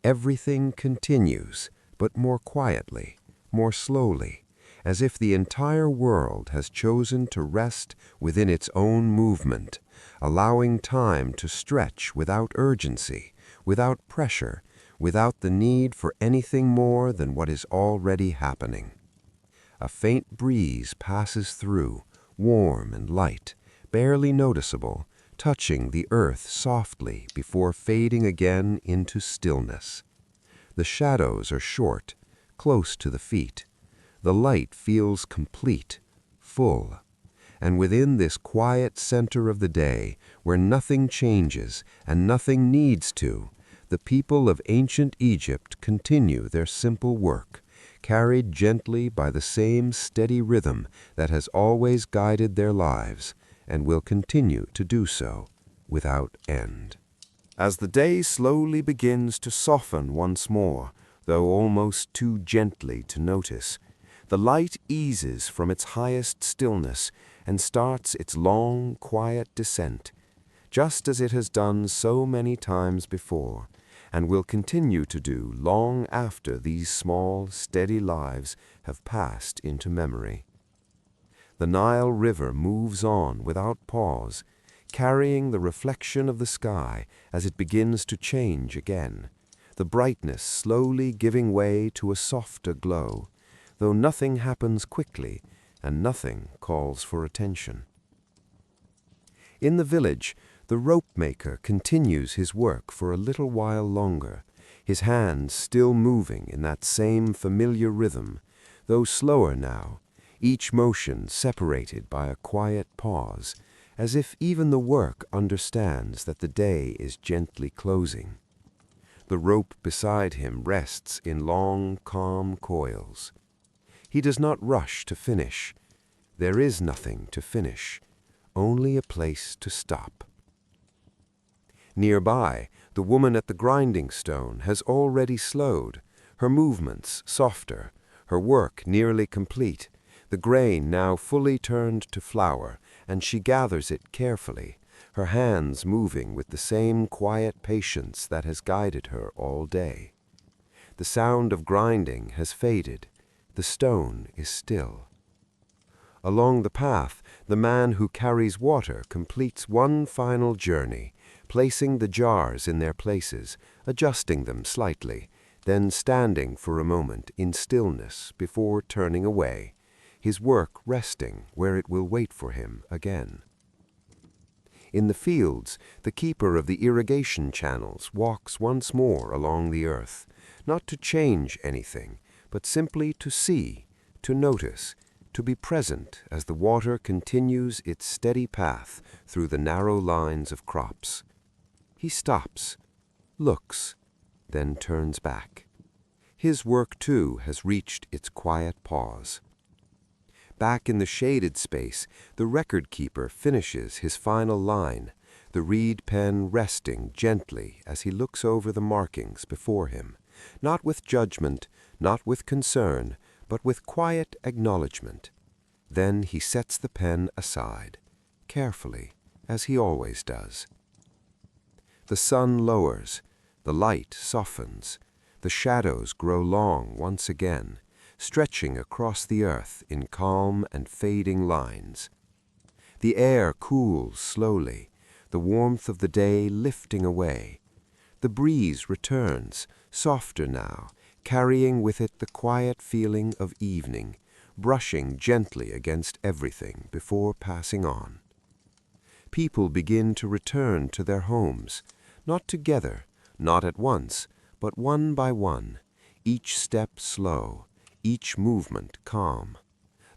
Everything continues, but more quietly, more slowly, as if the entire world has chosen to rest within its own movement, allowing time to stretch without urgency, without pressure, without the need for anything more than what is already happening. A faint breeze passes through, warm and light, barely noticeable, touching the earth softly before fading again into stillness. The shadows are short, close to the feet. The light feels complete, full. And within this quiet center of the day, where nothing changes and nothing needs to, the people of ancient Egypt continue their simple work, carried gently by the same steady rhythm that has always guided their lives and will continue to do so without end. As the day slowly begins to soften once more, though almost too gently to notice, the light eases from its highest stillness and starts its long, quiet descent, just as it has done so many times before, and will continue to do long after these small, steady lives have passed into memory. The Nile River moves on without pause, carrying the reflection of the sky as it begins to change again, the brightness slowly giving way to a softer glow, though nothing happens quickly and nothing calls for attention. In the village, the rope-maker continues his work for a little while longer, his hands still moving in that same familiar rhythm, though slower now, each motion separated by a quiet pause, as if even the work understands that the day is gently closing. The rope beside him rests in long, calm coils. He does not rush to finish. There is nothing to finish, only a place to stop. Nearby, the woman at the grinding stone has already slowed, her movements softer, her work nearly complete, the grain now fully turned to flour, and she gathers it carefully, her hands moving with the same quiet patience that has guided her all day. The sound of grinding has faded, the stone is still. Along the path, the man who carries water completes one final journey, placing the jars in their places, adjusting them slightly, then standing for a moment in stillness before turning away, his work resting where it will wait for him again. In the fields, the keeper of the irrigation channels walks once more along the earth, not to change anything, but simply to see, to notice, to be present as the water continues its steady path through the narrow lines of crops. He stops, looks, then turns back. His work, too, has reached its quiet pause. Back in the shaded space, the record keeper finishes his final line, the reed pen resting gently as he looks over the markings before him, not with judgment, not with concern, but with quiet acknowledgement. Then he sets the pen aside, carefully, as he always does. The sun lowers, the light softens, the shadows grow long once again, stretching across the earth in calm and fading lines. The air cools slowly, the warmth of the day lifting away. The breeze returns, softer now, carrying with it the quiet feeling of evening, brushing gently against everything before passing on. People begin to return to their homes, not together, not at once, but one by one, each step slow, each movement calm.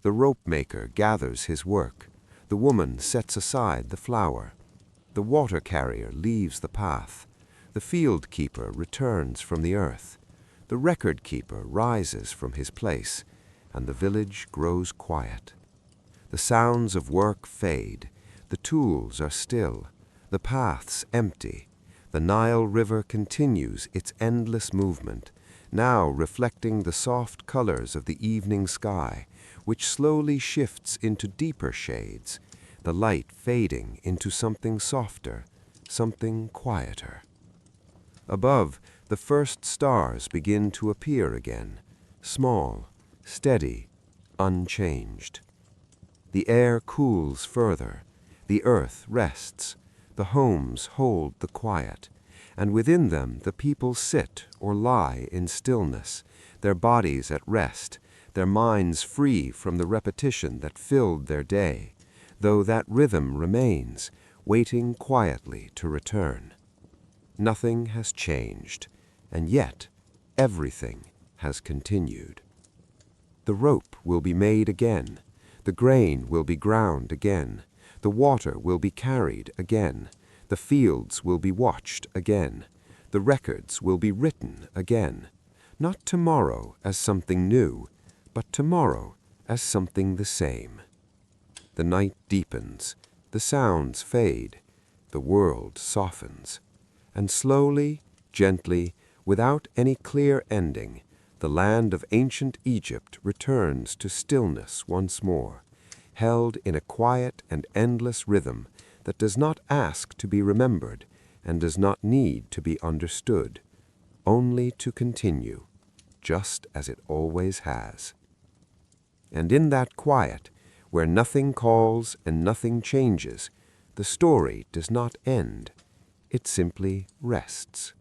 The rope-maker gathers his work, the woman sets aside the flour, the water-carrier leaves the path, the field-keeper returns from the earth, the record-keeper rises from his place, and the village grows quiet. The sounds of work fade, the tools are still, the paths empty. The Nile River continues its endless movement, now reflecting the soft colors of the evening sky, which slowly shifts into deeper shades, the light fading into something softer, something quieter. Above, the first stars begin to appear again, small, steady, unchanged. The air cools further, the earth rests, the homes hold the quiet, and within them the people sit or lie in stillness, their bodies at rest, their minds free from the repetition that filled their day, though that rhythm remains, waiting quietly to return. Nothing has changed, and yet everything has continued. The rope will be made again, the grain will be ground again, the water will be carried again, the fields will be watched again, the records will be written again, not tomorrow as something new, but tomorrow as something the same. The night deepens, the sounds fade, the world softens, and slowly, gently, without any clear ending, the land of ancient Egypt returns to stillness once more, held in a quiet and endless rhythm that does not ask to be remembered and does not need to be understood, only to continue, just as it always has. And in that quiet, where nothing calls and nothing changes, the story does not end. It simply rests.